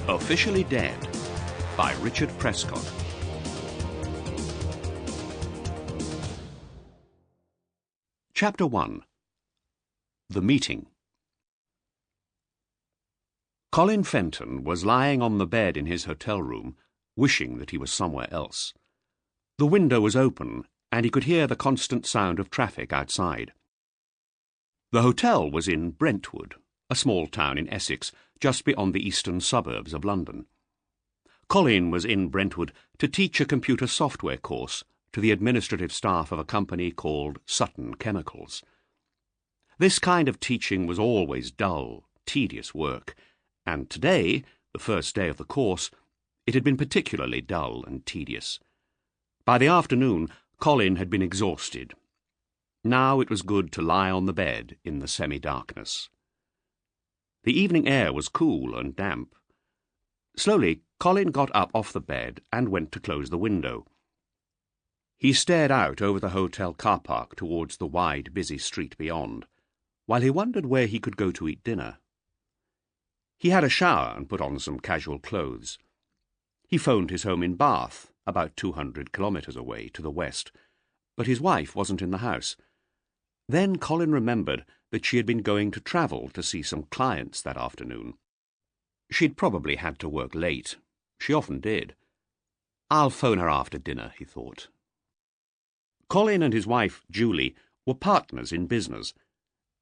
Officially Dead by Richard Prescott. Chapter 1. The Meeting. Colin Fenton was lying on the bed in his hotel room, wishing that he was somewhere else. The window was open, and he could hear the constant sound of traffic outside. The hotel was in Brentwood, a small town in Essex, just beyond the eastern suburbs of London. Colin was in Brentwood to teach a computer software course to the administrative staff of a company called Sutton Chemicals. This kind of teaching was always dull, tedious work, and today, the first day of the course, it had been particularly dull and tedious. By the afternoon, Colin had been exhausted. Now it was good to lie on the bed in the semi-darkness. The evening air was cool and damp. Slowly, Colin got up off the bed and went to close the window. He stared out over the hotel car park towards the wide, busy street beyond, while he wondered where he could go to eat dinner. He had a shower and put on some casual clothes. He phoned his home in Bath, about 200 kilometres away to the west, but his wife wasn't in the house. Then Colin remembered that she had been going to travel to see some clients that afternoon. She'd probably had to work late. She often did. I'll phone her after dinner, he thought. Colin and his wife, Julie, were partners in business.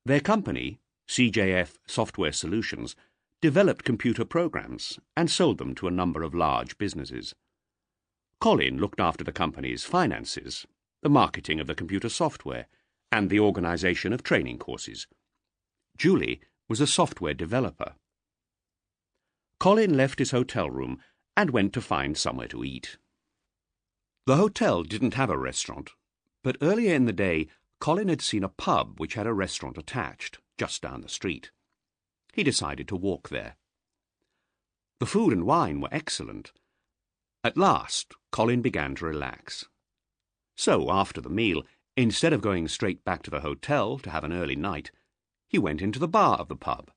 Their company, CJF Software Solutions, developed computer programs and sold them to a number of large businesses. Colin looked after the company's finances, the marketing of the computer software, and the organisation of training courses. Julie was a software developer. Colin left his hotel room and went to find somewhere to eat. The hotel didn't have a restaurant, but earlier in the day Colin had seen a pub which had a restaurant attached, just down the street. He decided to walk there. The food and wine were excellent. At last, Colin began to relax. So, after the meal, instead of going straight back to the hotel to have an early night, he went into the bar of the pub.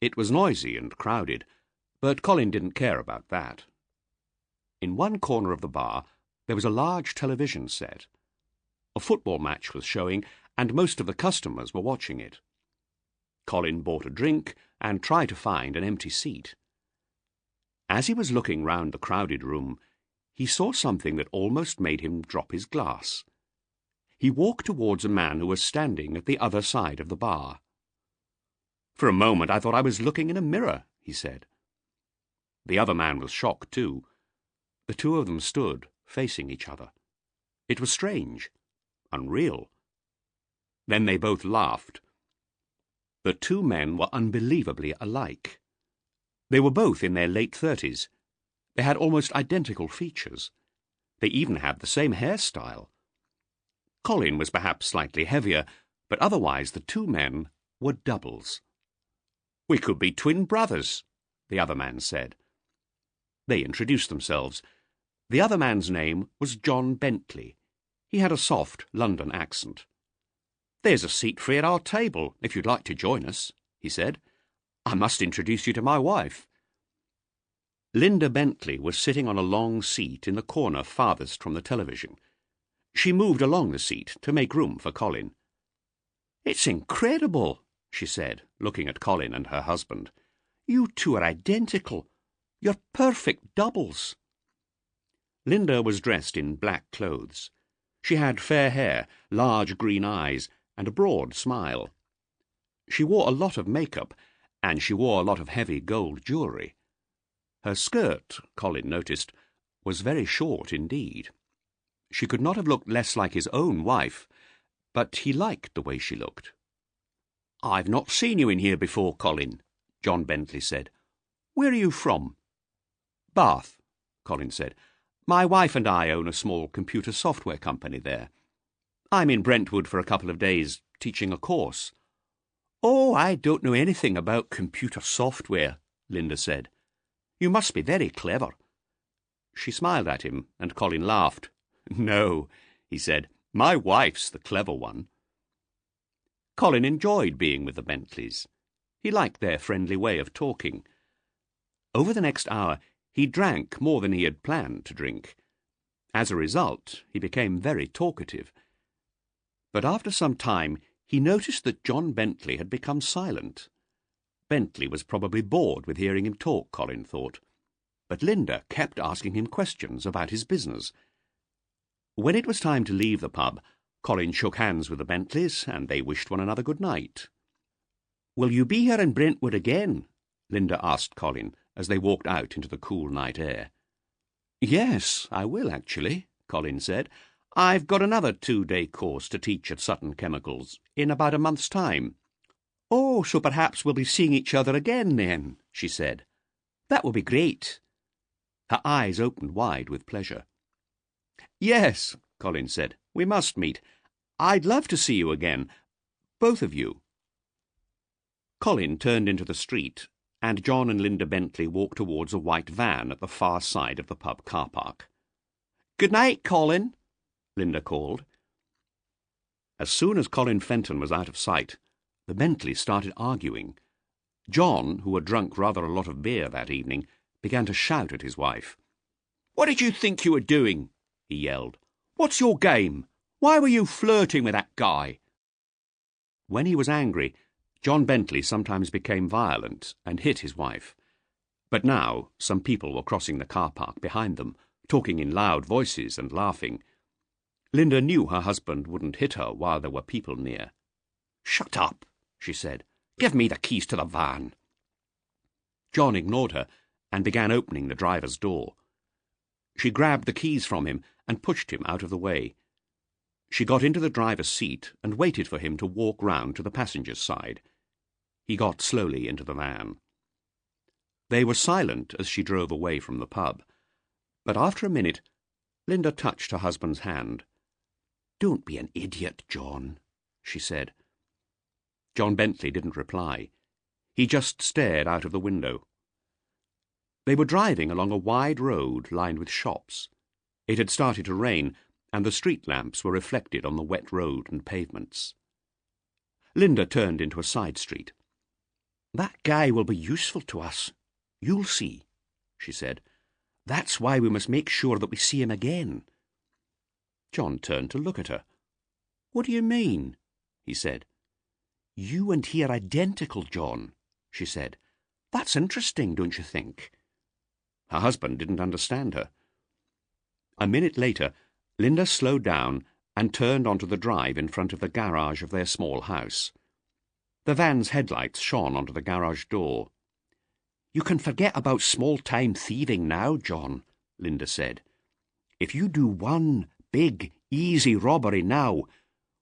It was noisy and crowded, but Colin didn't care about that. In one corner of the bar, there was a large television set. A football match was showing, and most of the customers were watching it. Colin bought a drink and tried to find an empty seat. As he was looking round the crowded room, he saw something that almost made him drop his glass. He walked towards a man who was standing at the other side of the bar. "For a moment I thought I was looking in a mirror," he said. The other man was shocked too. The two of them stood, facing each other. It was strange, unreal. Then they both laughed. The two men were unbelievably alike. They were both in their late 30s. They had almost identical features. They even had the same hairstyle. Colin was perhaps slightly heavier, but otherwise the two men were doubles. "We could be twin brothers," the other man said. They introduced themselves. The other man's name was John Bentley. He had a soft London accent. "There's a seat free at our table, if you'd like to join us," he said. "I must introduce you to my wife." Linda Bentley was sitting on a long seat in the corner farthest from the television. She moved along the seat to make room for Colin. "It's incredible," she said, looking at Colin and her husband. "You two are identical. You're perfect doubles." Linda was dressed in black clothes. She had fair hair, large green eyes, and a broad smile. She wore a lot of makeup, and she wore a lot of heavy gold jewellery. Her skirt, Colin noticed, was very short indeed. She could not have looked less like his own wife, but he liked the way she looked. "I've not seen you in here before, Colin," John Bentley said. "Where are you from?" "Bath," Colin said. "My wife and I own a small computer software company there. I'm in Brentwood for a couple of days, teaching a course." "Oh, I don't know anything about computer software," Linda said. "You must be very clever." She smiled at him, and Colin laughed. "No," he said, "my wife's the clever one." Colin enjoyed being with the Bentleys. He liked their friendly way of talking. Over the next hour, he drank more than he had planned to drink. As a result, he became very talkative. But after some time, he noticed that John Bentley had become silent. Bentley was probably bored with hearing him talk, Colin thought. But Linda kept asking him questions about his business. When it was time to leave the pub, Colin shook hands with the Bentleys, and they wished one another good night. "Will you be here in Brentwood again?" Linda asked Colin as they walked out into the cool night air. "Yes, I will, actually," Colin said. "I've got another 2-day course to teach at Sutton Chemicals in about a month's time." "Oh, so perhaps we'll be seeing each other again then," she said. "That will be great." Her eyes opened wide with pleasure. "Yes," Colin said, "we must meet. I'd love to see you again, both of you." Colin turned into the street, and John and Linda Bentley walked towards a white van at the far side of the pub car park. "Good night, Colin," Linda called. As soon as Colin Fenton was out of sight, the Bentleys started arguing. John, who had drunk rather a lot of beer that evening, began to shout at his wife. "What did you think you were doing?" he yelled. "What's your game? Why were you flirting with that guy?" When he was angry, John Bentley sometimes became violent and hit his wife. But now some people were crossing the car park behind them, talking in loud voices and laughing. Linda knew her husband wouldn't hit her while there were people near. "Shut up," she said. "Give me the keys to the van." John ignored her and began opening the driver's door. She grabbed the keys from him and pushed him out of the way. She got into the driver's seat and waited for him to walk round to the passenger's side. He got slowly into the van. They were silent as she drove away from the pub. But after a minute, Linda touched her husband's hand. "Don't be an idiot, John," she said. John Bentley didn't reply. He just stared out of the window. They were driving along a wide road lined with shops. It had started to rain, and the street lamps were reflected on the wet road and pavements. Linda turned into a side street. "That guy will be useful to us. You'll see," she said. "That's why we must make sure that we see him again." John turned to look at her. "What do you mean?" he said. "You and he are identical, John," she said. "That's interesting, don't you think?" Her husband didn't understand her. A minute later, Linda slowed down and turned onto the drive in front of the garage of their small house. The van's headlights shone onto the garage door. "You can forget about small-time thieving now, John," Linda said. "If you do one big, easy robbery now,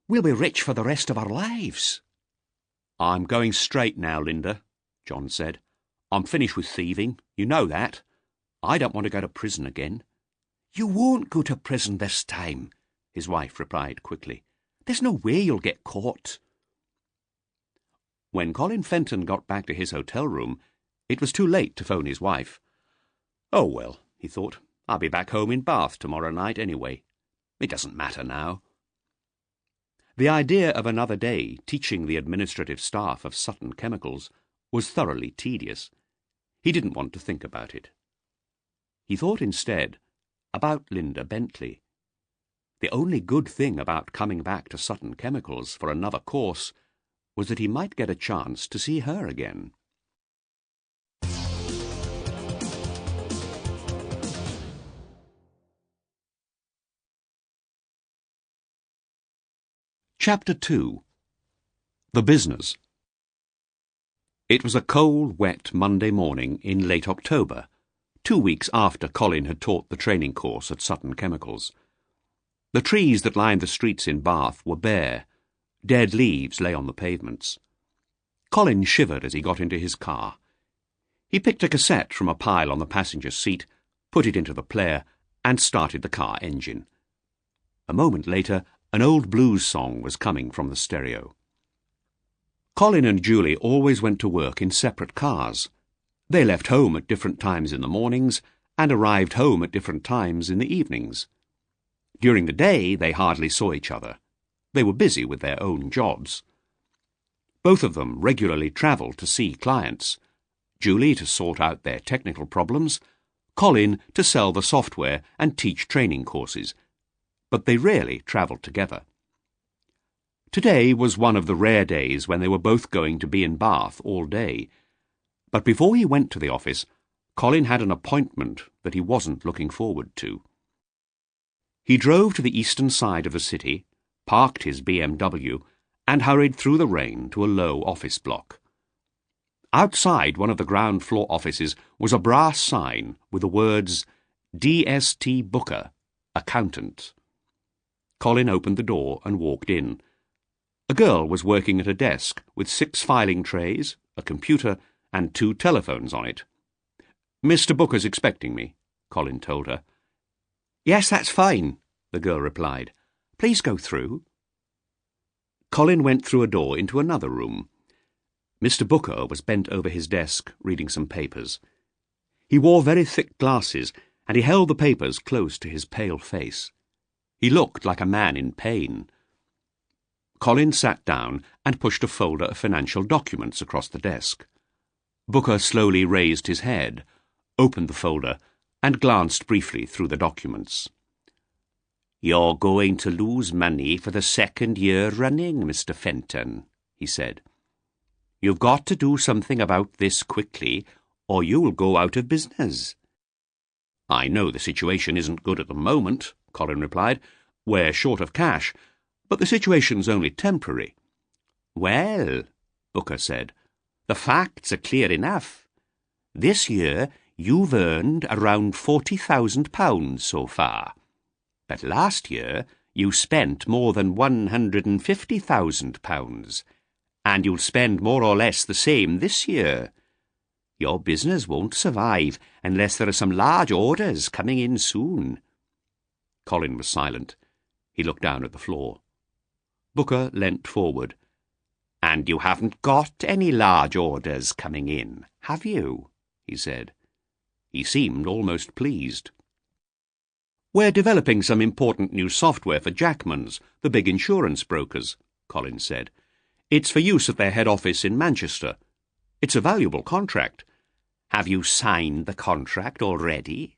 we'll be rich for the rest of our lives." "I'm going straight now, Linda," John said. "I'm finished with thieving. You know that. I don't want to go to prison again." "You won't go to prison this time," his wife replied quickly. "There's no way you'll get caught." When Colin Fenton got back to his hotel room, it was too late to phone his wife. "Oh, well," he thought, "I'll be back home in Bath tomorrow night anyway. It doesn't matter now." The idea of another day teaching the administrative staff of Sutton Chemicals was thoroughly tedious. He didn't want to think about it. He thought instead about Linda Bentley. The only good thing about coming back to Sutton Chemicals for another course was that he might get a chance to see her again. Chapter 2. The Business. It was a cold, wet Monday morning in late October, 2 weeks after Colin had taught the training course at Sutton Chemicals. The trees that lined the streets in Bath were bare. Dead leaves lay on the pavements. Colin shivered as he got into his car. He picked a cassette from a pile on the passenger seat, put it into the player, and started the car engine. A moment later, an old blues song was coming from the stereo. Colin and Julie always went to work in separate cars. They left home at different times in the mornings and arrived home at different times in the evenings. During the day, they hardly saw each other. They were busy with their own jobs. Both of them regularly travelled to see clients. Julie to sort out their technical problems, Colin to sell the software and teach training courses. But they rarely travelled together. Today was one of the rare days when they were both going to be in Bath all day. But before he went to the office, Colin had an appointment that he wasn't looking forward to. He drove to the eastern side of the city, parked his BMW, and hurried through the rain to a low office block. Outside one of the ground floor offices was a brass sign with the words, D.S.T. Booker, Accountant. Colin opened the door and walked in. A girl was working at a desk with 6 filing trays, a computer, and 2 telephones on it. "Mr. Booker's expecting me," Colin told her. "Yes, that's fine," the girl replied. "Please go through." Colin went through a door into another room. Mr. Booker was bent over his desk, reading some papers. He wore very thick glasses, and he held the papers close to his pale face. He looked like a man in pain. Colin sat down and pushed a folder of financial documents across the desk. Booker slowly raised his head, opened the folder, and glanced briefly through the documents. "You're going to lose money for the 2nd year running, Mr. Fenton," he said. "You've got to do something about this quickly, or you'll go out of business." "I know the situation isn't good at the moment," Colin replied. "We're short of cash, but the situation's only temporary." "Well," Booker said, "the facts are clear enough. This year you've earned around £40,000 so far. But last year you spent more than £150,000, and you'll spend more or less the same this year. Your business won't survive unless there are some large orders coming in soon." Colin was silent. He looked down at the floor. Booker leant forward. "And you haven't got any large orders coming in, have you?" he said. He seemed almost pleased. "We're developing some important new software for Jackman's, the big insurance brokers," Colin said. "It's for use at their head office in Manchester. It's a valuable contract." "Have you signed the contract already?"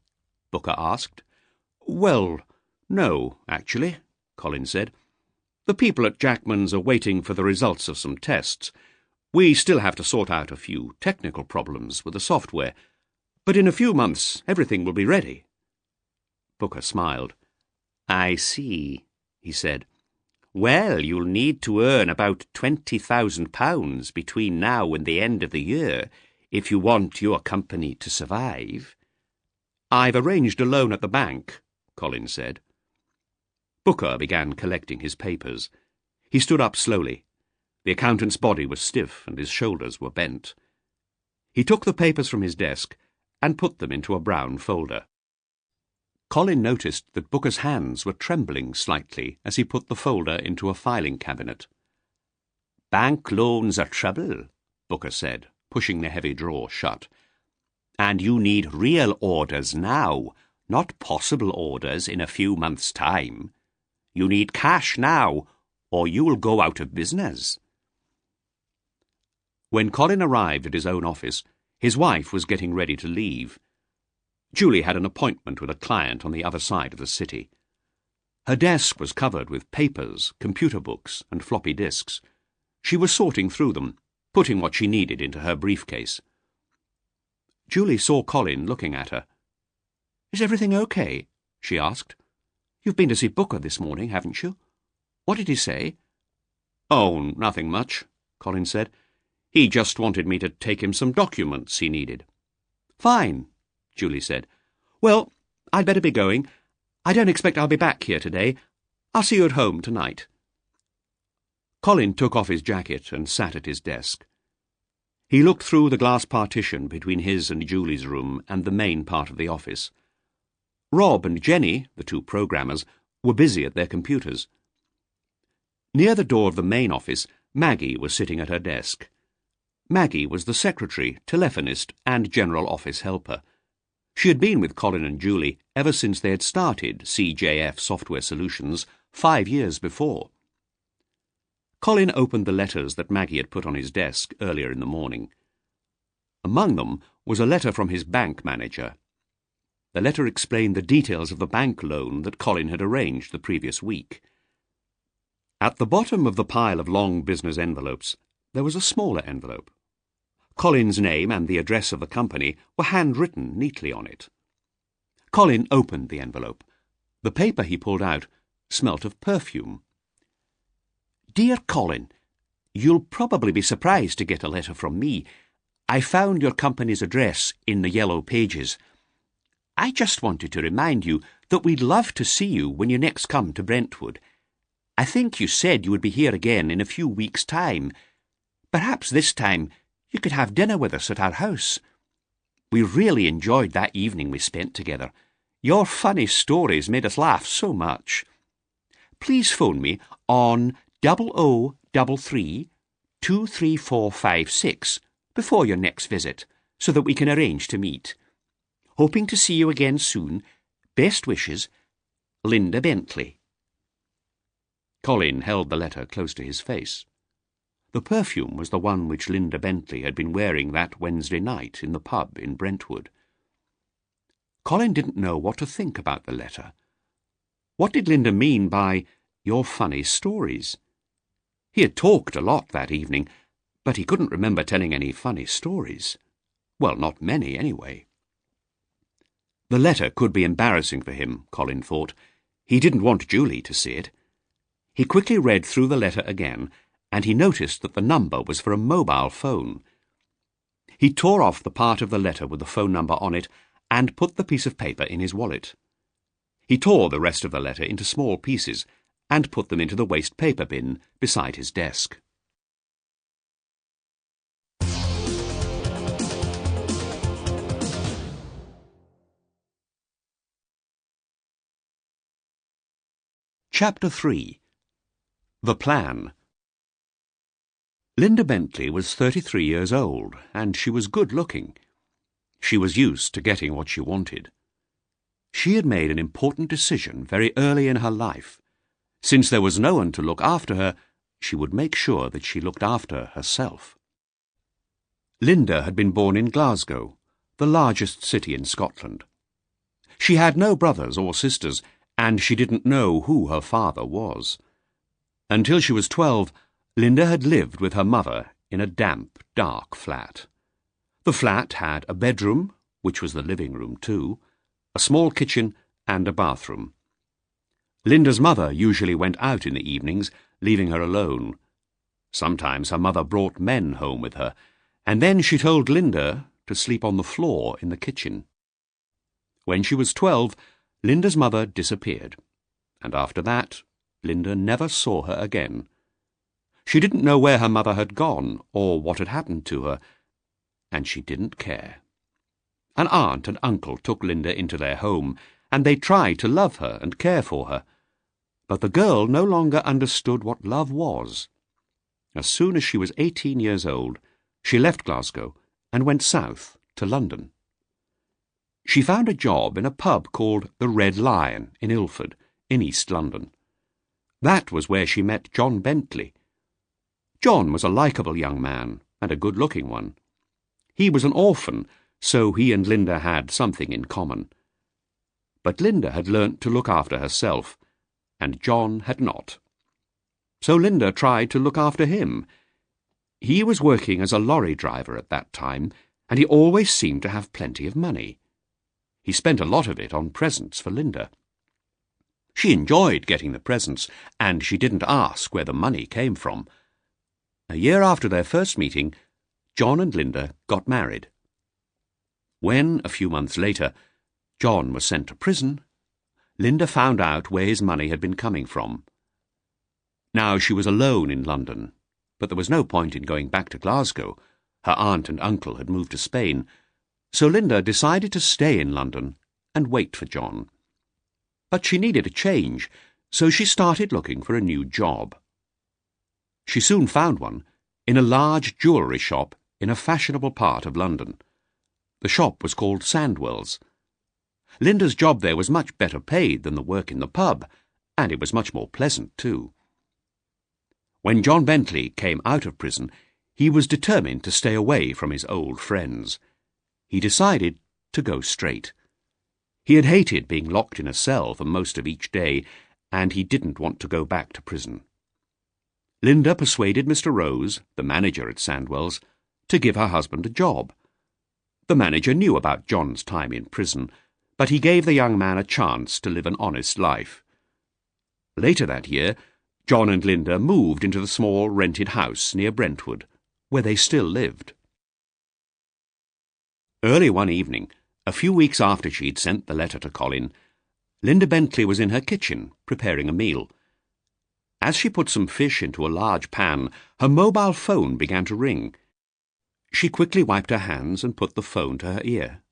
Booker asked. "Well, no, actually," Colin said. "The people at Jackman's are waiting for the results of some tests. We still have to sort out a few technical problems with the software, but in a few months everything will be ready." Booker smiled. "I see," he said. "Well, you'll need to earn about £20,000 between now and the end of the year if you want your company to survive." "I've arranged a loan at the bank," Colin said. Booker began collecting his papers. He stood up slowly. The accountant's body was stiff and his shoulders were bent. He took the papers from his desk and put them into a brown folder. Colin noticed that Booker's hands were trembling slightly as he put the folder into a filing cabinet. "Bank loans are trouble," Booker said, pushing the heavy drawer shut. "And you need real orders now, not possible orders in a few months' time. You need cash now, or you'll go out of business." When Colin arrived at his own office, his wife was getting ready to leave. Julie had an appointment with a client on the other side of the city. Her desk was covered with papers, computer books, and floppy disks. She was sorting through them, putting what she needed into her briefcase. Julie saw Colin looking at her. "Is everything okay?" she asked. "You've been to see Booker this morning, haven't you? What did he say?" "Oh, nothing much," Colin said. "He just wanted me to take him some documents he needed." "Fine," Julie said. "Well, I'd better be going. I don't expect I'll be back here today. I'll see you at home tonight." Colin took off his jacket and sat at his desk. He looked through the glass partition between his and Julie's room and the main part of the office. Rob and Jenny, the 2 programmers, were busy at their computers. Near the door of the main office, Maggie was sitting at her desk. Maggie was the secretary, telephonist, and general office helper. She had been with Colin and Julie ever since they had started CJF Software Solutions 5 years before. Colin opened the letters that Maggie had put on his desk earlier in the morning. Among them was a letter from his bank manager. The letter explained the details of the bank loan that Colin had arranged the previous week. At the bottom of the pile of long business envelopes, there was a smaller envelope. Colin's name and the address of the company were handwritten neatly on it. Colin opened the envelope. The paper he pulled out smelt of perfume. "Dear Colin, you'll probably be surprised to get a letter from me. I found your company's address in the yellow pages. I just wanted to remind you that we'd love to see you when you next come to Brentwood. I think you said you would be here again in a few weeks' time. Perhaps this time you could have dinner with us at our house. We really enjoyed that evening we spent together. Your funny stories made us laugh so much. Please phone me on 0033 23456 before your next visit, so that we can arrange to meet. Hoping to see you again soon. Best wishes, Linda Bentley." Colin held the letter close to his face. The perfume was the one which Linda Bentley had been wearing that Wednesday night in the pub in Brentwood. Colin didn't know what to think about the letter. What did Linda mean by "your funny stories"? He had talked a lot that evening, but he couldn't remember telling any funny stories. Well, not many, anyway. The letter could be embarrassing for him, Colin thought. He didn't want Julie to see it. He quickly read through the letter again, and he noticed that the number was for a mobile phone. He tore off the part of the letter with the phone number on it and put the piece of paper in his wallet. He tore the rest of the letter into small pieces and put them into the waste paper bin beside his desk. Chapter 3. The Plan. Linda Bentley was 33 years old, and she was good-looking. She was used to getting what she wanted. She had made an important decision very early in her life. Since there was no one to look after her, she would make sure that she looked after herself. Linda had been born in Glasgow, the largest city in Scotland. She had no brothers or sisters, and she didn't know who her father was. Until she was 12, Linda had lived with her mother in a damp, dark flat. The flat had a bedroom, which was the living room too, a small kitchen and a bathroom. Linda's mother usually went out in the evenings, leaving her alone. Sometimes her mother brought men home with her, and then she told Linda to sleep on the floor in the kitchen. When she was 12, Linda's mother disappeared, and after that, Linda never saw her again. She didn't know where her mother had gone or what had happened to her, and she didn't care. An aunt and uncle took Linda into their home, and they tried to love her and care for her. But the girl no longer understood what love was. As soon as she was 18 years old, she left Glasgow and went south to London. She found a job in a pub called the Red Lion in Ilford, in East London. That was where she met John Bentley. John was a likeable young man, and a good-looking one. He was an orphan, so he and Linda had something in common. But Linda had learnt to look after herself, and John had not. So Linda tried to look after him. He was working as a lorry driver at that time, and he always seemed to have plenty of money. He spent a lot of it on presents for Linda. She enjoyed getting the presents, and she didn't ask where the money came from. A year after their first meeting, John and Linda got married. When, a few months later, John was sent to prison, Linda found out where his money had been coming from. Now she was alone in London, but there was no point in going back to Glasgow. Her aunt and uncle had moved to Spain, so Linda decided to stay in London and wait for John. But she needed a change, so she started looking for a new job. She soon found one in a large jewellery shop in a fashionable part of London. The shop was called Sandwell's. Linda's job there was much better paid than the work in the pub, and it was much more pleasant too. When John Bentley came out of prison, He was determined to stay away from his old friends. He decided to go straight. He had hated being locked in a cell for most of each day, and he didn't want to go back to prison. Linda persuaded Mr. Rose, the manager at Sandwell's, to give her husband a job. The manager knew about John's time in prison, but he gave the young man a chance to live an honest life. Later that year, John and Linda moved into the small rented house near Brentwood, where they still lived. Early one evening, a few weeks after she'd sent the letter to Colin, Linda Bentley was in her kitchen preparing a meal. As she put some fish into a large pan, her mobile phone began to ring. She quickly wiped her hands and put the phone to her ear.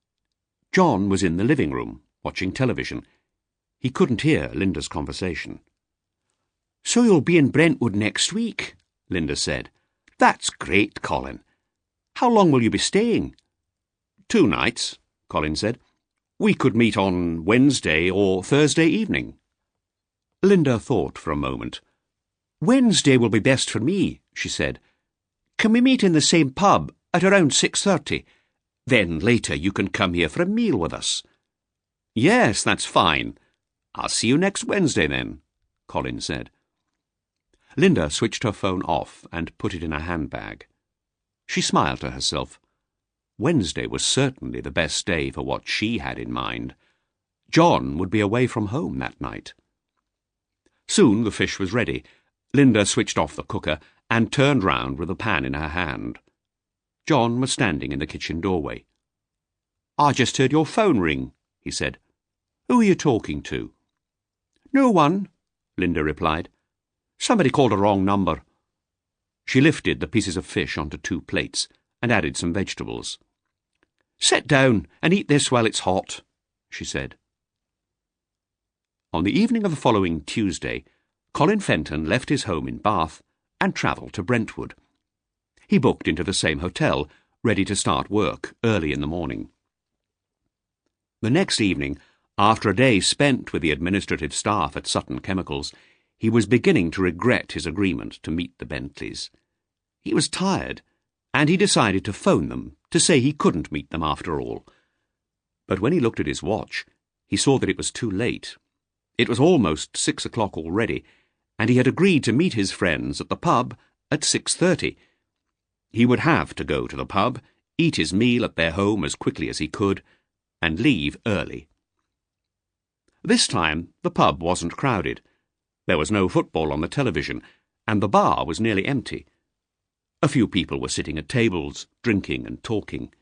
John was in the living room, watching television. He couldn't hear Linda's conversation. "So you'll be in Brentwood next week," Linda said. "That's great, Colin. How long will you be staying?" "2 nights," Colin said. "We could meet on Wednesday or Thursday evening." Linda thought for a moment. "Wednesday will be best for me," she said. "Can we meet in the same pub at around 6:30? Then later you can come here for a meal with us." "Yes, that's fine. I'll see you next Wednesday then," Colin said. Linda switched her phone off and put it in her handbag. She smiled to herself. Wednesday was certainly the best day for what she had in mind. John would be away from home that night. Soon the fish was ready. Linda switched off the cooker and turned round with the pan in her hand. John was standing in the kitchen doorway. "I just heard your phone ring," he said. "Who are you talking to?" "No one," Linda replied. "Somebody called a wrong number." She lifted the pieces of fish onto 2 plates and added some vegetables. "Sit down and eat this while it's hot," she said. On the evening of the following Tuesday, Colin Fenton left his home in Bath and travelled to Brentwood. He booked into the same hotel, ready to start work early in the morning. The next evening, after a day spent with the administrative staff at Sutton Chemicals, he was beginning to regret his agreement to meet the Bentleys. He was tired, and he decided to phone them to say he couldn't meet them after all. But when he looked at his watch, he saw that it was too late. It was almost 6 o'clock already, and he had agreed to meet his friends at the pub at 6:30. He would have to go to the pub, eat his meal at their home as quickly as he could, and leave early. This time the pub wasn't crowded. There was no football on the television, and the bar was nearly empty. A few people were sitting at tables, drinking and talking.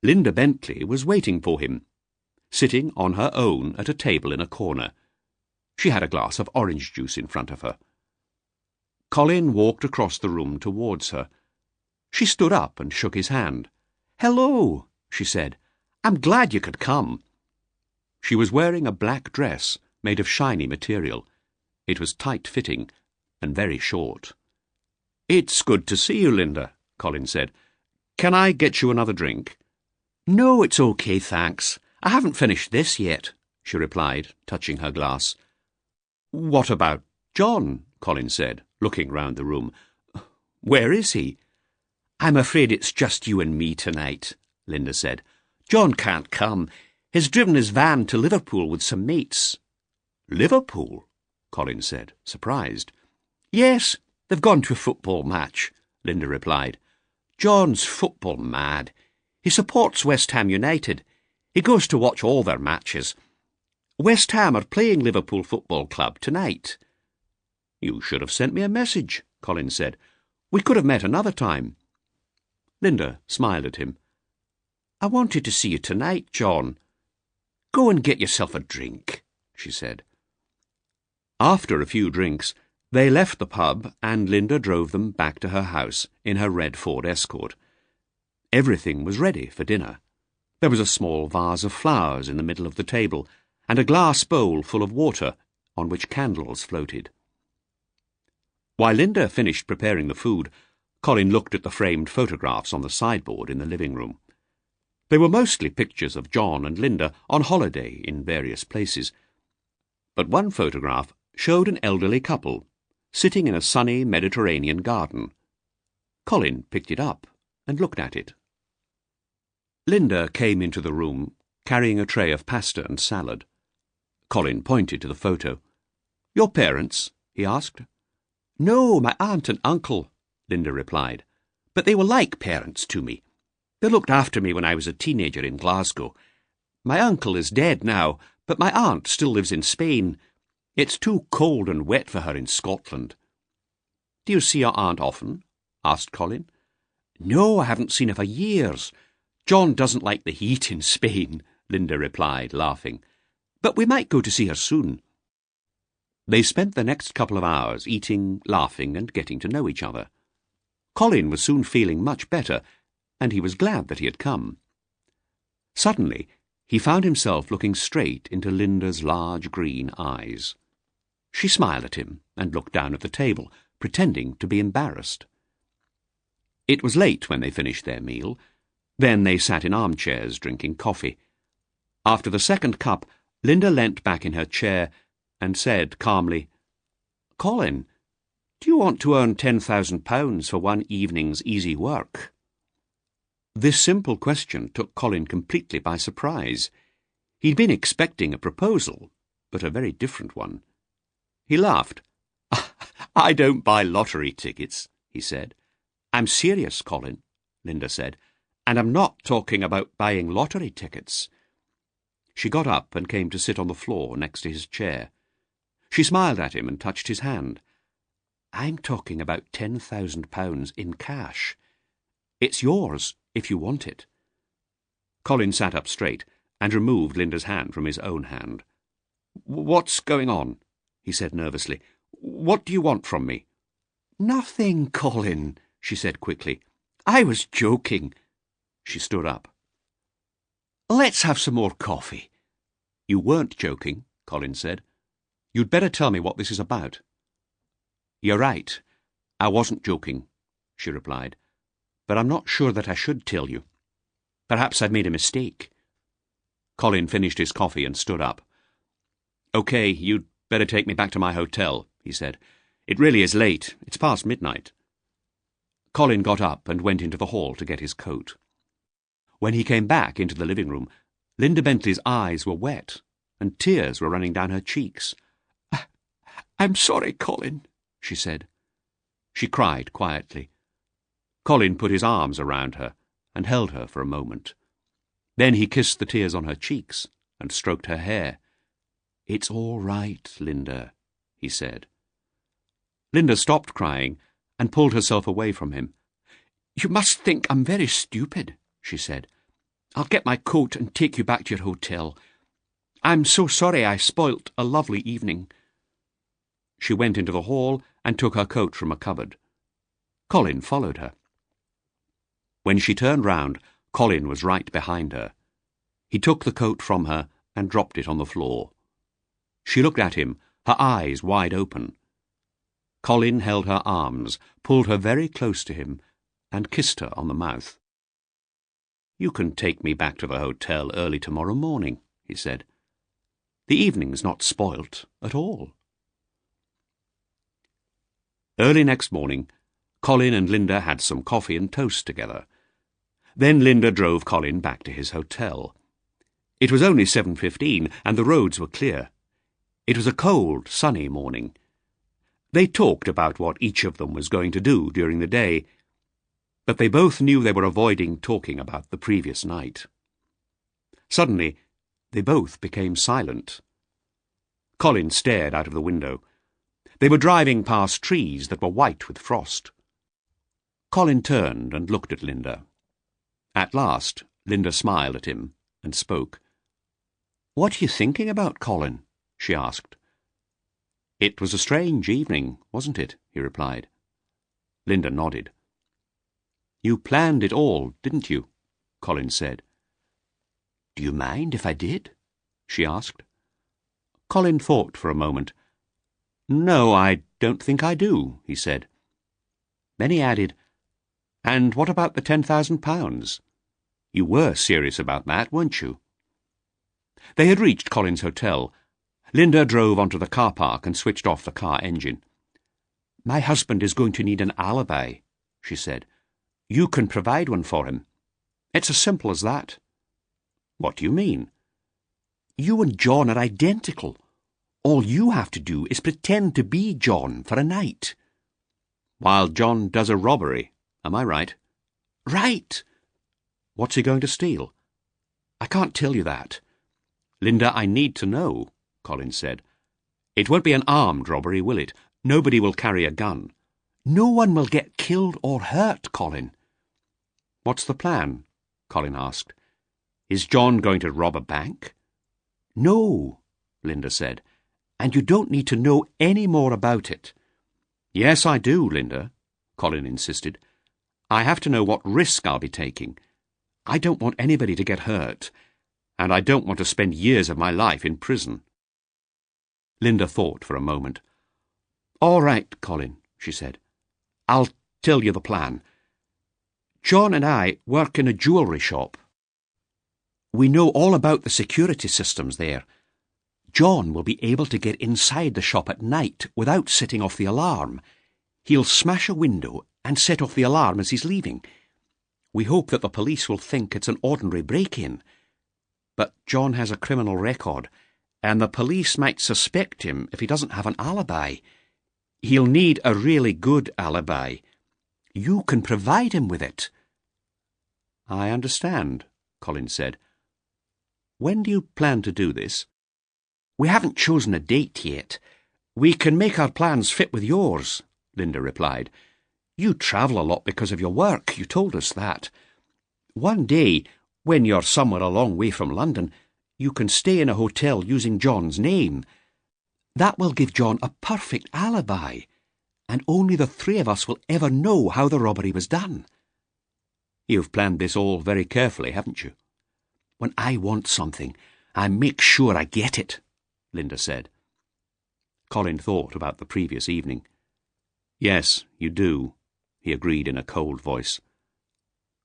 Linda Bentley was waiting for him, sitting on her own at a table in a corner. She had a glass of orange juice in front of her. Colin walked across the room towards her. She stood up and shook his hand. "Hello," she said. "I'm glad you could come." She was wearing a black dress made of shiny material. It was tight-fitting and very short. "It's good to see you, Linda," Colin said. "Can I get you another drink?" "No, it's okay, thanks. I haven't finished this yet," she replied, touching her glass. "What about John?" Colin said, looking round the room. "Where is he?" "I'm afraid it's just you and me tonight," Linda said. "John can't come. He's driven his van to Liverpool with some mates." "Liverpool?" Colin said, surprised. "Yes, they've gone to a football match," Linda replied. "John's football mad. He supports West Ham United. He goes to watch all their matches. West Ham are playing Liverpool Football Club tonight." "You should have sent me a message," Colin said. "We could have met another time." Linda smiled at him. "I wanted to see you tonight, John. Go and get yourself a drink," she said. After a few drinks, they left the pub and Linda drove them back to her house in her red Ford Escort. Everything was ready for dinner. There was a small vase of flowers in the middle of the table and a glass bowl full of water on which candles floated. While Linda finished preparing the food, Colin looked at the framed photographs on the sideboard in the living room. They were mostly pictures of John and Linda on holiday in various places. But one photograph showed an elderly couple sitting in a sunny Mediterranean garden. Colin picked it up and looked at it. Linda came into the room, carrying a tray of pasta and salad. Colin pointed to the photo. "Your parents?" he asked. "No, my aunt and uncle," Linda replied. "But they were like parents to me. They looked after me when I was a teenager in Glasgow. My uncle is dead now, but my aunt still lives in Spain. It's too cold and wet for her in Scotland." "Do you see your aunt often?" asked Colin. "No, I haven't seen her for years. John doesn't like the heat in Spain," Linda replied, laughing. "But we might go to see her soon." They spent the next couple of hours eating, laughing, and getting to know each other. Colin was soon feeling much better, and he was glad that he had come. Suddenly, he found himself looking straight into Linda's large green eyes. She smiled at him and looked down at the table, pretending to be embarrassed. It was late when they finished their meal. Then they sat in armchairs drinking coffee. After the second cup, Linda leant back in her chair and said calmly, "Colin, do you want to earn £10,000 for one evening's easy work?" This simple question took Colin completely by surprise. He'd been expecting a proposal, but a very different one. He laughed. "I don't buy lottery tickets," he said. "I'm serious, Colin," Linda said, "and I'm not talking about buying lottery tickets." She got up and came to sit on the floor next to his chair. She smiled at him and touched his hand. "I'm talking about £10,000 in cash. It's yours if you want it." Colin sat up straight and removed Linda's hand from his own hand. "What's going on?" he said nervously. "What do you want from me?" "Nothing, Colin," she said quickly. "I was joking." She stood up. "Let's have some more coffee." "You weren't joking," Colin said. "You'd better tell me what this is about." "You're right. I wasn't joking," she replied. "But I'm not sure that I should tell you. Perhaps I've made a mistake." Colin finished his coffee and stood up. "OK, you'd better take me back to my hotel," he said. "It really is late. It's past midnight." Colin got up and went into the hall to get his coat. When he came back into the living room, Linda Bentley's eyes were wet, and tears were running down her cheeks. "I'm sorry, Colin," she said. She cried quietly. Colin put his arms around her and held her for a moment. Then he kissed the tears on her cheeks and stroked her hair. "It's all right, Linda," he said. Linda stopped crying and pulled herself away from him. "You must think I'm very stupid," she said. "I'll get my coat and take you back to your hotel. I'm so sorry I spoilt a lovely evening." She went into the hall and took her coat from a cupboard. Colin followed her. When she turned round, Colin was right behind her. He took the coat from her and dropped it on the floor. She looked at him, her eyes wide open. Colin held her arms, pulled her very close to him, and kissed her on the mouth. "You can take me back to the hotel early tomorrow morning," he said. "The evening's not spoilt at all." Early next morning, Colin and Linda had some coffee and toast together. Then Linda drove Colin back to his hotel. It was only 7:15, and the roads were clear. It was a cold, sunny morning. They talked about what each of them was going to do during the day, but they both knew they were avoiding talking about the previous night. Suddenly, they both became silent. Colin stared out of the window. They were driving past trees that were white with frost. Colin turned and looked at Linda. At last, Linda smiled at him and spoke. "What are you thinking about, Colin?" she asked. "It was a strange evening, wasn't it?" he replied. Linda nodded. "You planned it all, didn't you?" Colin said. "Do you mind if I did?" she asked. Colin thought for a moment. "No, I don't think I do," he said. Then he added, "And what about the £10,000? You were serious about that, weren't you?" They had reached Colin's hotel. Linda drove onto the car park and switched off the car engine. "My husband is going to need an alibi," she said. You can provide one for him. It's as simple as that. What do you mean? You and John are identical. All you have to do is pretend to be John for a night. While John does a robbery, am I right? Right! What's he going to steal? I can't tell you that. Linda, I need to know, Colin said. It won't be an armed robbery, will it? Nobody will carry a gun. No one will get killed or hurt, Colin. What's the plan? Colin asked. Is John going to rob a bank? No, Linda said, and you don't need to know any more about it. Yes, I do, Linda, Colin insisted. I have to know what risk I'll be taking. I don't want anybody to get hurt, and I don't want to spend years of my life in prison. Linda thought for a moment. All right, Colin, she said. I'll tell you the plan. John and I work in a jewellery shop. We know all about the security systems there. John will be able to get inside the shop at night without setting off the alarm. He'll smash a window and set off the alarm as he's leaving. We hope that the police will think it's an ordinary break-in. But John has a criminal record, and the police might suspect him if he doesn't have an alibi. He'll need a really good alibi. You can provide him with it. I understand, Colin said. When do you plan to do this? We haven't chosen a date yet. We can make our plans fit with yours, Linda replied. You travel a lot because of your work, you told us that. One day, when you're somewhere a long way from London, you can stay in a hotel using John's name. That will give John a perfect alibi, and only the three of us will ever know how the robbery was done. You've planned this all very carefully, haven't you? When I want something, I make sure I get it, Linda said. Colin thought about the previous evening. Yes, you do, he agreed in a cold voice.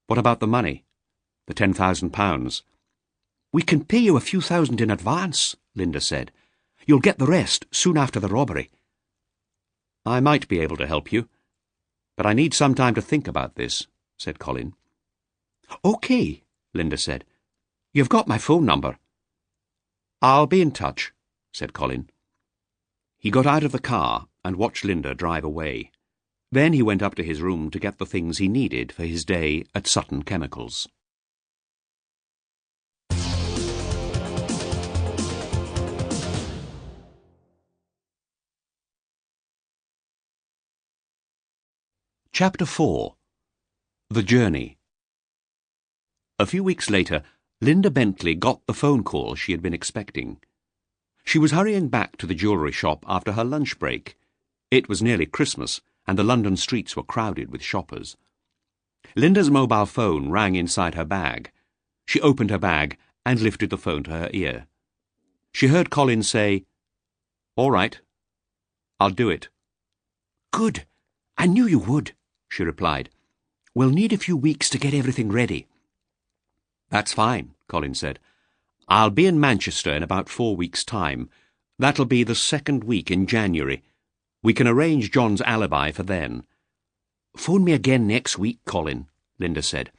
What about the money? The £10,000? We can pay you a few thousand in advance, Linda said. You'll get the rest soon after the robbery. I might be able to help you, but I need some time to think about this, said Colin. OK, Linda said. You've got my phone number. I'll be in touch, said Colin. He got out of the car and watched Linda drive away. Then he went up to his room to get the things he needed for his day at Sutton Chemicals. Chapter 4. The Journey. A few weeks later, Linda Bentley got the phone call she had been expecting. She was hurrying back to the jewellery shop after her lunch break. It was nearly Christmas, and the London streets were crowded with shoppers. Linda's mobile phone rang inside her bag. She opened her bag and lifted the phone to her ear. She heard Colin say, "All right, I'll do it." "Good. I knew you would," she replied. "We'll need a few weeks to get everything ready." "That's fine," Colin said. "I'll be in Manchester in about 4 weeks' time. That'll be the second week in January. We can arrange John's alibi for then." "Phone me again next week, Colin," Linda said.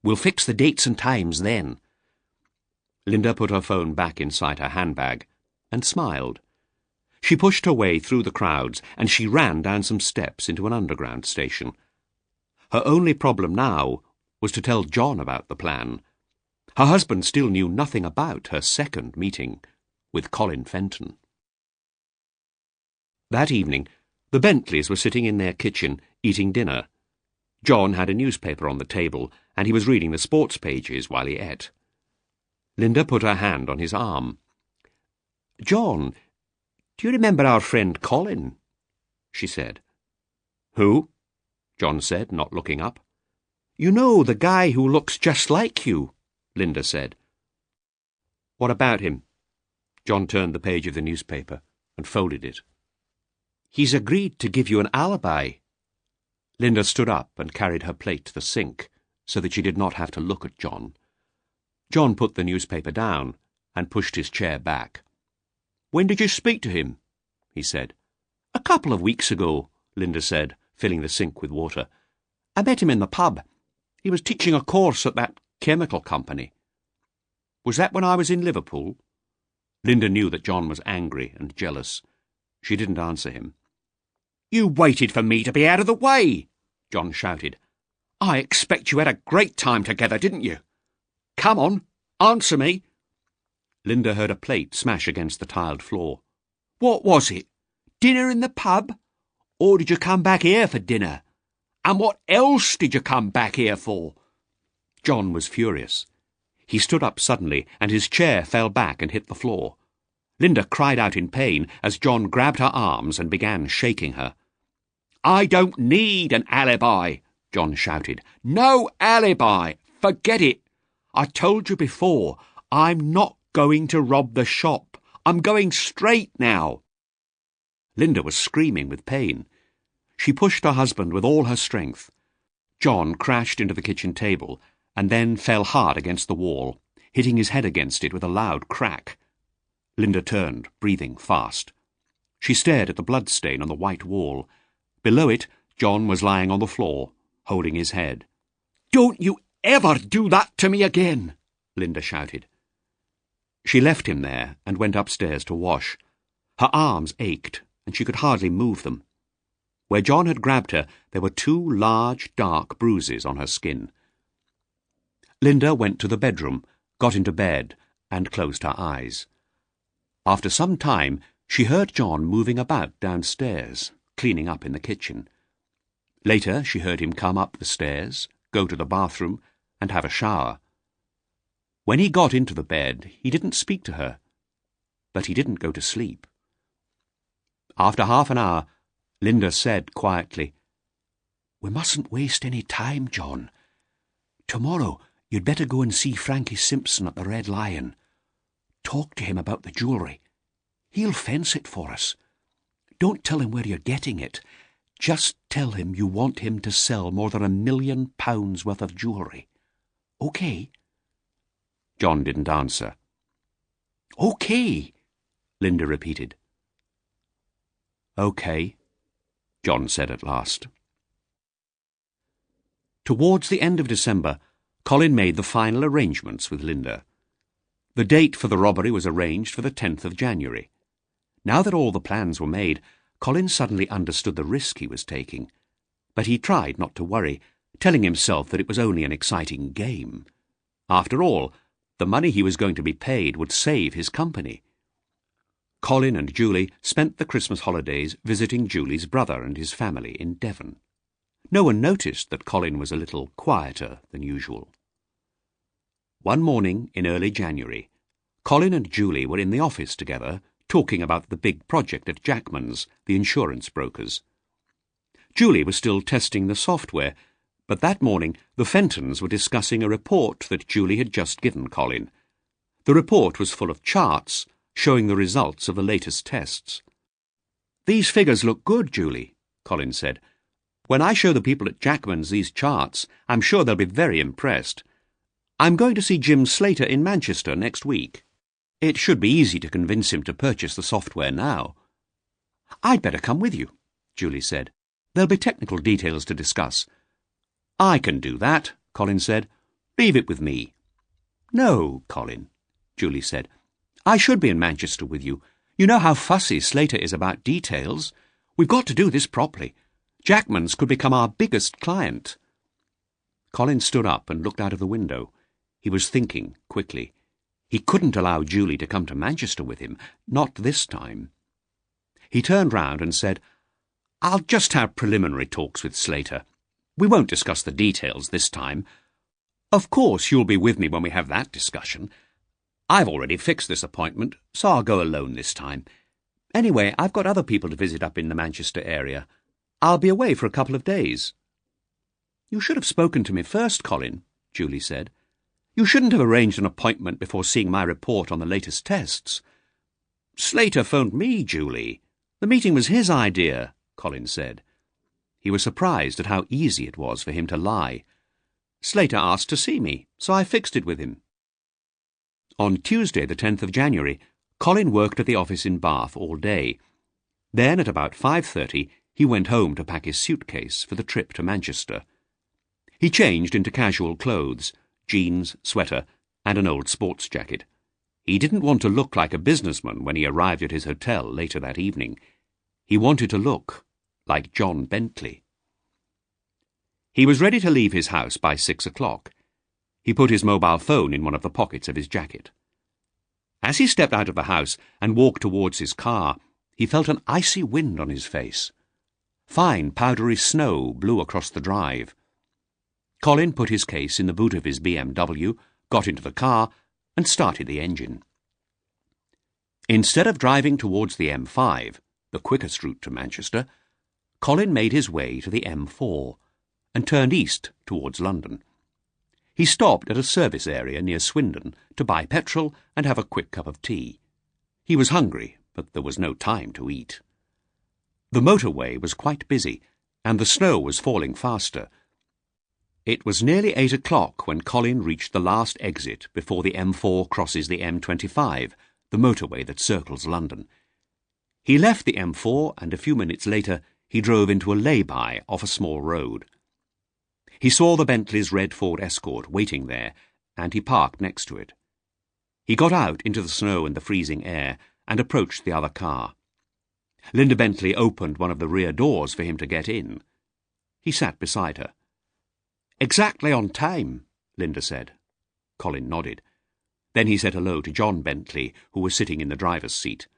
"We'll fix the dates and times then." Linda put her phone back inside her handbag and smiled. She pushed her way through the crowds and she ran down some steps into an underground station. Her only problem now was to tell John about the plan. Her husband still knew nothing about her second meeting with Colin Fenton. That evening, the Bentleys were sitting in their kitchen eating dinner. John had a newspaper on the table, and he was reading the sports pages while he ate. Linda put her hand on his arm. "John, do you remember our friend Colin?" she said. "Who?" John said, not looking up. "You know, the guy who looks just like you," Linda said. "What about him?" John turned the page of the newspaper and folded it. "He's agreed to give you an alibi." Linda stood up and carried her plate to the sink so that she did not have to look at John. John put the newspaper down and pushed his chair back. "When did you speak to him?" he said. "A couple of weeks ago," Linda said, filling the sink with water. "I met him in the pub. He was teaching a course at that chemical company. Was that when I was in Liverpool? Linda knew that John was angry and jealous. She didn't answer him. You waited for me to be out of the way, John shouted. I expect you had a great time together, didn't you? Come on, answer me. Linda heard a plate smash against the tiled floor. What was it? Dinner in the pub? Or did you come back here for dinner? And what else did you come back here for? John was furious. He stood up suddenly, and his chair fell back and hit the floor. Linda cried out in pain as John grabbed her arms and began shaking her. I don't need an alibi, John shouted. No alibi! Forget it! I told you before, I'm not going to rob the shop. I'm going straight now. Linda was screaming with pain. She pushed her husband with all her strength. John crashed into the kitchen table and then fell hard against the wall, hitting his head against it with a loud crack. Linda turned, breathing fast. She stared at the blood stain on the white wall. Below it, John was lying on the floor, holding his head. Don't you ever do that to me again, Linda shouted. She left him there and went upstairs to wash. Her arms ached, and she could hardly move them. Where John had grabbed her, there were 2 large, dark bruises on her skin. Linda went to the bedroom, got into bed, and closed her eyes. After some time, she heard John moving about downstairs, cleaning up in the kitchen. Later, she heard him come up the stairs, go to the bathroom, and have a shower. When he got into the bed, he didn't speak to her, but he didn't go to sleep. After half an hour, Linda said quietly, We mustn't waste any time, John. Tomorrow you'd better go and see Frankie Simpson at the Red Lion. Talk to him about the jewellery. He'll fence it for us. Don't tell him where you're getting it. Just tell him you want him to sell more than £1 million worth of jewellery. OK? John didn't answer. OK, Linda repeated. OK, John said at last. Towards the end of December, Colin made the final arrangements with Linda. The date for the robbery was arranged for the 10th of January. Now that all the plans were made, Colin suddenly understood the risk he was taking. But he tried not to worry, telling himself that it was only an exciting game. After all, the money he was going to be paid would save his company. Colin and Julie spent the Christmas holidays visiting Julie's brother and his family in Devon. No one noticed that Colin was a little quieter than usual. One morning in early January, Colin and Julie were in the office together, talking about the big project at Jackman's, the insurance brokers. Julie was still testing the software, but that morning the Fentons were discussing a report that Julie had just given Colin. The report was full of charts showing the results of the latest tests. These figures look good, Julie, Colin said. When I show the people at Jackman's these charts, I'm sure they'll be very impressed. I'm going to see Jim Slater in Manchester next week. It should be easy to convince him to purchase the software now. I'd better come with you, Julie said. There'll be technical details to discuss. I can do that, Colin said. Leave it with me. No, Colin, Julie said. I should be in Manchester with you. You know how fussy Slater is about details. We've got to do this properly. Jackman's could become our biggest client. Colin stood up and looked out of the window. He was thinking quickly. He couldn't allow Julie to come to Manchester with him, not this time. He turned round and said, I'll just have preliminary talks with Slater. We won't discuss the details this time. Of course you'll be with me when we have that discussion. I've already fixed this appointment, so I'll go alone this time. Anyway, I've got other people to visit up in the Manchester area. I'll be away for a couple of days. You should have spoken to me first, Colin, Julie said. You shouldn't have arranged an appointment before seeing my report on the latest tests. Slater phoned me, Julie. The meeting was his idea, Colin said. He was surprised at how easy it was for him to lie. Slater asked to see me, so I fixed it with him. On Tuesday, the 10th of January, Colin worked at the office in Bath all day. Then, at about 5:30, he went home to pack his suitcase for the trip to Manchester. He changed into casual clothes, jeans, sweater, and an old sports jacket. He didn't want to look like a businessman when he arrived at his hotel later that evening. He wanted to look like John Bentley. He was ready to leave his house by 6 o'clock. He put his mobile phone in one of the pockets of his jacket. As he stepped out of the house and walked towards his car, he felt an icy wind on his face. Fine, powdery snow blew across the drive. Colin put his case in the boot of his BMW, got into the car, and started the engine. Instead of driving towards the M5, the quickest route to Manchester, Colin made his way to the M4 and turned east towards London. He stopped at a service area near Swindon to buy petrol and have a quick cup of tea. He was hungry, but there was no time to eat. The motorway was quite busy, and the snow was falling faster. It was nearly 8 o'clock when Colin reached the last exit before the M4 crosses the M25, the motorway that circles London. He left the M4 and a few minutes later he drove into a lay-by off a small road. He saw the Bentley's red Ford Escort waiting there, and he parked next to it. He got out into the snow and the freezing air and approached the other car. Linda Bentley opened one of the rear doors for him to get in. He sat beside her. "Exactly on time," Linda said. Colin nodded. Then he said hello to John Bentley, who was sitting in the driver's seat.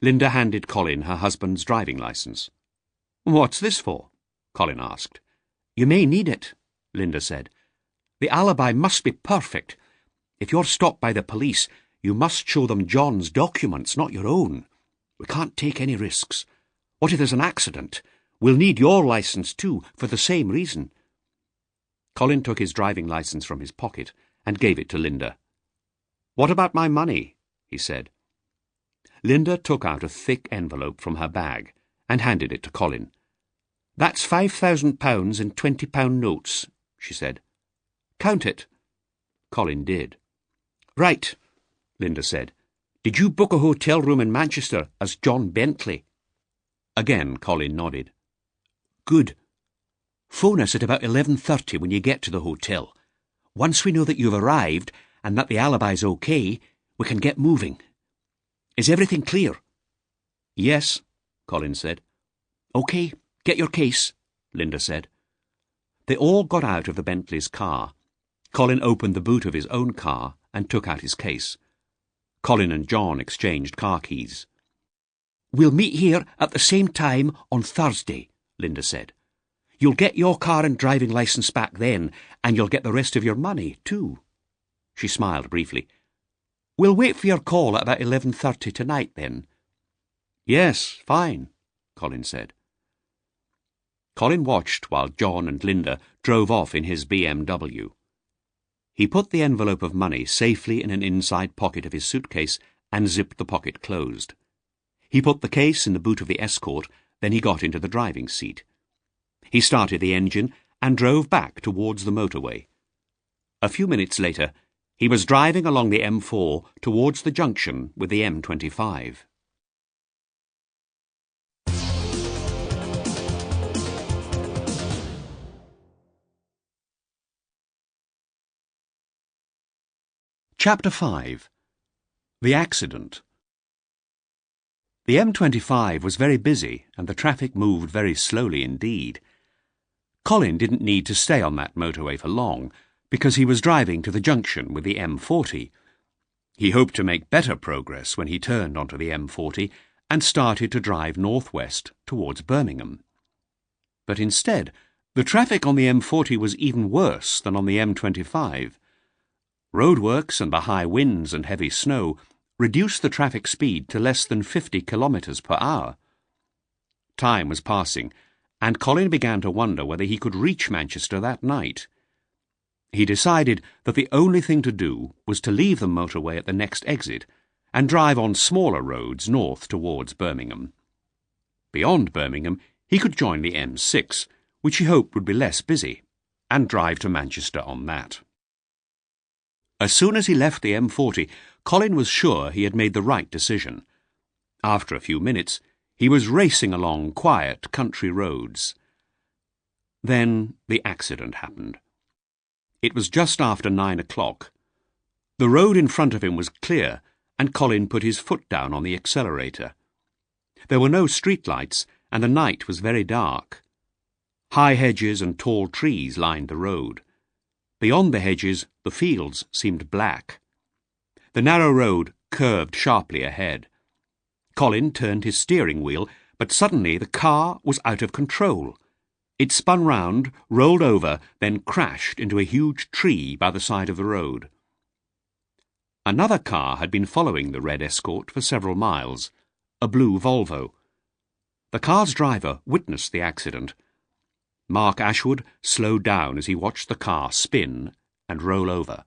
Linda handed Colin her husband's driving licence. "What's this for?" Colin asked. "You may need it," Linda said. "The alibi must be perfect. If you're stopped by the police, you must show them John's documents, not your own. We can't take any risks. What if there's an accident? We'll need your licence too, for the same reason." Colin took his driving licence from his pocket and gave it to Linda. "What about my money?" he said. Linda took out a thick envelope from her bag and handed it to Colin. "That's £5,000 in £20 notes," she said. "Count it." Colin did. "Right," Linda said. "Did you book a hotel room in Manchester as John Bentley?" Again Colin nodded. "Good. Phone us at about 11:30 when you get to the hotel. Once we know that you've arrived and that the alibi's okay, we can get moving. Is everything clear?" "Yes," Colin said. "OK, get your case," Linda said. They all got out of the Bentley's car. Colin opened the boot of his own car and took out his case. Colin and John exchanged car keys. "We'll meet here at the same time on Thursday," Linda said. "You'll get your car and driving licence back then, and you'll get the rest of your money, too." She smiled briefly. "We'll wait for your call at about 11:30 tonight, then." "Yes, fine," Colin said. Colin watched while John and Linda drove off in his BMW. He put the envelope of money safely in an inside pocket of his suitcase and zipped the pocket closed. He put the case in the boot of the Escort, then he got into the driving seat. He started the engine and drove back towards the motorway. A few minutes later, he was driving along the M4 towards the junction with the M25. Chapter 5. The Accident. The M25 was very busy and the traffic moved very slowly indeed. Colin didn't need to stay on that motorway for long because he was driving to the junction with the M40. He hoped to make better progress when he turned onto the M40 and started to drive northwest towards Birmingham. But instead, the traffic on the M40 was even worse than on the M25. Roadworks and the high winds and heavy snow reduced the traffic speed to less than 50 kilometres per hour. Time was passing, and Colin began to wonder whether he could reach Manchester that night. He decided that the only thing to do was to leave the motorway at the next exit and drive on smaller roads north towards Birmingham. Beyond Birmingham, he could join the M6, which he hoped would be less busy, and drive to Manchester on that. As soon as he left the M40, Colin was sure he had made the right decision. After a few minutes, he was racing along quiet country roads. Then the accident happened. It was just after 9 o'clock. The road in front of him was clear, and Colin put his foot down on the accelerator. There were no streetlights, and the night was very dark. High hedges and tall trees lined the road. Beyond the hedges, the fields seemed black. The narrow road curved sharply ahead. Colin turned his steering wheel, but suddenly the car was out of control. It spun round, rolled over, then crashed into a huge tree by the side of the road. Another car had been following the red Escort for several miles, a blue Volvo. The car's driver witnessed the accident. Mark Ashwood slowed down as he watched the car spin and roll over.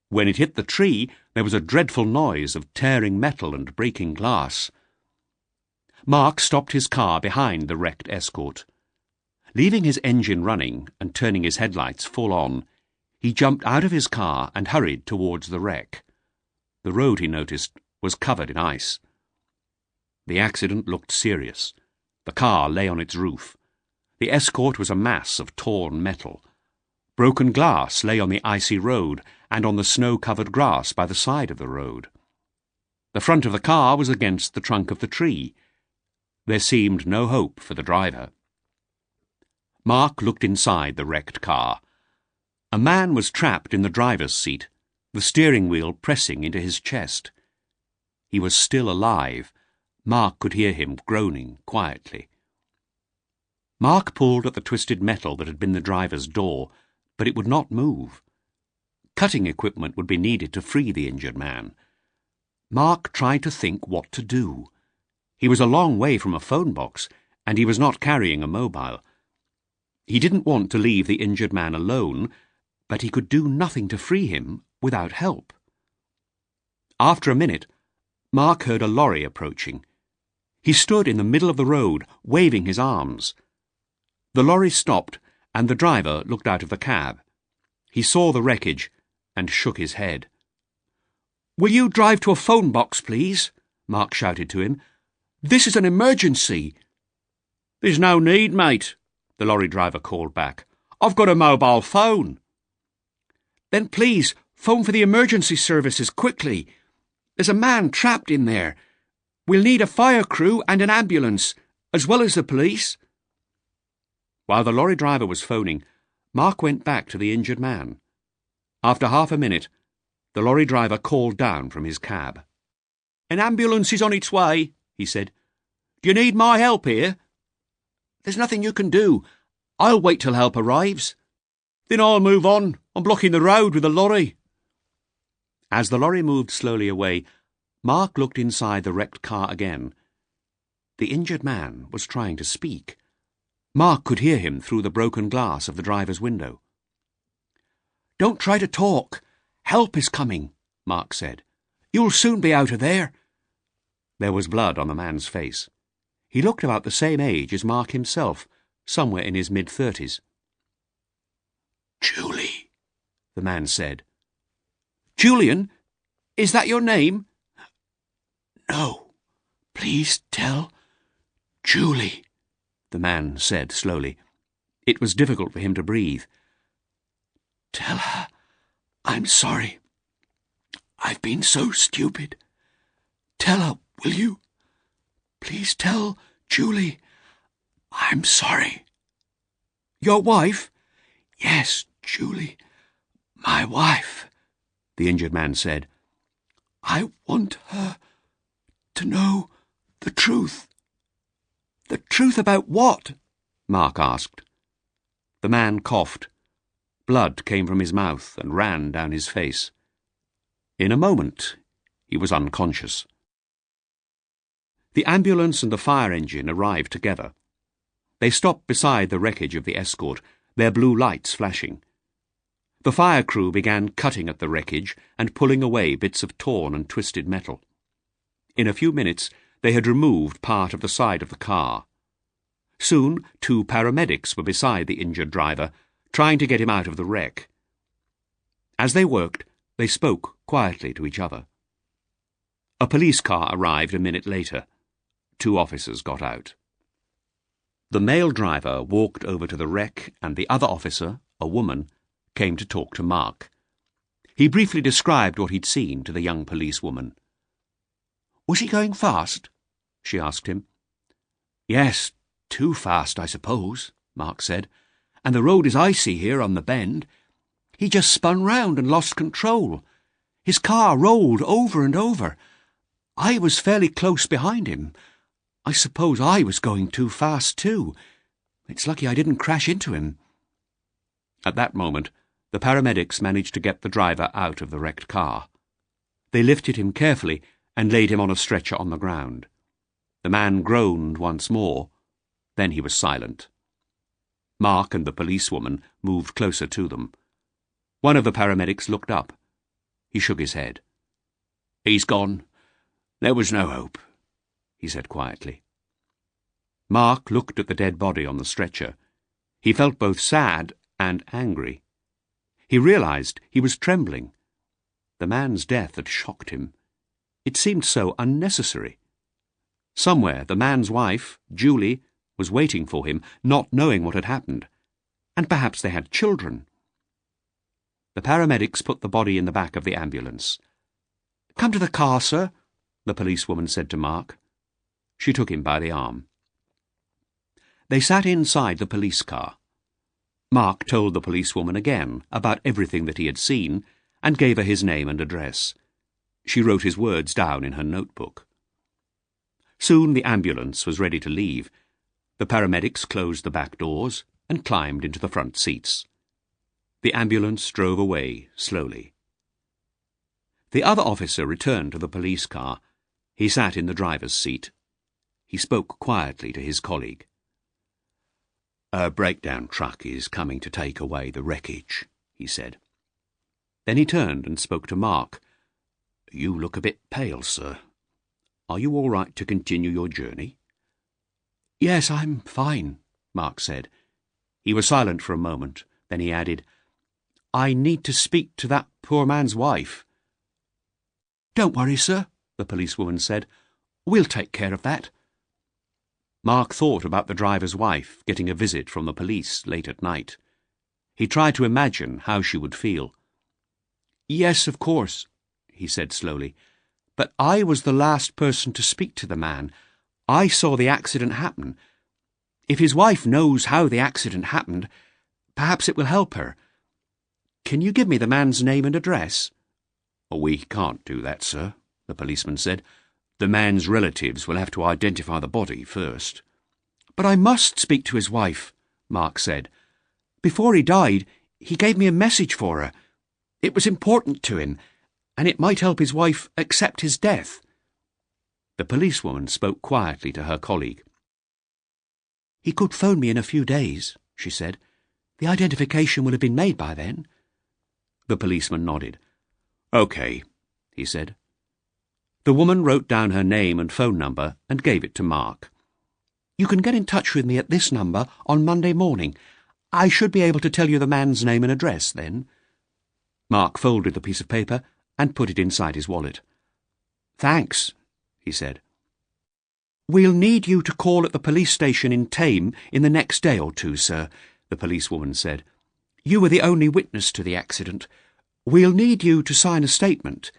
When it hit the tree, there was a dreadful noise of tearing metal and breaking glass. Mark stopped his car behind the wrecked Escort. Leaving his engine running and turning his headlights full on, he jumped out of his car and hurried towards the wreck. The road, he noticed, was covered in ice. The accident looked serious. The car lay on its roof. The Escort was a mass of torn metal. Broken glass lay on the icy road and on the snow-covered grass by the side of the road. The front of the car was against the trunk of the tree. There seemed no hope for the driver. Mark looked inside the wrecked car. A man was trapped in the driver's seat, the steering wheel pressing into his chest. He was still alive. Mark could hear him groaning quietly. Mark pulled at the twisted metal that had been the driver's door, but it would not move. Cutting equipment would be needed to free the injured man. Mark tried to think what to do. He was a long way from a phone box, and he was not carrying a mobile. He didn't want to leave the injured man alone, but he could do nothing to free him without help. After a minute, Mark heard a lorry approaching. He stood in the middle of the road, waving his arms. The lorry stopped, and the driver looked out of the cab. He saw the wreckage and shook his head. "Will you drive to a phone box, please?" Mark shouted to him. "This is an emergency." "There's no need, mate," the lorry driver called back. "I've got a mobile phone." "Then please, phone for the emergency services quickly. There's a man trapped in there. We'll need a fire crew and an ambulance, as well as the police." While the lorry driver was phoning, Mark went back to the injured man. After half a minute, the lorry driver called down from his cab. "An ambulance is on its way," he said. "Do you need my help here?" "There's nothing you can do. I'll wait till help arrives." "Then I'll move on. I'm blocking the road with the lorry." As the lorry moved slowly away, Mark looked inside the wrecked car again. The injured man was trying to speak. Mark could hear him through the broken glass of the driver's window. "Don't try to talk. Help is coming," Mark said. "You'll soon be out of there." There was blood on the man's face. He looked about the same age as Mark himself, somewhere in his mid-30s. "Julie," the man said. "Julian? Is that your name?" "No. Please tell Julie," the man said slowly. It was difficult for him to breathe. "Tell her I'm sorry. I've been so stupid. Tell her, will you? Please tell Julie I'm sorry." "Your wife?" "Yes, Julie, my wife," the injured man said. "I want her to know the truth." "The truth about what?" Mark asked. The man coughed. Blood came from his mouth and ran down his face. In a moment, he was unconscious. The ambulance and the fire engine arrived together. They stopped beside the wreckage of the Escort, their blue lights flashing. The fire crew began cutting at the wreckage and pulling away bits of torn and twisted metal. In a few minutes, they had removed part of the side of the car. Soon, 2 paramedics were beside the injured driver, trying to get him out of the wreck. As they worked, they spoke quietly to each other. A police car arrived a minute later. 2 officers got out. The male driver walked over to the wreck, and the other officer, a woman, came to talk to Mark. He briefly described what he'd seen to the young policewoman. "Was he going fast?" she asked him. "Yes, too fast, I suppose," Mark said. "And the road is icy here on the bend. He just spun round and lost control. His car rolled over and over. I was fairly close behind him. I suppose I was going too fast too. It's lucky I didn't crash into him." At that moment, the paramedics managed to get the driver out of the wrecked car. They lifted him carefully and laid him on a stretcher on the ground. The man groaned once more. Then he was silent. Mark and the policewoman moved closer to them. One of the paramedics looked up. He shook his head. "He's gone. There was no hope," he said quietly. Mark looked at the dead body on the stretcher. He felt both sad and angry. He realized he was trembling. The man's death had shocked him. It seemed so unnecessary. Somewhere the man's wife, Julie, was waiting for him, not knowing what had happened. And perhaps they had children. The paramedics put the body in the back of the ambulance. "Come to the car, sir," the policewoman said to Mark. She took him by the arm. They sat inside the police car. Mark told the policewoman again about everything that he had seen and gave her his name and address. She wrote his words down in her notebook. Soon the ambulance was ready to leave. The paramedics closed the back doors and climbed into the front seats. The ambulance drove away slowly. The other officer returned to the police car. He sat in the driver's seat. He spoke quietly to his colleague. "A breakdown truck is coming to take away the wreckage," he said. Then he turned and spoke to Mark. "You look a bit pale, sir. Are you all right to continue your journey?" "Yes, I'm fine," Mark said. He was silent for a moment. Then he added, "I need to speak to that poor man's wife." "Don't worry, sir," the policewoman said. "We'll take care of that." Mark thought about the driver's wife getting a visit from the police late at night. He tried to imagine how she would feel. "Yes, of course," he said slowly. "But I was the last person to speak to the man. I saw the accident happen. If his wife knows how the accident happened, perhaps it will help her. Can you give me the man's name and address?" "We can't do that, sir," the policeman said. "The man's relatives will have to identify the body first." "But I must speak to his wife," Mark said. "Before he died, he gave me a message for her. It was important to him, and it might help his wife accept his death." The policewoman spoke quietly to her colleague. "He could phone me in a few days," she said. "The identification will have been made by then." The policeman nodded. "Okay," he said. The woman wrote down her name and phone number and gave it to Mark. "You can get in touch with me at this number on Monday morning. I should be able to tell you the man's name and address then." Mark folded the piece of paper and put it inside his wallet. "Thanks," he said. "We'll need you to call at the police station in Thame in the next day or two, sir," the policewoman said. "You were the only witness to the accident. We'll need you to sign a statement.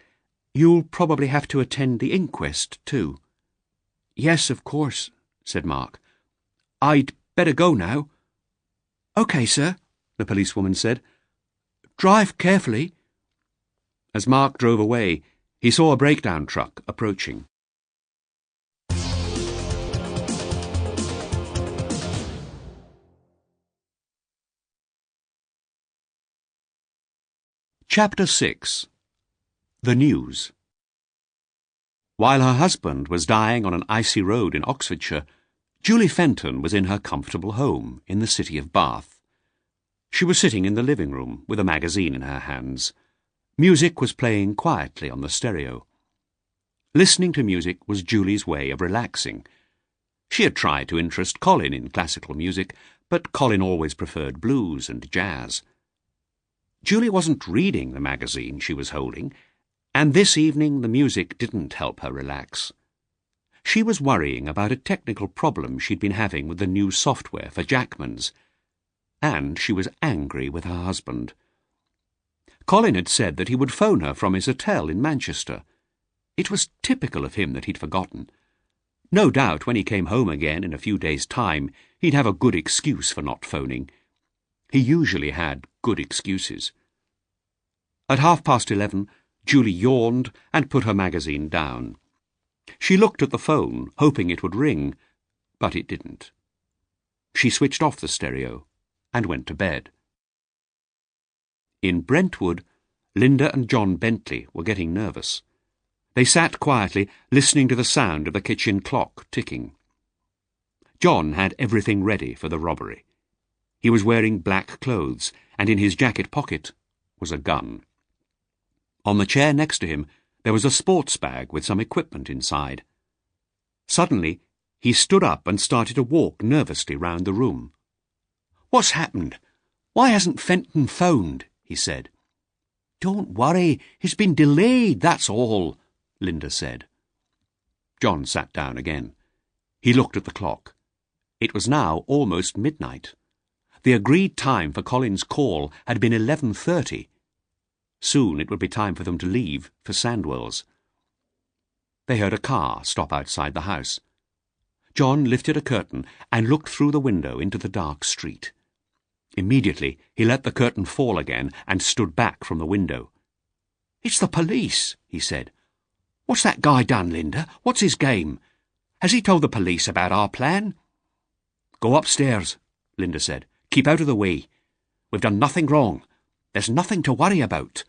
You'll probably have to attend the inquest, too." "Yes, of course," said Mark. "I'd better go now." "OK, sir," the policewoman said. "Drive carefully." As Mark drove away, he saw a breakdown truck approaching. Chapter 6. The News. While her husband was dying on an icy road in Oxfordshire, Julie Fenton was in her comfortable home in the city of Bath. She was sitting in the living room with a magazine in her hands. Music was playing quietly on the stereo. Listening to music was Julie's way of relaxing. She had tried to interest Colin in classical music, but Colin always preferred blues and jazz. Julie wasn't reading the magazine she was holding, and this evening the music didn't help her relax. She was worrying about a technical problem she'd been having with the new software for Jackman's, and she was angry with her husband. Colin had said that he would phone her from his hotel in Manchester. It was typical of him that he'd forgotten. No doubt when he came home again in a few days' time, he'd have a good excuse for not phoning. He usually had good excuses. At 11:30, Julie yawned and put her magazine down. She looked at the phone, hoping it would ring, but it didn't. She switched off the stereo and went to bed. In Brentwood, Linda and John Bentley were getting nervous. They sat quietly, listening to the sound of the kitchen clock ticking. John had everything ready for the robbery. He was wearing black clothes, and in his jacket pocket was a gun. On the chair next to him, there was a sports bag with some equipment inside. Suddenly, he stood up and started to walk nervously round the room. "What's happened? Why hasn't Fenton phoned?" he said. "Don't worry, he's been delayed, that's all," Linda said. John sat down again. He looked at the clock. It was now almost midnight. The agreed time for Colin's call had been 11:30. Soon it would be time for them to leave for Sandwell's. They heard a car stop outside the house. John lifted a curtain and looked through the window into the dark street. Immediately he let the curtain fall again and stood back from the window. "It's the police," he said. "What's that guy done, Linda? What's his game? Has he told the police about our plan?" "Go upstairs," Linda said. "Keep out of the way. We've done nothing wrong. There's nothing to worry about."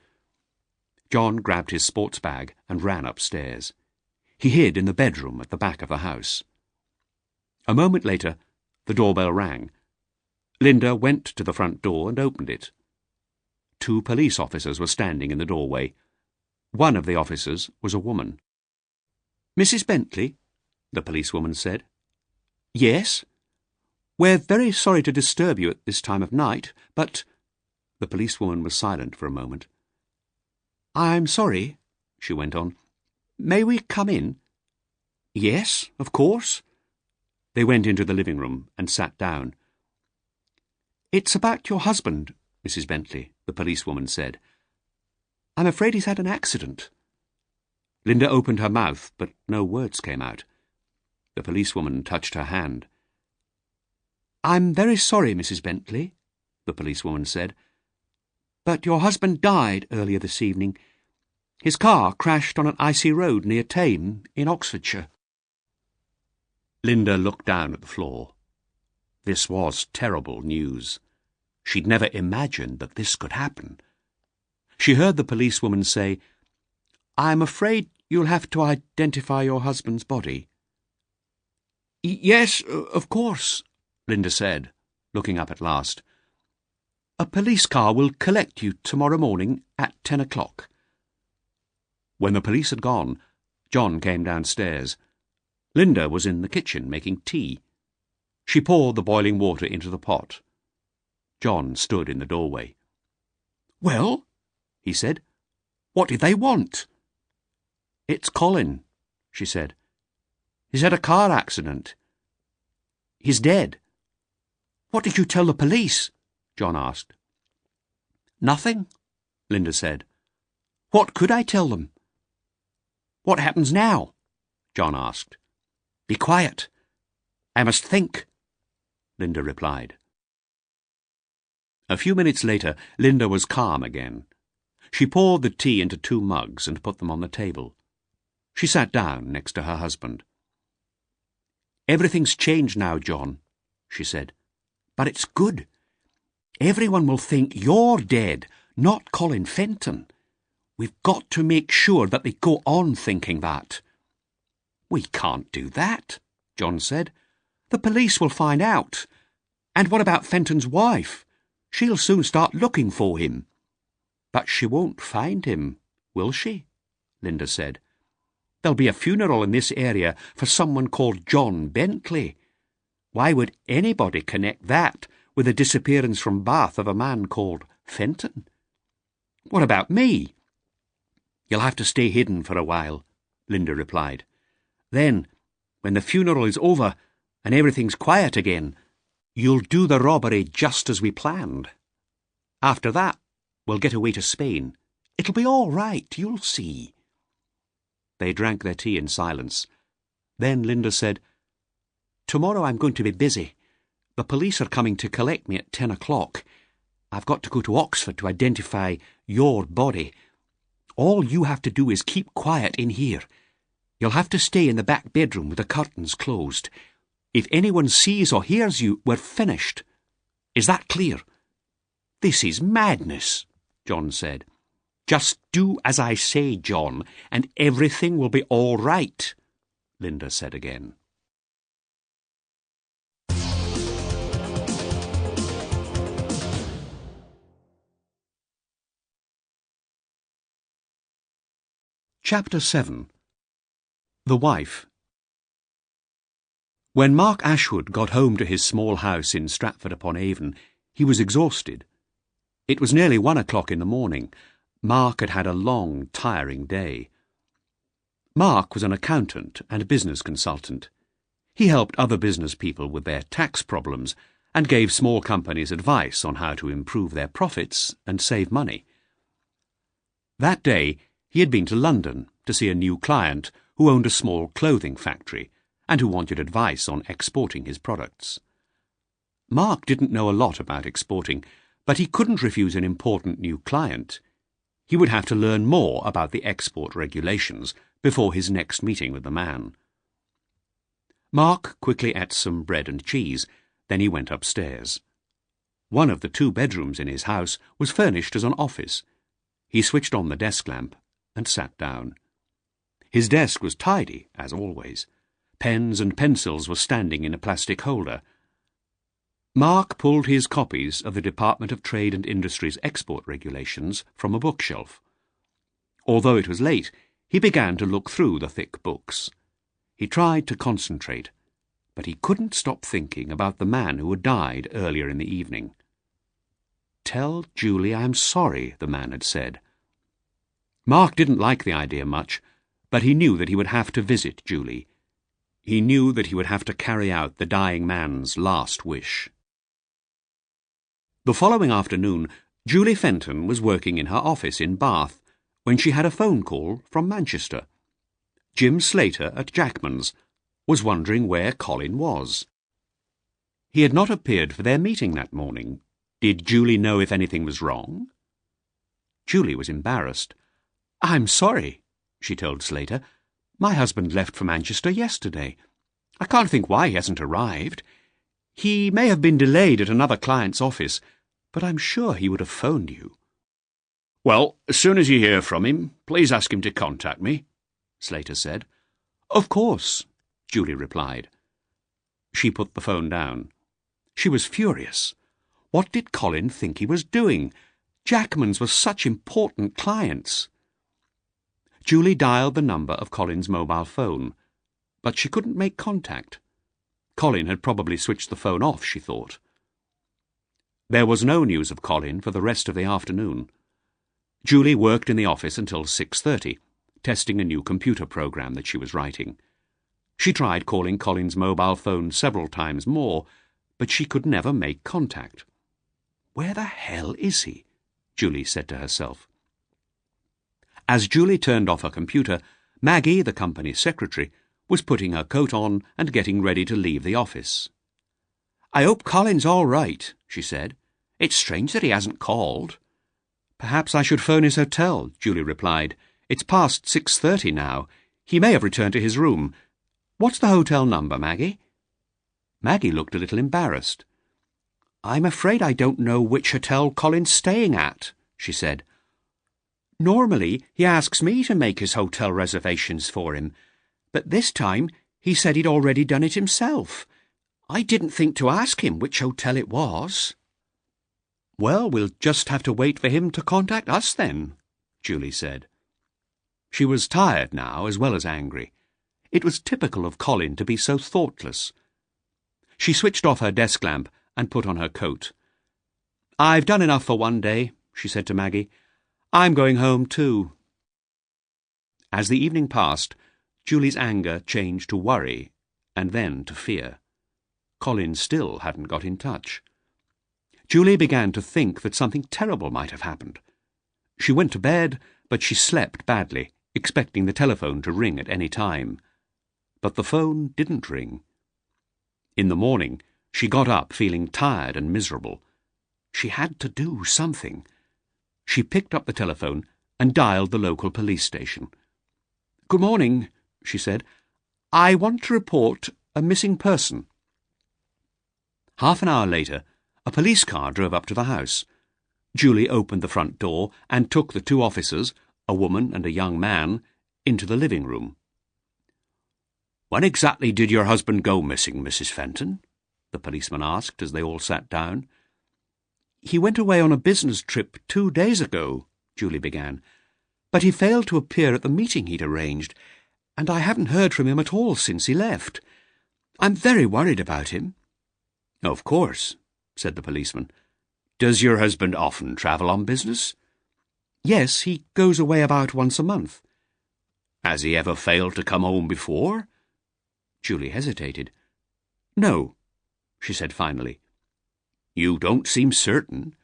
John grabbed his sports bag and ran upstairs. He hid in the bedroom at the back of the house. A moment later, the doorbell rang. Linda went to the front door and opened it. 2 police officers were standing in the doorway. One of the officers was a woman. "Mrs. Bentley?" the policewoman said. "Yes. We're very sorry to disturb you at this time of night, but—" The policewoman was silent for a moment. "I'm sorry," she went on. "May we come in?" "Yes, of course." They went into the living room and sat down. "It's about your husband, Mrs. Bentley," the policewoman said. "I'm afraid he's had an accident." Linda opened her mouth, but no words came out. The policewoman touched her hand. "I'm very sorry, Mrs. Bentley," the policewoman said, "but your husband died earlier this evening. His car crashed on an icy road near Thame, in Oxfordshire." Linda looked down at the floor. This was terrible news. She'd never imagined that this could happen. She heard the policewoman say, "I'm afraid you'll have to identify your husband's body." "Yes, of course," Linda said, looking up at last. "A police car will collect you tomorrow morning at 10 o'clock. When the police had gone, John came downstairs. Linda was in the kitchen making tea. She poured the boiling water into the pot. John stood in the doorway. "Well?" he said. "What did they want?" "It's Colin," she said. "He's had a car accident. He's dead." "What did you tell the police?" John asked. "Nothing," Linda said. "What could I tell them?" "What happens now?" John asked. "Be quiet. I must think," Linda replied. A few minutes later, Linda was calm again. She poured the tea into 2 mugs and put them on the table. She sat down next to her husband. "Everything's changed now, John," she said. "But it's good. Everyone will think you're dead, not Colin Fenton. We've got to make sure that they go on thinking that." "We can't do that," John said. "The police will find out. And what about Fenton's wife? She'll soon start looking for him." "But she won't find him, will she?" Linda said. "There'll be a funeral in this area for someone called John Bentley. Why would anybody connect that with the disappearance from Bath of a man called Fenton? What about me?" "You'll have to stay hidden for a while," Linda replied. "Then, when the funeral is over and everything's quiet again, you'll do the robbery just as we planned. After that, we'll get away to Spain. It'll be all right, you'll see." They drank their tea in silence. Then Linda said, "Tomorrow I'm going to be busy. The police are coming to collect me at 10 o'clock. I've got to go to Oxford to identify your body. All you have to do is keep quiet in here. You'll have to stay in the back bedroom with the curtains closed. If anyone sees or hears you, we're finished. Is that clear?" "This is madness," John said. "Just do as I say, John, and everything will be all right," Linda said again. Chapter 7. The Wife. When Mark Ashwood got home to his small house in Stratford-upon-Avon, he was exhausted. It was nearly 1 o'clock in the morning. Mark had had a long, tiring day. Mark was an accountant and business consultant. He helped other business people with their tax problems and gave small companies advice on how to improve their profits and save money. That day, he had been to London to see a new client who owned a small clothing factory and who wanted advice on exporting his products. Mark didn't know a lot about exporting, but he couldn't refuse an important new client. He would have to learn more about the export regulations before his next meeting with the man. Mark quickly ate some bread and cheese, then he went upstairs. One of the 2 bedrooms in his house was furnished as an office. He switched on the desk lamp and sat down. His desk was tidy, as always. Pens and pencils were standing in a plastic holder. Mark pulled his copies of the Department of Trade and Industry's export regulations from a bookshelf. Although it was late, he began to look through the thick books. He tried to concentrate, but he couldn't stop thinking about the man who had died earlier in the evening. "Tell Julie I'm sorry," the man had said. Mark didn't like the idea much, but he knew that he would have to visit Julie. He knew that he would have to carry out the dying man's last wish. The following afternoon, Julie Fenton was working in her office in Bath when she had a phone call from Manchester. Jim Slater at Jackman's was wondering where Colin was. He had not appeared for their meeting that morning. Did Julie know if anything was wrong? Julie was embarrassed. "I'm sorry," she told Slater. "My husband left for Manchester yesterday. I can't think why he hasn't arrived. He may have been delayed at another client's office, but I'm sure he would have phoned you." "Well, as soon as you hear from him, please ask him to contact me," Slater said. "Of course," Julie replied. She put the phone down. She was furious. What did Colin think he was doing? Jackman's were such important clients. Julie dialed the number of Colin's mobile phone, but she couldn't make contact. Colin had probably switched the phone off, she thought. There was no news of Colin for the rest of the afternoon. Julie worked in the office until 6:30, testing a new computer program that she was writing. She tried calling Colin's mobile phone several times more, but she could never make contact. "Where the hell is he?" Julie said to herself. As Julie turned off her computer, Maggie, the company's secretary, was putting her coat on and getting ready to leave the office. "I hope Colin's all right," she said. "It's strange that he hasn't called." "Perhaps I should phone his hotel," Julie replied. "It's past 6:30 now. He may have returned to his room. What's the hotel number, Maggie?" Maggie looked a little embarrassed. "I'm afraid I don't know which hotel Colin's staying at," she said. "Normally he asks me to make his hotel reservations for him, but this time he said he'd already done it himself. I didn't think to ask him which hotel it was." "Well, we'll just have to wait for him to contact us then," Julie said. She was tired now as well as angry. It was typical of Colin to be so thoughtless. She switched off her desk lamp and put on her coat. "I've done enough for one day," she said to Maggie. "I'm going home too." As the evening passed, Julie's anger changed to worry and then to fear. Colin still hadn't got in touch. Julie began to think that something terrible might have happened. She went to bed, but she slept badly, expecting the telephone to ring at any time. But the phone didn't ring. In the morning, she got up feeling tired and miserable. She had to do something. She picked up the telephone and dialed the local police station. "Good morning," she said. "I want to report a missing person." Half an hour later, a police car drove up to the house. Julie opened the front door and took the two officers, a woman and a young man, into the living room. "When exactly did your husband go missing, Mrs. Fenton?" the policeman asked as they all sat down. "He went away on a business trip 2 days ago," Julie began, "but he failed to appear at the meeting he'd arranged, and I haven't heard from him at all since he left. I'm very worried about him." "Of course," said the policeman. "Does your husband often travel on business?" "Yes, he goes away about once a month." "Has he ever failed to come home before?" Julie hesitated. "No," she said finally. "You don't seem certain."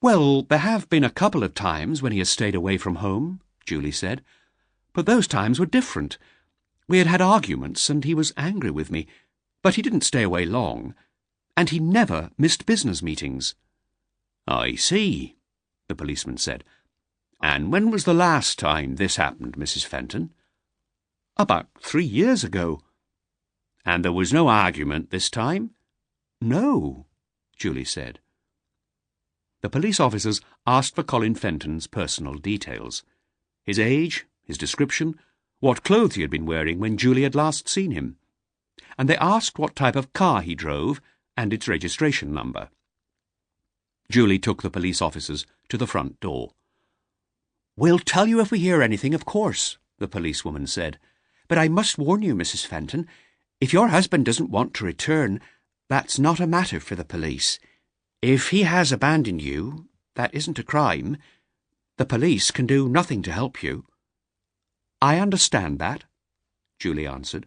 "Well, there have been a couple of times when he has stayed away from home," Julie said. "But those times were different. We had had arguments and he was angry with me, but he didn't stay away long, and he never missed business meetings." "I see," the policeman said. "And when was the last time this happened, Mrs. Fenton?" "About 3 years ago." "And there was no argument this time?" "No," Julie said. The police officers asked for Colin Fenton's personal details: his age, his description, what clothes he had been wearing when Julie had last seen him, and they asked what type of car he drove and its registration number. Julie took the police officers to the front door. "We'll tell you if we hear anything, of course," the policewoman said. "But I must warn you, Mrs. Fenton, if your husband doesn't want to return, that's not a matter for the police. If he has abandoned you, that isn't a crime. The police can do nothing to help you." "I understand that," Julie answered.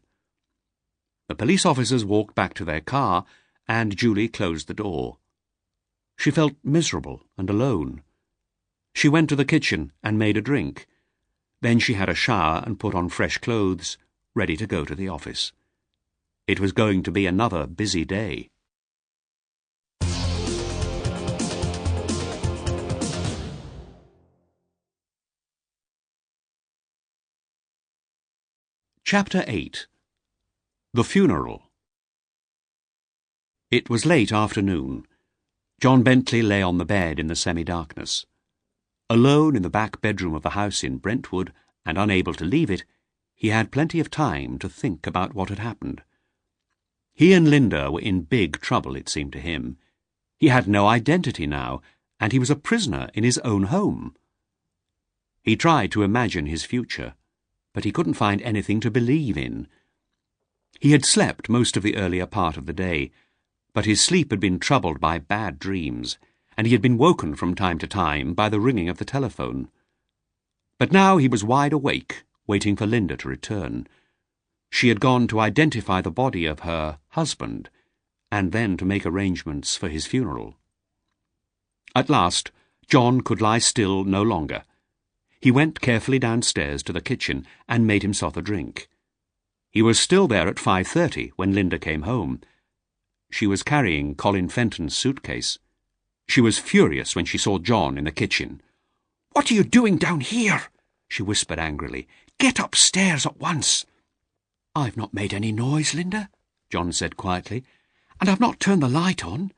The police officers walked back to their car, and Julie closed the door. She felt miserable and alone. She went to the kitchen and made a drink. Then she had a shower and put on fresh clothes, ready to go to the office. It was going to be another busy day. Chapter 8. The Funeral. It was late afternoon. John Bentley lay on the bed in the semi-darkness. Alone in the back bedroom of the house in Brentwood, and unable to leave it, he had plenty of time to think about what had happened. He and Linda were in big trouble, it seemed to him. He had no identity now, and he was a prisoner in his own home. He tried to imagine his future, but he couldn't find anything to believe in. He had slept most of the earlier part of the day, but his sleep had been troubled by bad dreams, and he had been woken from time to time by the ringing of the telephone. But now he was wide awake, waiting for Linda to return. She had gone to identify the body of her husband, and then to make arrangements for his funeral. At last, John could lie still no longer. He went carefully downstairs to the kitchen and made himself a drink. He was still there at 5:30 when Linda came home. She was carrying Colin Fenton's suitcase. She was furious when she saw John in the kitchen. "What are you doing down here?" she whispered angrily. "Get upstairs at once." "I've not made any noise, Linda," John said quietly, "and I've not turned the light on."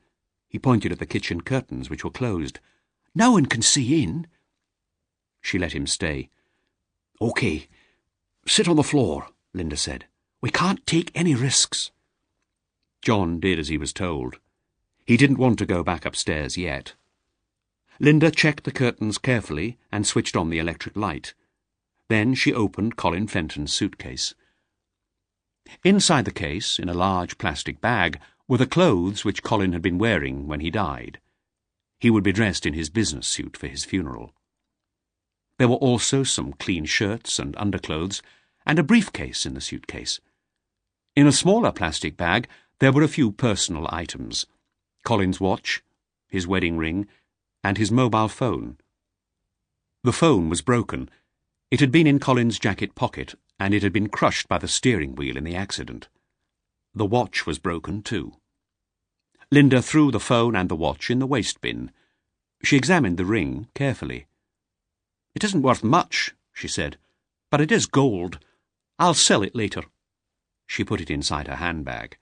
He pointed at the kitchen curtains, which were closed. "No one can see in." She let him stay. "OK, sit on the floor," Linda said. "We can't take any risks." John did as he was told. He didn't want to go back upstairs yet. Linda checked the curtains carefully and switched on the electric light. Then she opened Colin Fenton's suitcase. Inside the case, in a large plastic bag, were the clothes which Colin had been wearing when he died. He would be dressed in his business suit for his funeral. There were also some clean shirts and underclothes, and a briefcase in the suitcase. In a smaller plastic bag, there were a few personal items: Colin's watch, his wedding ring, and his mobile phone. The phone was broken. It had been in Colin's jacket pocket, and it had been crushed by the steering wheel in the accident. The watch was broken too. Linda threw the phone and the watch in the waste bin. She examined the ring carefully. "It isn't worth much," she said, "but it is gold. I'll sell it later." She put it inside her handbag.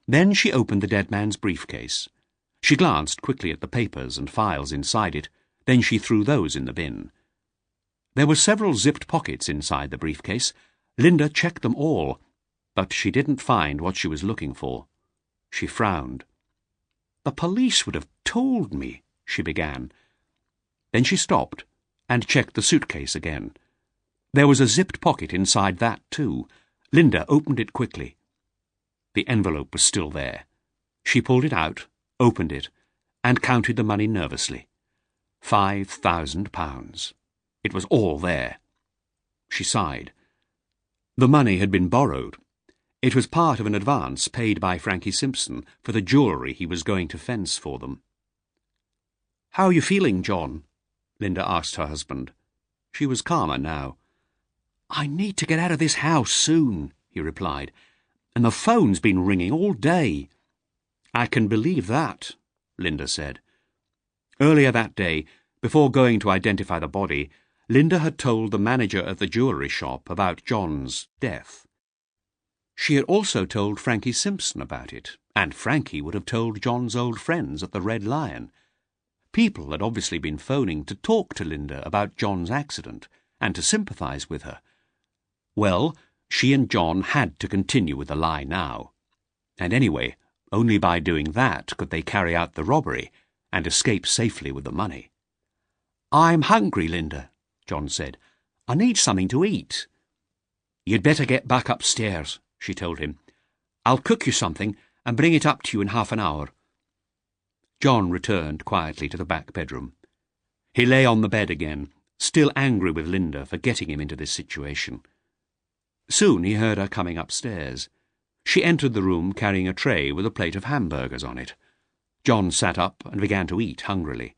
Then she opened the dead man's briefcase. She glanced quickly at the papers and files inside it, then she threw those in the bin. There were several zipped pockets inside the briefcase. Linda checked them all, but she didn't find what she was looking for. She frowned. "The police would have told me," she began. Then she stopped and checked the suitcase again. There was a zipped pocket inside that too. Linda opened it quickly. The envelope was still there. She pulled it out, opened it, and counted the money nervously. £5,000. It was all there. She sighed. The money had been borrowed. It was part of an advance paid by Frankie Simpson for the jewellery he was going to fence for them. "How are you feeling, John?" Linda asked her husband. She was calmer now. "I need to get out of this house soon," he replied, "and the phone's been ringing all day." "I can believe that," Linda said. Earlier that day, before going to identify the body, Linda had told the manager of the jewellery shop about John's death. She had also told Frankie Simpson about it, and Frankie would have told John's old friends at the Red Lion. People had obviously been phoning to talk to Linda about John's accident and to sympathise with her. Well, she and John had to continue with the lie now. And anyway, only by doing that could they carry out the robbery and escape safely with the money. "I'm hungry, Linda," John said. "I need something to eat." "You'd better get back upstairs," she told him. "I'll cook you something and bring it up to you in half an hour." John returned quietly to the back bedroom. He lay on the bed again, still angry with Linda for getting him into this situation. Soon he heard her coming upstairs. She entered the room carrying a tray with a plate of hamburgers on it. John sat up and began to eat hungrily.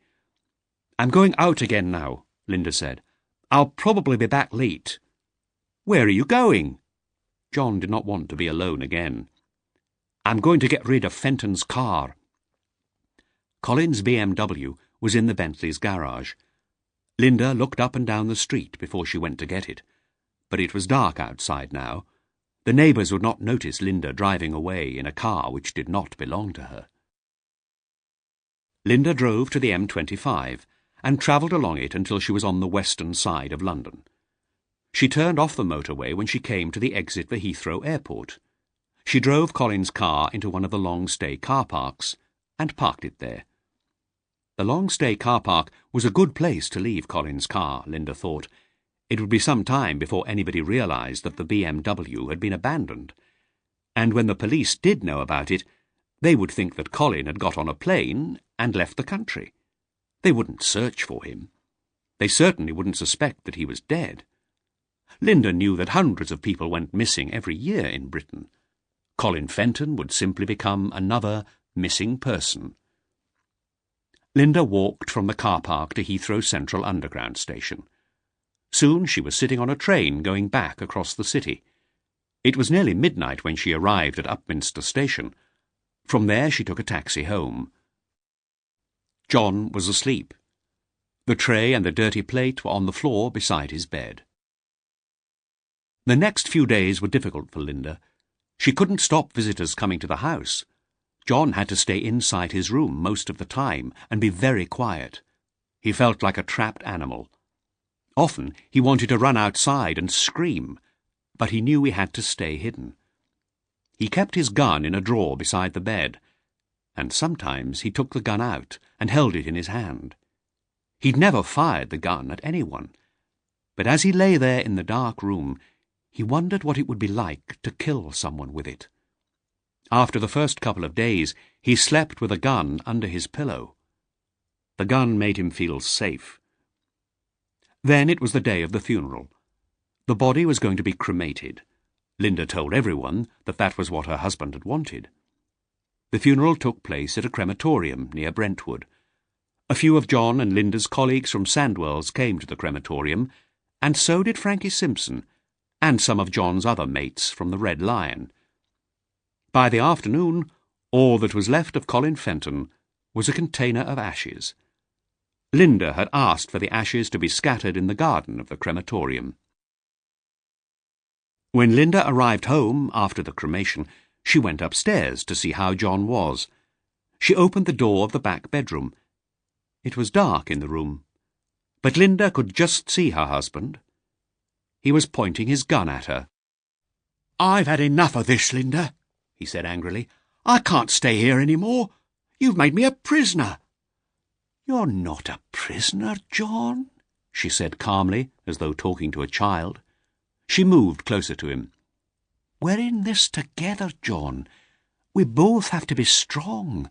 "I'm going out again now," Linda said. "I'll probably be back late." "Where are you going?" John did not want to be alone again. "I'm going to get rid of Fenton's car." Colin's BMW was in the Bentley's garage. Linda looked up and down the street before she went to get it, but it was dark outside now. The neighbours would not notice Linda driving away in a car which did not belong to her. Linda drove to the M25 and travelled along it until she was on the western side of London. She turned off the motorway when she came to the exit for Heathrow Airport. She drove Colin's car into one of the long-stay car parks and parked it there. The long-stay car park was a good place to leave Colin's car, Linda thought. It would be some time before anybody realised that the BMW had been abandoned. And when the police did know about it, they would think that Colin had got on a plane and left the country. They wouldn't search for him. They certainly wouldn't suspect that he was dead. Linda knew that hundreds of people went missing every year in Britain. Colin Fenton would simply become another missing person. Linda walked from the car park to Heathrow Central Underground station. Soon she was sitting on a train going back across the city. It was nearly midnight when she arrived at Upminster Station. From there she took a taxi home. John was asleep. The tray and the dirty plate were on the floor beside his bed. The next few days were difficult for Linda. She couldn't stop visitors coming to the house. John had to stay inside his room most of the time and be very quiet. He felt like a trapped animal. Often he wanted to run outside and scream, but he knew he had to stay hidden. He kept his gun in a drawer beside the bed, and sometimes he took the gun out and held it in his hand. He'd never fired the gun at anyone, but as he lay there in the dark room, he wondered what it would be like to kill someone with it. After the first couple of days, he slept with a gun under his pillow. The gun made him feel safe. Then it was the day of the funeral. The body was going to be cremated. Linda told everyone that that was what her husband had wanted. The funeral took place at a crematorium near Brentwood. A few of John and Linda's colleagues from Sandwell's came to the crematorium, and so did Frankie Simpson, and some of John's other mates from the Red Lion. By the afternoon, all that was left of Colin Fenton was a container of ashes. Linda had asked for the ashes to be scattered in the garden of the crematorium. When Linda arrived home after the cremation, she went upstairs to see how John was. She opened the door of the back bedroom. It was dark in the room, but Linda could just see her husband. He was pointing his gun at her. "I've had enough of this, Linda," he said angrily. "I can't stay here any more. You've made me a prisoner." "You're not a prisoner, John," she said calmly, as though talking to a child. She moved closer to him. "We're in this together, John. We both have to be strong."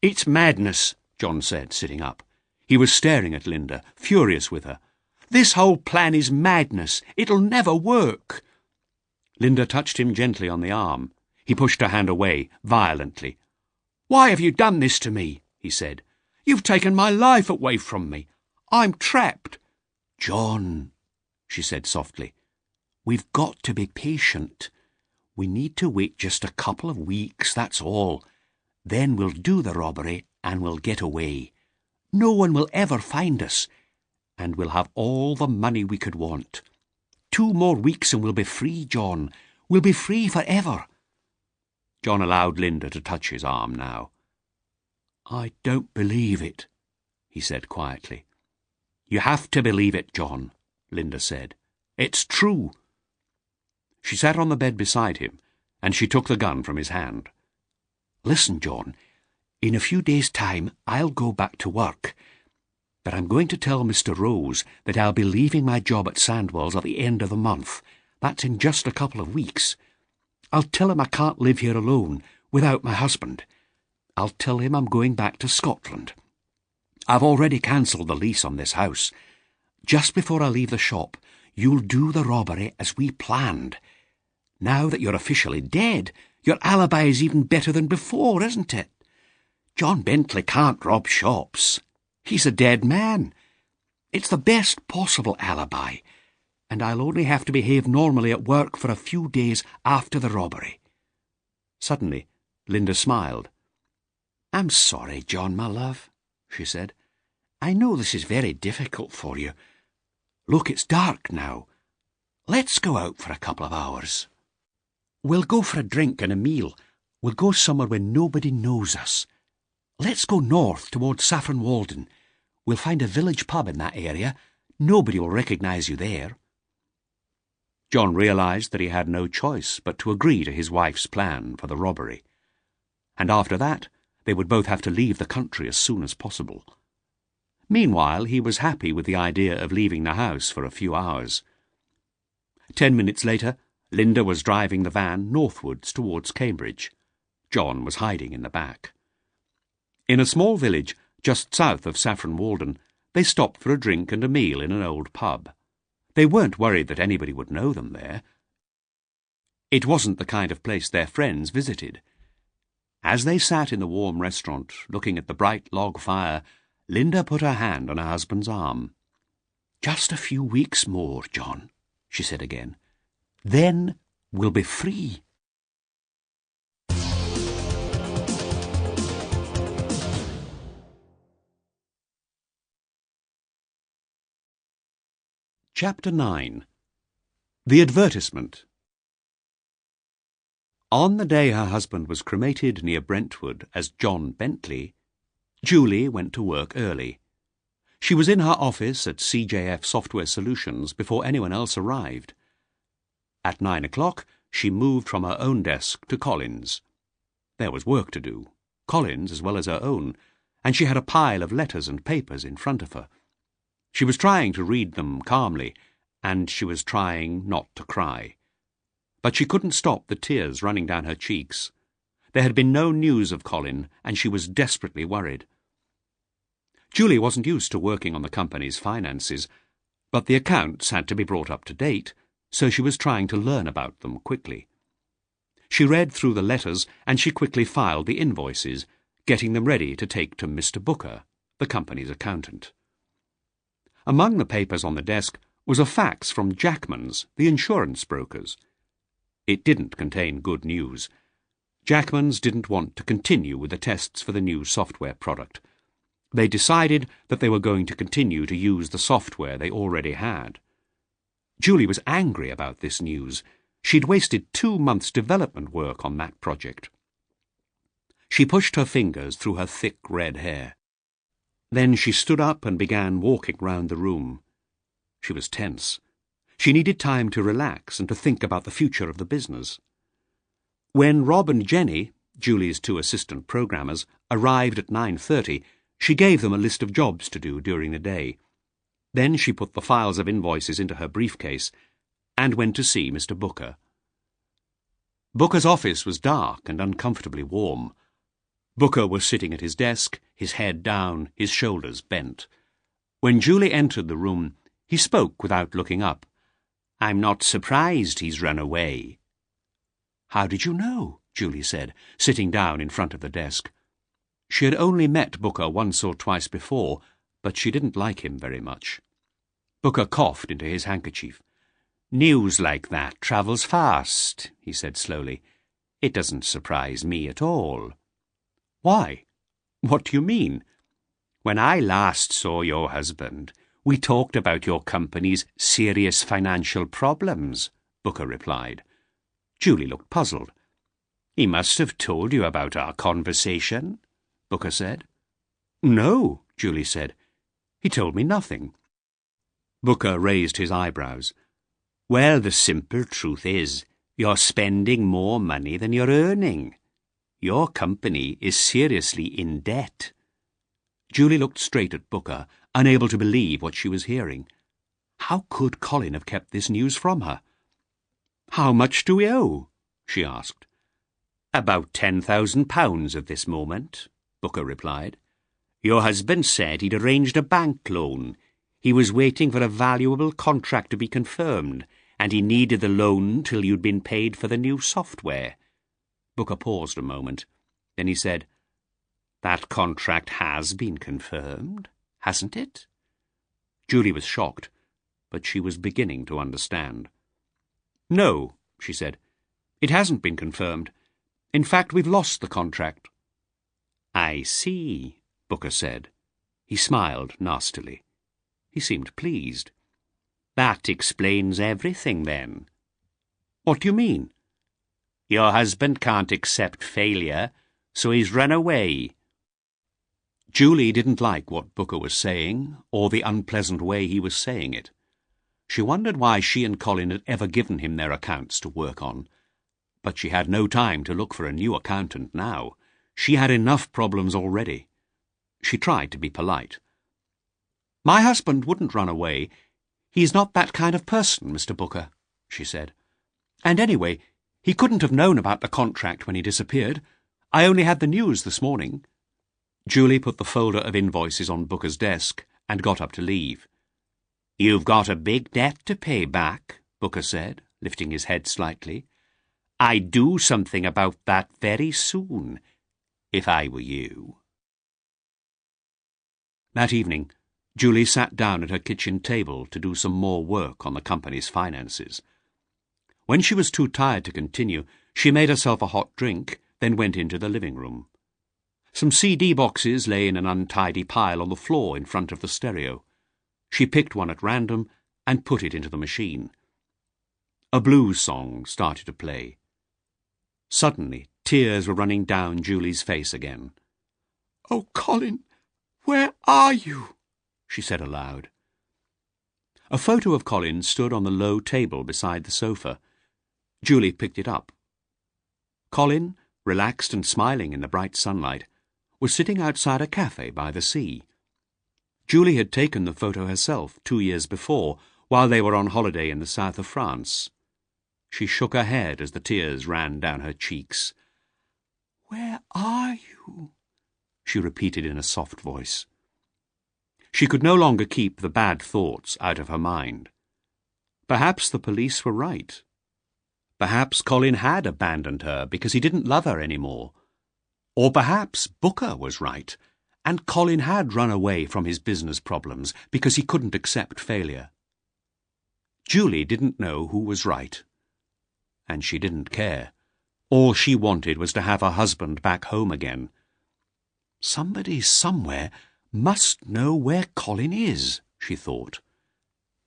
"It's madness," John said, sitting up. He was staring at Linda, furious with her. "This whole plan is madness. It'll never work." Linda touched him gently on the arm. He pushed her hand away, violently. "Why have you done this to me?" he said. "You've taken my life away from me. I'm trapped." "John," she said softly, "we've got to be patient. We need to wait just a couple of weeks, that's all. Then we'll do the robbery and we'll get away. No one will ever find us, and we'll have all the money we could want. 2 more weeks and we'll be free, John. We'll be free forever." John allowed Linda to touch his arm now. "I don't believe it," he said quietly. "You have to believe it, John," Linda said. "It's true." She sat on the bed beside him, and she took the gun from his hand. "Listen, John, in a few days' time I'll go back to work, but I'm going to tell Mr. Rose that I'll be leaving my job at Sandwell's at the end of the month. That's in just a couple of weeks. I'll tell him I can't live here alone, without my husband. I'll tell him I'm going back to Scotland. I've already cancelled the lease on this house. Just before I leave the shop, you'll do the robbery as we planned. Now that you're officially dead, your alibi is even better than before, isn't it? John Bentley can't rob shops. He's a dead man. It's the best possible alibi, and I'll only have to behave normally at work for a few days after the robbery." Suddenly, Linda smiled. "I'm sorry, John, my love," she said. "I know this is very difficult for you. Look, it's dark now. Let's go out for a couple of hours. We'll go for a drink and a meal. We'll go somewhere where nobody knows us. Let's go north towards Saffron Walden. We'll find a village pub in that area. Nobody will recognise you there." John realised that he had no choice but to agree to his wife's plan for the robbery. And after that, they would both have to leave the country as soon as possible. Meanwhile, he was happy with the idea of leaving the house for a few hours. 10 minutes later, Linda was driving the van northwards towards Cambridge. John was hiding in the back. In a small village just south of Saffron Walden, they stopped for a drink and a meal in an old pub. They weren't worried that anybody would know them there. It wasn't the kind of place their friends visited. As they sat in the warm restaurant, looking at the bright log fire, Linda put her hand on her husband's arm. "Just a few weeks more, John," she said again. "Then we'll be free." Chapter 9. The Advertisement. On the day her husband was cremated near Brentwood as John Bentley, Julie went to work early. She was in her office at CJF Software Solutions before anyone else arrived. At 9 o'clock, she moved from her own desk to Colin's. There was work to do, Colin's as well as her own, and she had a pile of letters and papers in front of her. She was trying to read them calmly, and she was trying not to cry. But she couldn't stop the tears running down her cheeks. There had been no news of Colin, and she was desperately worried. Julie wasn't used to working on the company's finances, but the accounts had to be brought up to date, so she was trying to learn about them quickly. She read through the letters and she quickly filed the invoices, getting them ready to take to Mr. Booker, the company's accountant. Among the papers on the desk was a fax from Jackman's, the insurance brokers. It didn't contain good news. Jackman's didn't want to continue with the tests for the new software product. They decided that they were going to continue to use the software they already had. Julie was angry about this news. She'd wasted 2 months' development work on that project. She pushed her fingers through her thick red hair. Then she stood up and began walking round the room. She was tense. She needed time to relax and to think about the future of the business. When Rob and Jenny, Julie's 2 assistant programmers, arrived at 9:30, she gave them a list of jobs to do during the day. Then she put the files of invoices into her briefcase and went to see Mr. Booker. Booker's office was dark and uncomfortably warm. Booker was sitting at his desk, his head down, his shoulders bent. When Julie entered the room, he spoke without looking up. "I'm not surprised he's run away." "How did you know?" Julie said, sitting down in front of the desk. She had only met Booker once or twice before, but she didn't like him very much. Booker coughed into his handkerchief. "News like that travels fast," he said slowly. "It doesn't surprise me at all." "Why? What do you mean?" "When I last saw your husband, we talked about your company's serious financial problems," Booker replied. Julie looked puzzled. "He must have told you about our conversation," Booker said. "No," Julie said. "He told me nothing." Booker raised his eyebrows. "Well, the simple truth is, you're spending more money than you're earning. Your company is seriously in debt." Julie looked straight at Booker, unable to believe what she was hearing. How could Colin have kept this news from her? "How much do we owe?" she asked. "About £10,000 at this moment," Booker replied. "Your husband said he'd arranged a bank loan. He was waiting for a valuable contract to be confirmed, and he needed the loan till you'd been paid for the new software." Booker paused a moment. Then he said, "That contract has been confirmed, hasn't it?" Julie was shocked, but she was beginning to understand. "No," she said. "It hasn't been confirmed. In fact, we've lost the contract." "I see," Booker said. He smiled nastily. He seemed pleased. "That explains everything, then." "What do you mean?" "Your husband can't accept failure, so he's run away." Julie didn't like what Booker was saying, or the unpleasant way he was saying it. She wondered why she and Colin had ever given him their accounts to work on. But she had no time to look for a new accountant now. She had enough problems already. She tried to be polite. "My husband wouldn't run away. He's not that kind of person, Mr. Booker," she said. "And anyway, he couldn't have known about the contract when he disappeared. I only had the news this morning." Julie put the folder of invoices on Booker's desk and got up to leave. "You've got a big debt to pay back," Booker said, lifting his head slightly. "I'd do something about that very soon, if I were you." That evening, Julie sat down at her kitchen table to do some more work on the company's finances. When she was too tired to continue, she made herself a hot drink, then went into the living room. Some CD boxes lay in an untidy pile on the floor in front of the stereo. She picked one at random and put it into the machine. A blues song started to play. Suddenly, tears were running down Julie's face again. "Oh, Colin, where are you?" she said aloud. A photo of Colin stood on the low table beside the sofa. Julie picked it up. Colin, relaxed and smiling in the bright sunlight, was sitting outside a cafe by the sea. Julie had taken the photo herself 2 years before, while they were on holiday in the south of France. She shook her head as the tears ran down her cheeks. "Where are you?" she repeated in a soft voice. She could no longer keep the bad thoughts out of her mind. Perhaps the police were right. Perhaps Colin had abandoned her because he didn't love her anymore. Or perhaps Booker was right, and Colin had run away from his business problems because he couldn't accept failure. Julie didn't know who was right, and she didn't care. All she wanted was to have her husband back home again. Somebody somewhere must know where Colin is, she thought.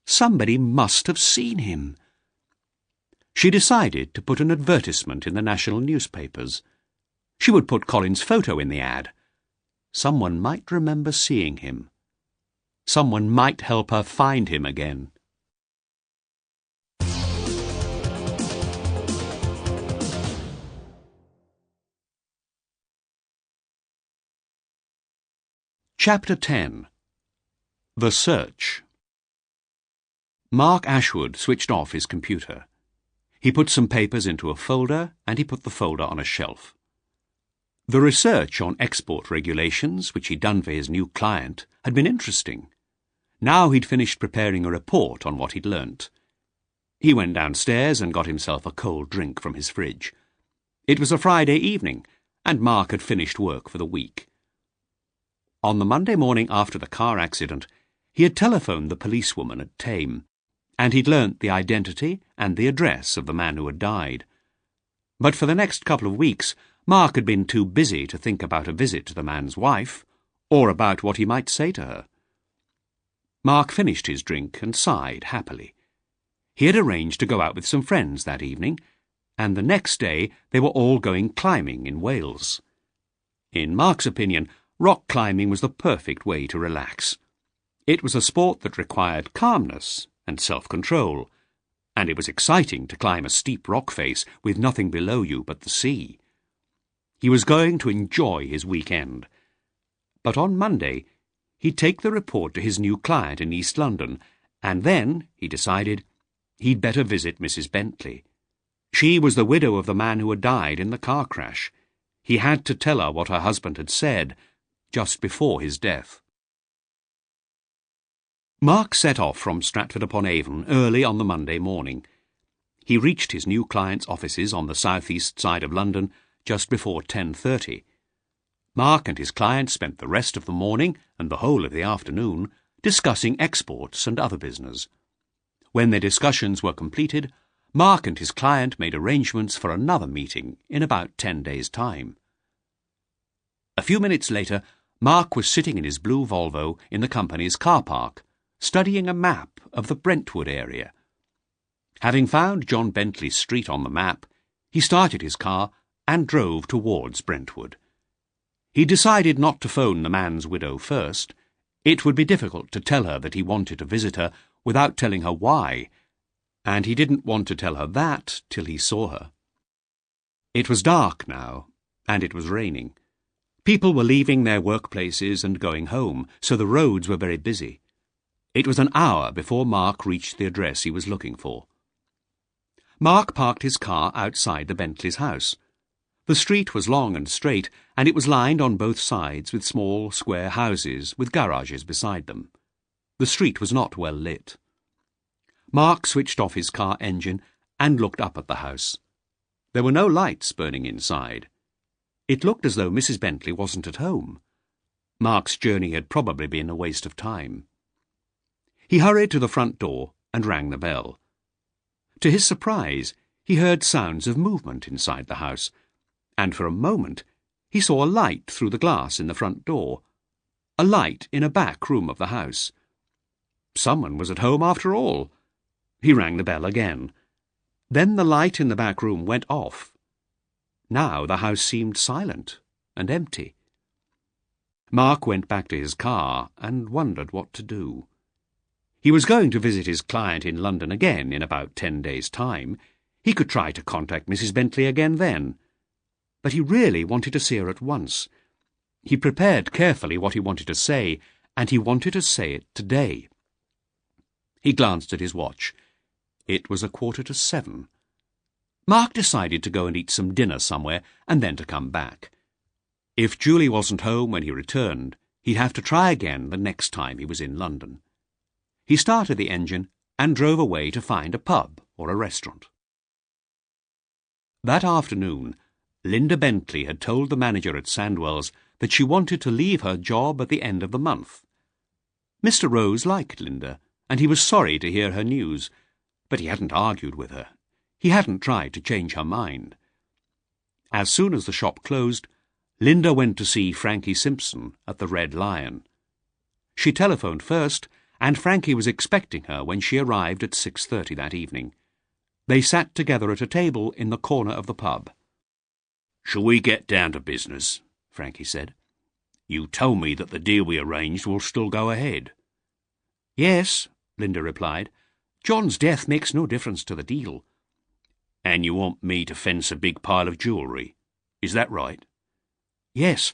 Somebody must have seen him. She decided to put an advertisement in the national newspapers. She would put Colin's photo in the ad. Someone might remember seeing him. Someone might help her find him again. Chapter 10. The Search. Mark Ashwood switched off his computer. He put some papers into a folder, and he put the folder on a shelf. The research on export regulations, which he'd done for his new client, had been interesting. Now he'd finished preparing a report on what he'd learnt. He went downstairs and got himself a cold drink from his fridge. It was a Friday evening, and Mark had finished work for the week. On the Monday morning after the car accident, he had telephoned the policewoman at Thame, and he'd learnt the identity and the address of the man who had died. But for the next couple of weeks, Mark had been too busy to think about a visit to the man's wife, or about what he might say to her. Mark finished his drink and sighed happily. He had arranged to go out with some friends that evening, and the next day they were all going climbing in Wales. In Mark's opinion, rock climbing was the perfect way to relax. It was a sport that required calmness and self-control, and it was exciting to climb a steep rock face with nothing below you but the sea. He was going to enjoy his weekend. But on Monday, he'd take the report to his new client in East London, and then, he decided, he'd better visit Mrs. Bentley. She was the widow of the man who had died in the car crash. He had to tell her what her husband had said just before his death. Mark set off from Stratford-upon-Avon early on the Monday morning. He reached his new client's offices on the south-east side of London just before 10:30. Mark and his client spent the rest of the morning and the whole of the afternoon discussing exports and other business. When their discussions were completed, Mark and his client made arrangements for another meeting in about 10 days' time. A few minutes later, Mark was sitting in his blue Volvo in the company's car park, studying a map of the Brentwood area. Having found John Bentley's street on the map, he started his car and drove towards Brentwood. He decided not to phone the man's widow first. It would be difficult to tell her that he wanted to visit her without telling her why, and he didn't want to tell her that till he saw her. It was dark now, and it was raining. People were leaving their workplaces and going home, so the roads were very busy. It was an hour before Mark reached the address he was looking for. Mark parked his car outside the Bentley's house. The street was long and straight, and it was lined on both sides with small, square houses with garages beside them. The street was not well lit. Mark switched off his car engine and looked up at the house. There were no lights burning inside. It looked as though Mrs. Bentley wasn't at home. Mark's journey had probably been a waste of time. He hurried to the front door and rang the bell. To his surprise, he heard sounds of movement inside the house, and for a moment he saw a light through the glass in the front door, a light in a back room of the house. Someone was at home after all. He rang the bell again. Then the light in the back room went off. Now the house seemed silent and empty. Mark went back to his car and wondered what to do. He was going to visit his client in London again in about 10 days' time. He could try to contact Mrs. Bentley again then. But he really wanted to see her at once. He prepared carefully what he wanted to say, and he wanted to say it today. He glanced at his watch. It was 7:15. Mark decided to go and eat some dinner somewhere and then to come back. If Julie wasn't home when he returned, he'd have to try again the next time he was in London. He started the engine and drove away to find a pub or a restaurant. That afternoon, Linda Bentley had told the manager at Sandwell's that she wanted to leave her job at the end of the month. Mr. Rose liked Linda, and he was sorry to hear her news, but he hadn't argued with her. He hadn't tried to change her mind. As soon as the shop closed, Linda went to see Frankie Simpson at the Red Lion. She telephoned first, and Frankie was expecting her when she arrived at 6:30 that evening. They sat together at a table in the corner of the pub. "Shall we get down to business?" Frankie said. "You told me that the deal we arranged will still go ahead." "Yes," Linda replied. "John's death makes no difference to the deal." "And you want me to fence a big pile of jewellery. Is that right?" "Yes,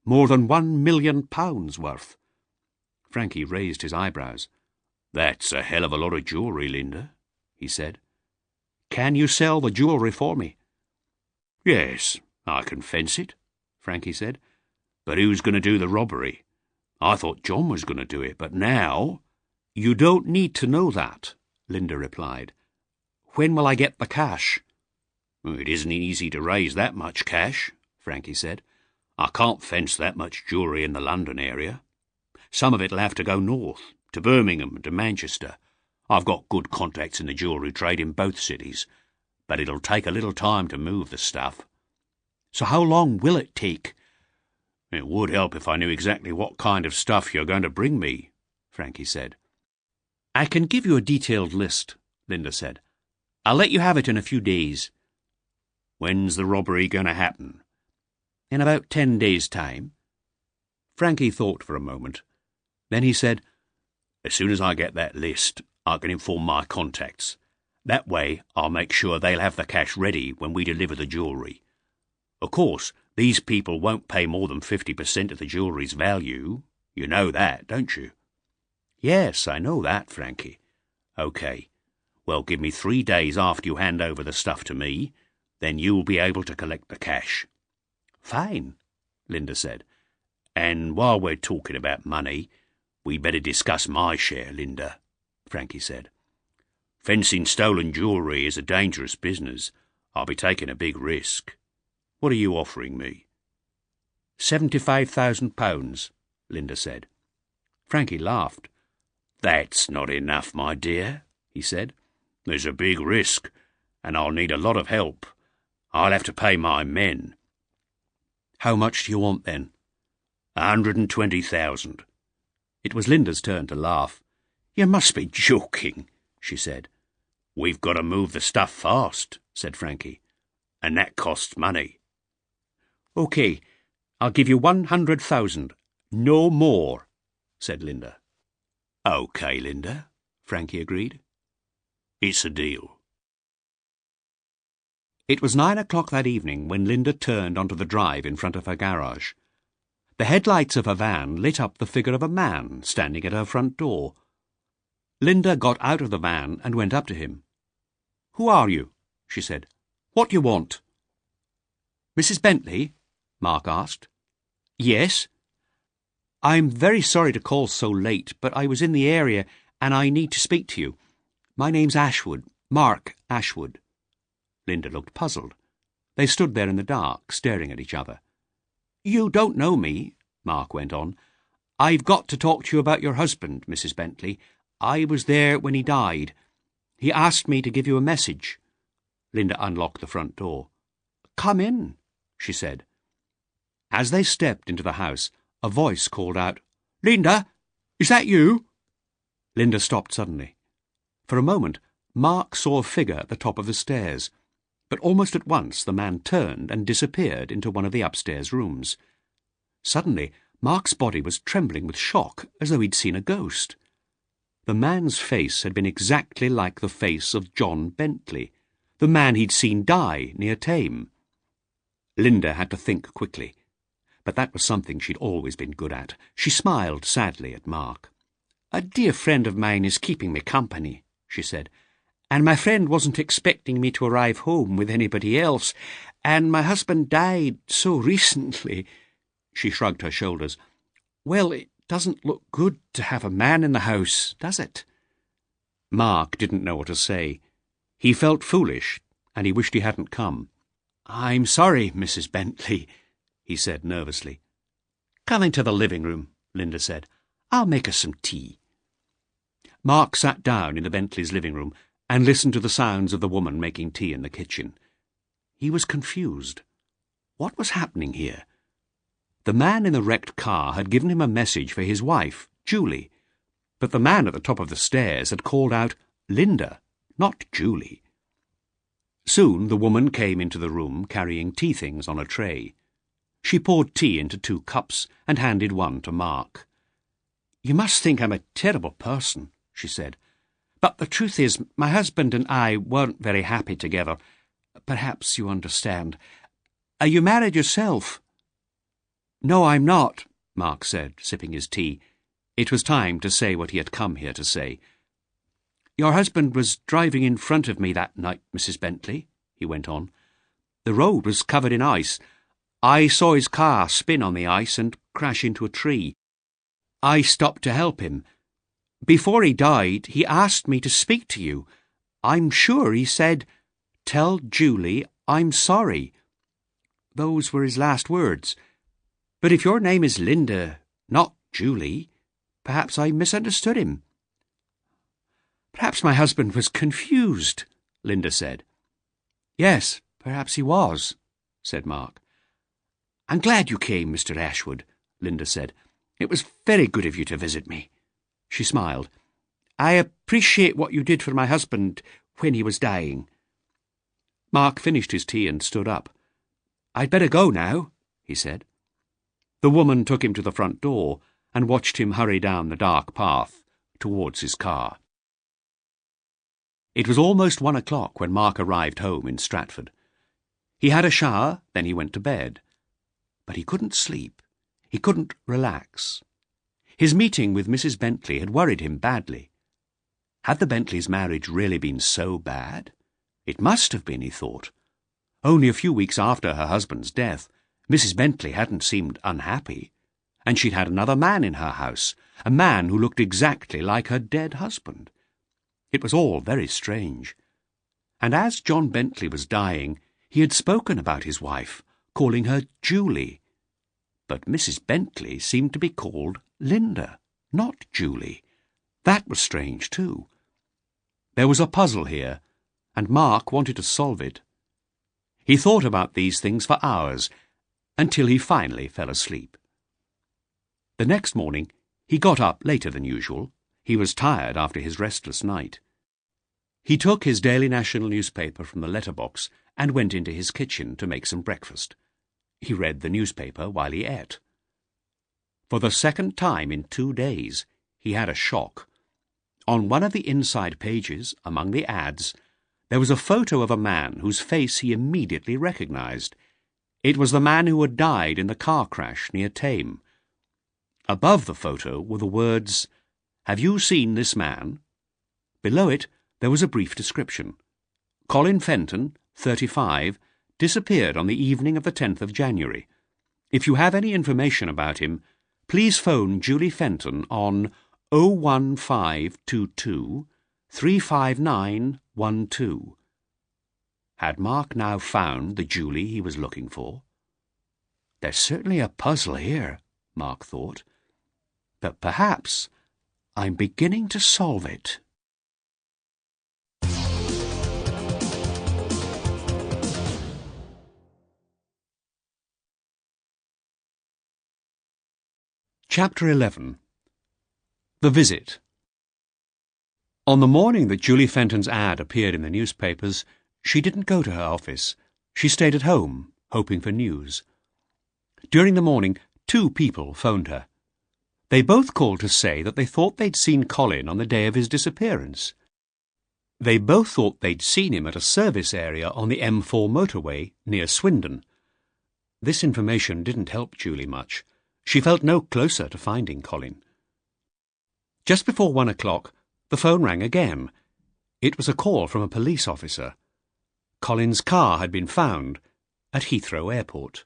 more than £1 million worth." Frankie raised his eyebrows. "That's a hell of a lot of jewellery, Linda," he said. "Can you sell the jewellery for me?" "Yes, I can fence it," Frankie said. "But who's going to do the robbery? I thought John was going to do it, but now—" "You don't need to know that," Linda replied. "When will I get the cash?" "It isn't easy to raise that much cash," Frankie said. "I can't fence that much jewellery in the London area. Some of it'll have to go north, to Birmingham and to Manchester. I've got good contacts in the jewellery trade in both cities, but it'll take a little time to move the stuff." "So how long will it take?" "It would help if I knew exactly what kind of stuff you're going to bring me," Frankie said. "I can give you a detailed list," Linda said. "I'll let you have it in a few days." "When's the robbery going to happen?" "In about 10 days' time." Frankie thought for a moment. Then he said, "As soon as I get that list, I can inform my contacts. That way I'll make sure they'll have the cash ready when we deliver the jewellery. Of course, these people won't pay more than 50% of the jewellery's value. You know that, don't you?" "Yes, I know that, Frankie. OK. Well, give me 3 days after you hand over the stuff to me. Then you'll be able to collect the cash." "Fine," Linda said. "And while we're talking about money, we'd better discuss my share, Linda," Frankie said. "Fencing stolen jewellery is a dangerous business. I'll be taking a big risk. What are you offering me?" £75,000, Linda said. Frankie laughed. "That's not enough, my dear," he said. "There's a big risk, and I'll need a lot of help. I'll have to pay my men." "How much do you want, then?" 120,000. It was Linda's turn to laugh. "You must be joking," she said. "We've got to move the stuff fast," said Frankie, "and that costs money." "OK, I'll give you 100,000. No more," said Linda. "OK, Linda," Frankie agreed. "It's a deal." It was 9 o'clock that evening when Linda turned onto the drive in front of her garage. The headlights of her van lit up the figure of a man standing at her front door. Linda got out of the van and went up to him. "Who are you?" she said. "What do you want?" "Mrs. Bentley?" Mark asked. "Yes." "I'm very sorry to call so late, but I was in the area and I need to speak to you. My name's Ashwood, Mark Ashwood." Linda looked puzzled. They stood there in the dark, staring at each other. "You don't know me," Mark went on. "I've got to talk to you about your husband, Mrs. Bentley. I was there when he died. He asked me to give you a message." Linda unlocked the front door. "Come in," she said. As they stepped into the house, a voice called out, "Linda, is that you?" Linda stopped suddenly. For a moment, Mark saw a figure at the top of the stairs, but almost at once the man turned and disappeared into one of the upstairs rooms. Suddenly, Mark's body was trembling with shock, as though he'd seen a ghost. The man's face had been exactly like the face of John Bentley, the man he'd seen die near Thame. Linda had to think quickly, but that was something she'd always been good at. She smiled sadly at Mark. "A dear friend of mine is keeping me company," she said, "and my friend wasn't expecting me to arrive home with anybody else, and my husband died so recently." She shrugged her shoulders. "Well, it doesn't look good to have a man in the house, does it?" Mark didn't know what to say. He felt foolish, and he wished he hadn't come. "I'm sorry, Mrs. Bentley," he said nervously. "Come into the living room," Linda said. "I'll make us some tea." Mark sat down in the Bentley's living room and listened to the sounds of the woman making tea in the kitchen. He was confused. What was happening here? The man in the wrecked car had given him a message for his wife, Julie, but the man at the top of the stairs had called out Linda, not Julie. Soon the woman came into the room carrying tea things on a tray. She poured tea into 2 cups and handed one to Mark. "You must think I'm a terrible person," she said. "But the truth is, my husband and I weren't very happy together. Perhaps you understand. Are you married yourself?" "No, I'm not," Mark said, sipping his tea. It was time to say what he had come here to say. "Your husband was driving in front of me that night, Mrs. Bentley," he went on. "The road was covered in ice. I saw his car spin on the ice and crash into a tree. I stopped to help him. Before he died, he asked me to speak to you. I'm sure he said, 'Tell Julie I'm sorry.' Those were his last words. But if your name is Linda, not Julie, perhaps I misunderstood him." "Perhaps my husband was confused," Linda said. "Yes, perhaps he was," said Mark. "I'm glad you came, Mr. Ashwood," Linda said. "It was very good of you to visit me." She smiled. "I appreciate what you did for my husband when he was dying." Mark finished his tea and stood up. "I'd better go now," he said. The woman took him to the front door and watched him hurry down the dark path towards his car. It was almost 1 o'clock when Mark arrived home in Stratford. He had a shower, then he went to bed. But he couldn't sleep. He couldn't relax. His meeting with Mrs. Bentley had worried him badly. Had the Bentleys' marriage really been so bad? It must have been, he thought. Only a few weeks after her husband's death, Mrs. Bentley hadn't seemed unhappy, and she'd had another man in her house, a man who looked exactly like her dead husband. It was all very strange. And as John Bentley was dying, he had spoken about his wife, calling her Julie. But Mrs. Bentley seemed to be called Linda, not Julie. That was strange, too. There was a puzzle here, and Mark wanted to solve it. He thought about these things for hours, until he finally fell asleep. The next morning, he got up later than usual. He was tired after his restless night. He took his daily national newspaper from the letterbox and went into his kitchen to make some breakfast. He read the newspaper while he ate. For the second time in 2 days, he had a shock. On one of the inside pages, among the ads, there was a photo of a man whose face he immediately recognized. It was the man who had died in the car crash near Thame. Above the photo were the words, "Have you seen this man?" Below it, there was a brief description. Colin Fenton, 35, disappeared on the evening of the 10th of January. If you have any information about him, please phone Julie Fenton on 01522 35912. Had Mark now found the Julie he was looking for? There's certainly a puzzle here, Mark thought. But perhaps I'm beginning to solve it. Chapter 11. The Visit. On the morning that Julie Fenton's ad appeared in the newspapers, she didn't go to her office. She stayed at home, hoping for news. During the morning, 2 people phoned her. They both called to say that they thought they'd seen Colin on the day of his disappearance. They both thought they'd seen him at a service area on the M4 motorway near Swindon. This information didn't help Julie much. She felt no closer to finding Colin. Just before 1 o'clock, the phone rang again. It was a call from a police officer. Colin's car had been found at Heathrow Airport.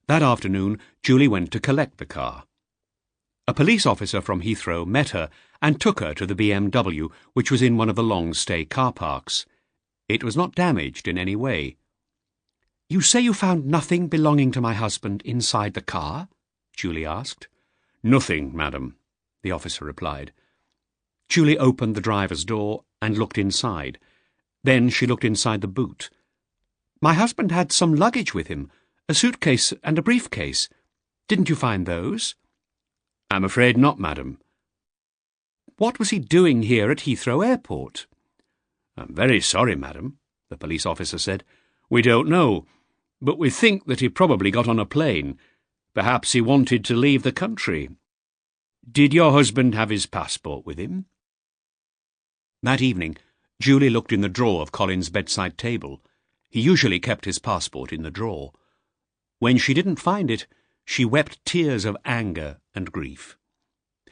That afternoon, Julie went to collect the car. A police officer from Heathrow met her and took her to the BMW, which was in one of the long-stay car parks. It was not damaged in any way. "You say you found nothing belonging to my husband inside the car?" Julie asked. "Nothing, madam," the officer replied. Julie opened the driver's door and looked inside. Then she looked inside the boot. "My husband had some luggage with him, a suitcase and a briefcase. Didn't you find those?" "I'm afraid not, madam." "What was he doing here at Heathrow Airport?" "I'm very sorry, madam," the police officer said. "We don't know, but we think that he probably got on a plane. Perhaps he wanted to leave the country. Did your husband have his passport with him?" That evening, Julie looked in the drawer of Colin's bedside table. He usually kept his passport in the drawer. When she didn't find it, she wept tears of anger and grief.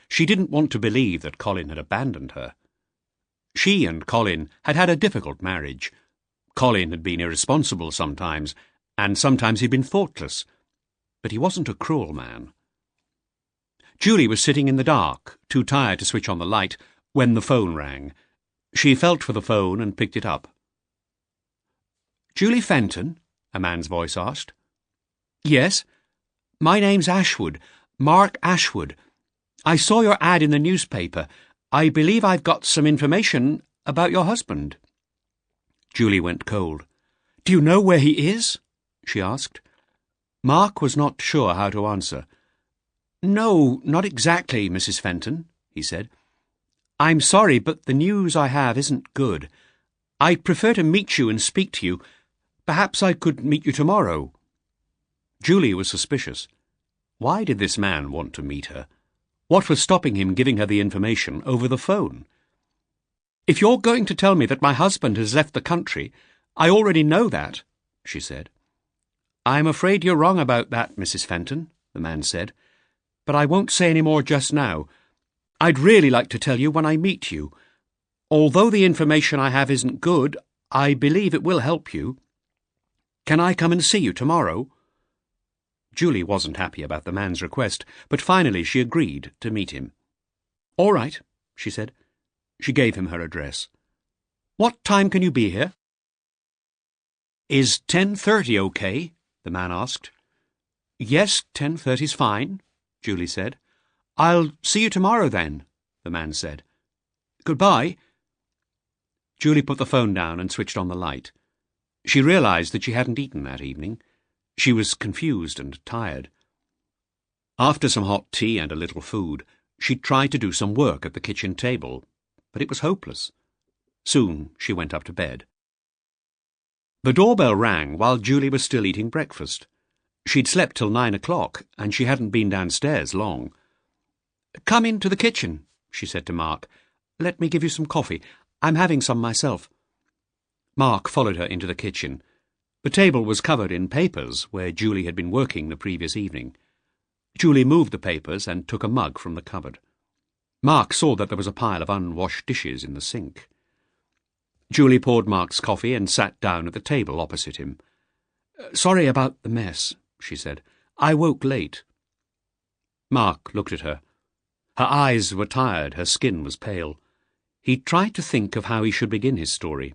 She didn't want to believe that Colin had abandoned her. She and Colin had had a difficult marriage. Colin had been irresponsible sometimes, and sometimes he'd been thoughtless. But he wasn't a cruel man. Julie was sitting in the dark, too tired to switch on the light, when the phone rang. She felt for the phone and picked it up. "Julie Fenton?" a man's voice asked. "Yes. My name's Ashwood, Mark Ashwood. I saw your ad in the newspaper. I believe I've got some information about your husband." Julie went cold. "Do you know where he is?" she asked. Mark was not sure how to answer. "No, not exactly, Mrs. Fenton," he said. "I'm sorry, but the news I have isn't good. I'd prefer to meet you and speak to you. Perhaps I could meet you tomorrow." Julie was suspicious. Why did this man want to meet her? What was stopping him giving her the information over the phone? "If you're going to tell me that my husband has left the country, I already know that," she said. "I'm afraid you're wrong about that, Mrs. Fenton," the man said. "But I won't say any more just now. I'd really like to tell you when I meet you. Although the information I have isn't good, I believe it will help you. Can I come and see you tomorrow?" Julie wasn't happy about the man's request, but finally she agreed to meet him. "All right," she said. She gave him her address. "What time can you be here?" "Is 10:30 okay?" the man asked. "Yes, 10:30's fine," Julie said. "I'll see you tomorrow then," the man said. "Goodbye." Julie put the phone down and switched on the light. She realized that she hadn't eaten that evening. She was confused and tired. After some hot tea and a little food, she tried to do some work at the kitchen table, but it was hopeless. Soon she went up to bed. The doorbell rang while Julie was still eating breakfast. She'd slept till 9 o'clock, and she hadn't been downstairs long. "Come into the kitchen," she said to Mark. "Let me give you some coffee. I'm having some myself." Mark followed her into the kitchen. The table was covered in papers where Julie had been working the previous evening. Julie moved the papers and took a mug from the cupboard. Mark saw that there was a pile of unwashed dishes in the sink. Julie poured Mark's coffee and sat down at the table opposite him. "Sorry about the mess," she said. "I woke late." Mark looked at her. Her eyes were tired, her skin was pale. He tried to think of how he should begin his story.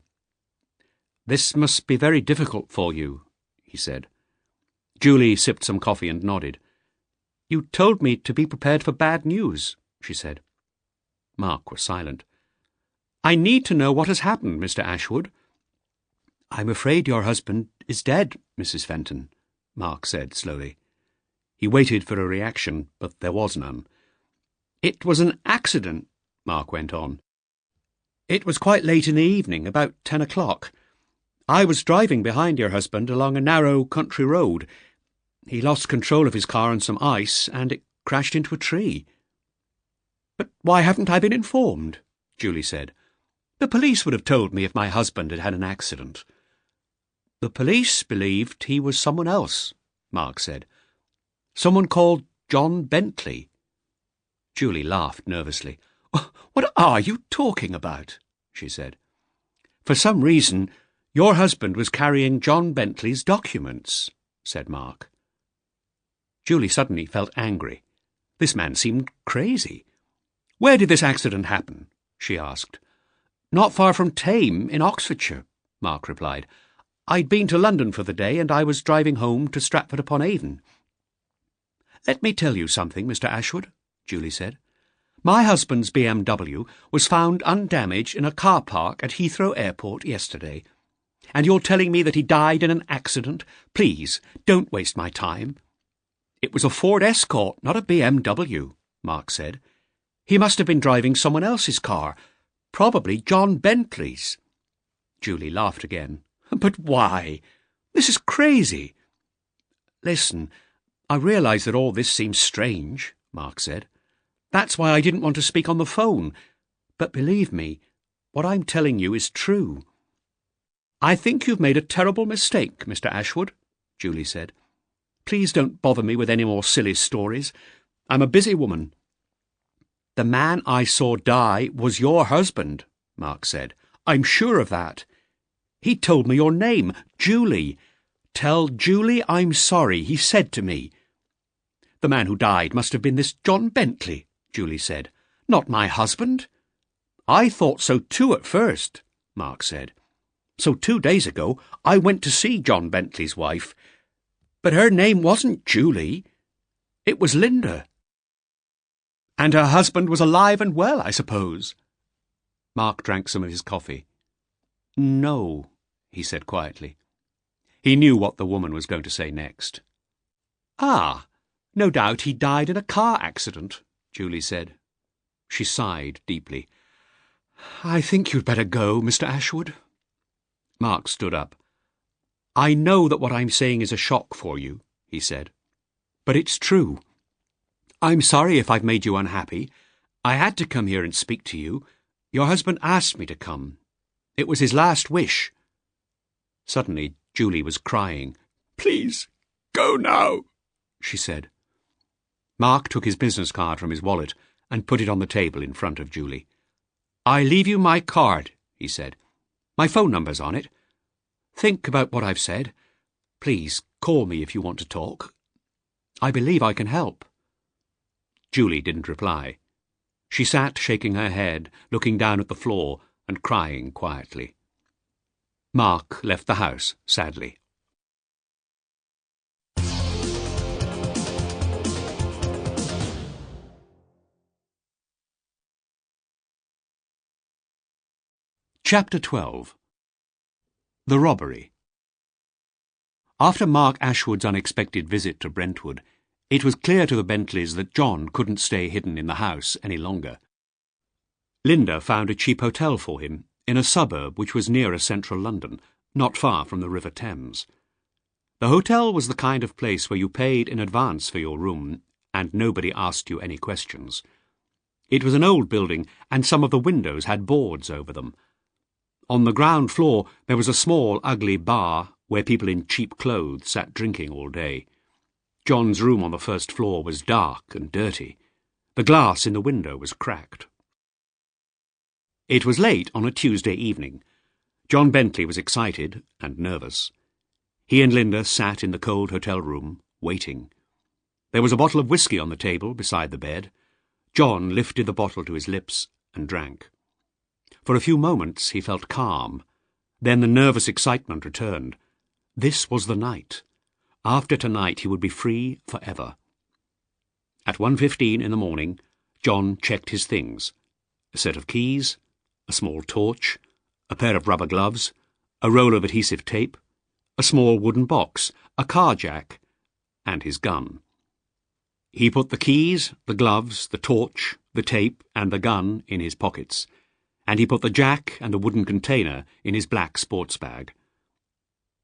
"This must be very difficult for you," he said. Julie sipped some coffee and nodded. "You told me to be prepared for bad news," she said. Mark was silent. "I need to know what has happened, Mr. Ashwood." "I'm afraid your husband is dead, Mrs. Fenton," Mark said slowly. He waited for a reaction, but there was none. "It was an accident," Mark went on. "It was quite late in the evening, about 10 o'clock. I was driving behind your husband along a narrow country road. He lost control of his car on some ice, and it crashed into a tree." "But why haven't I been informed?" Julie said. "The police would have told me if my husband had had an accident." "The police believed he was someone else," Mark said. "Someone called John Bentley." Julie laughed nervously. "What are you talking about?" she said. "For some reason, your husband was carrying John Bentley's documents," said Mark. Julie suddenly felt angry. This man seemed crazy. "Where did this accident happen?" she asked. "Not far from Thame, in Oxfordshire," Mark replied. "I'd been to London for the day, and I was driving home to Stratford-upon-Avon." "Let me tell you something, Mr. Ashwood," Julie said. "My husband's BMW was found undamaged in a car park at Heathrow Airport yesterday. And you're telling me that he died in an accident? Please, don't waste my time." "It was a Ford Escort, not a BMW," Mark said. "He must have been driving someone else's car, probably John Bentley's." Julie laughed again. "But why? This is crazy." "Listen, I realise that all this seems strange," Mark said. "That's why I didn't want to speak on the phone. But believe me, what I'm telling you is true." "I think you've made a terrible mistake, Mr. Ashwood," Julie said. "Please don't bother me with any more silly stories. I'm a busy woman." "The man I saw die was your husband," Mark said. "I'm sure of that. He told me your name, Julie. 'Tell Julie I'm sorry,' he said to me." "The man who died must have been this John Bentley," Julie said. "Not my husband." "I thought so too at first," Mark said. "So 2 days ago I went to see John Bentley's wife. But her name wasn't Julie. It was Linda." "And her husband was alive and well, I suppose?" Mark drank some of his coffee. "No," he said quietly. He knew what the woman was going to say next. "Ah, no doubt he died in a car accident," Julie said. She sighed deeply. "I think you'd better go, Mr. Ashwood." Mark stood up. "I know that what I'm saying is a shock for you," he said. "But it's true. I'm sorry if I've made you unhappy. I had to come here and speak to you. Your husband asked me to come. It was his last wish." Suddenly, Julie was crying. "Please, go now," she said. Mark took his business card from his wallet and put it on the table in front of Julie. "I leave you my card," he said. "My phone number's on it. Think about what I've said. Please, call me if you want to talk. I believe I can help." Julie didn't reply. She sat shaking her head, looking down at the floor and crying quietly. Mark left the house sadly. Chapter 12. The Robbery. After Mark Ashwood's unexpected visit to Brentwood, it was clear to the Bentleys that John couldn't stay hidden in the house any longer. Linda found a cheap hotel for him in a suburb which was nearer central London, not far from the River Thames. The hotel was the kind of place where you paid in advance for your room, and nobody asked you any questions. It was an old building, and some of the windows had boards over them. On the ground floor there was a small, ugly bar where people in cheap clothes sat drinking all day. John's room on the first floor was dark and dirty. The glass in the window was cracked. It was late on a Tuesday evening. John Bentley was excited and nervous. He and Linda sat in the cold hotel room, waiting. There was a bottle of whisky on the table beside the bed. John lifted the bottle to his lips and drank. For a few moments he felt calm. Then the nervous excitement returned. This was the night. After tonight he would be free forever. At 1:15 in the morning, John checked his things. A set of keys, a small torch, a pair of rubber gloves, a roll of adhesive tape, a small wooden box, a car jack, and his gun. He put the keys, the gloves, the torch, the tape, and the gun in his pockets, and he put the jack and the wooden container in his black sports bag.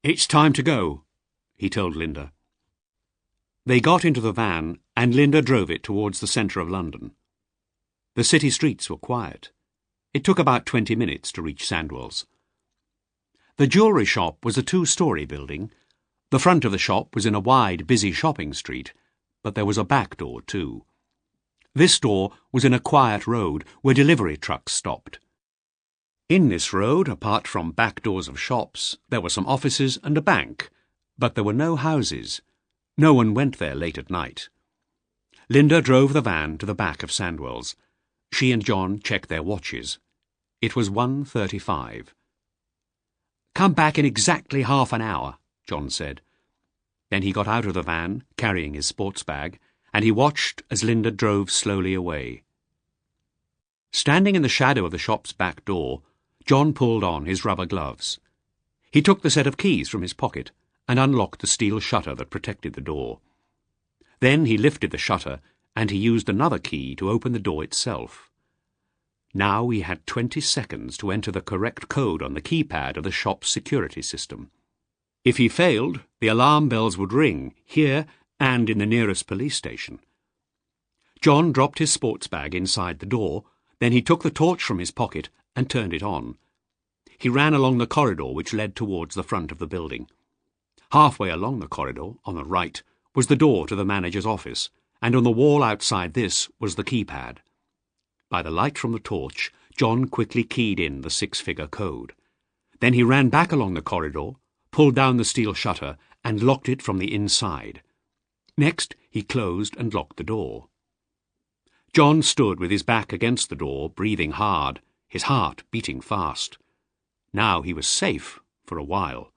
"It's time to go," he told Linda. They got into the van, and Linda drove it towards the centre of London. The city streets were quiet. It took about 20 minutes to reach Sandwell's. The jewellery shop was a 2-storey building. The front of the shop was in a wide, busy shopping street, but there was a back door too. This door was in a quiet road where delivery trucks stopped. In this road, apart from back doors of shops, there were some offices and a bank, but there were no houses. No one went there late at night. Linda drove the van to the back of Sandwell's. She and John checked their watches. It was 1:35. "Come back in exactly half an hour," John said. Then he got out of the van, carrying his sports bag, and he watched as Linda drove slowly away. Standing in the shadow of the shop's back door, John pulled on his rubber gloves. He took the set of keys from his pocket and unlocked the steel shutter that protected the door. Then he lifted the shutter and he used another key to open the door itself. Now he had 20 seconds to enter the correct code on the keypad of the shop's security system. If he failed, the alarm bells would ring, here and in the nearest police station. John dropped his sports bag inside the door, then he took the torch from his pocket and turned it on. He ran along the corridor which led towards the front of the building. Halfway along the corridor, on the right, was the door to the manager's office, and on the wall outside this was the keypad. By the light from the torch, John quickly keyed in the 6-figure code. Then he ran back along the corridor, pulled down the steel shutter, and locked it from the inside. Next, he closed and locked the door. John stood with his back against the door, breathing hard, his heart beating fast. Now he was safe for a while.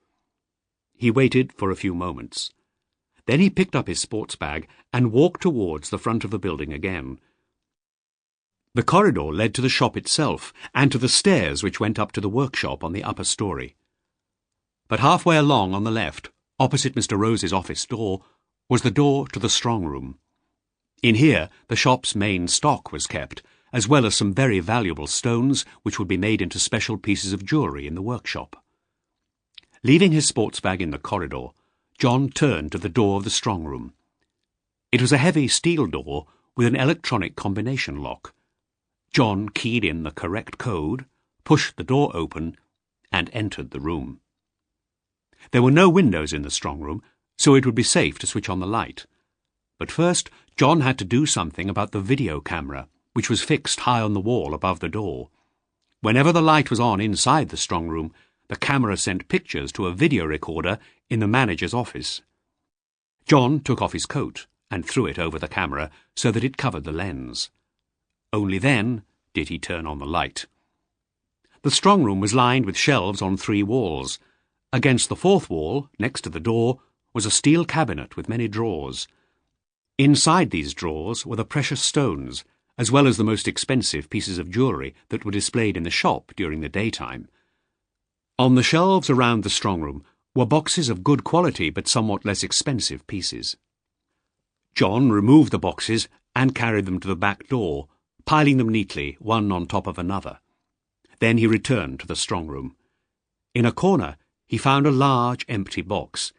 He waited for a few moments. Then he picked up his sports bag and walked towards the front of the building again. The corridor led to the shop itself and to the stairs which went up to the workshop on the upper story. But halfway along on the left, opposite Mr. Rose's office door, was the door to the strong room. In here the shop's main stock was kept, as well as some very valuable stones which would be made into special pieces of jewellery in the workshop. Leaving his sports bag in the corridor, John turned to the door of the strong room. It was a heavy steel door with an electronic combination lock. John keyed in the correct code, pushed the door open, and entered the room. There were no windows in the strong room, so it would be safe to switch on the light. But first, John had to do something about the video camera, which was fixed high on the wall above the door. Whenever the light was on inside the strong room, the camera sent pictures to a video recorder in the manager's office. John took off his coat and threw it over the camera so that it covered the lens. Only then did he turn on the light. The strong room was lined with shelves on 3 walls. Against the 4th wall, next to the door, was a steel cabinet with many drawers. Inside these drawers were the precious stones, as well as the most expensive pieces of jewellery that were displayed in the shop during the daytime. On the shelves around the strong room were boxes of good quality but somewhat less expensive pieces. John removed the boxes and carried them to the back door, piling them neatly, one on top of another. Then he returned to the strong room. In a corner, he found a large, empty box.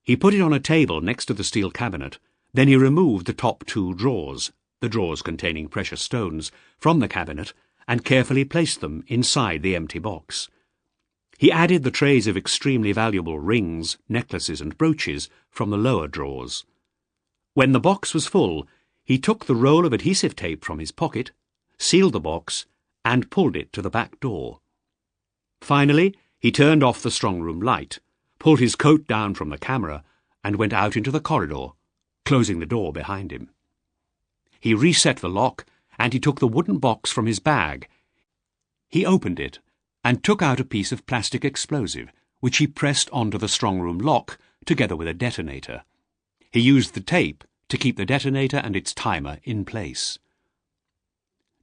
He put it on a table next to the steel cabinet. Then he removed the top 2 drawers, the drawers containing precious stones, from the cabinet and carefully placed them inside the empty box. He added the trays of extremely valuable rings, necklaces and brooches from the lower drawers. When the box was full, he took the roll of adhesive tape from his pocket, sealed the box, and pulled it to the back door. Finally, he turned off the strong room light, pulled his coat down from the camera, and went out into the corridor, closing the door behind him. He reset the lock, and he took the wooden box from his bag. He opened it and took out a piece of plastic explosive, which he pressed onto the strong room lock, together with a detonator. He used the tape to keep the detonator and its timer in place.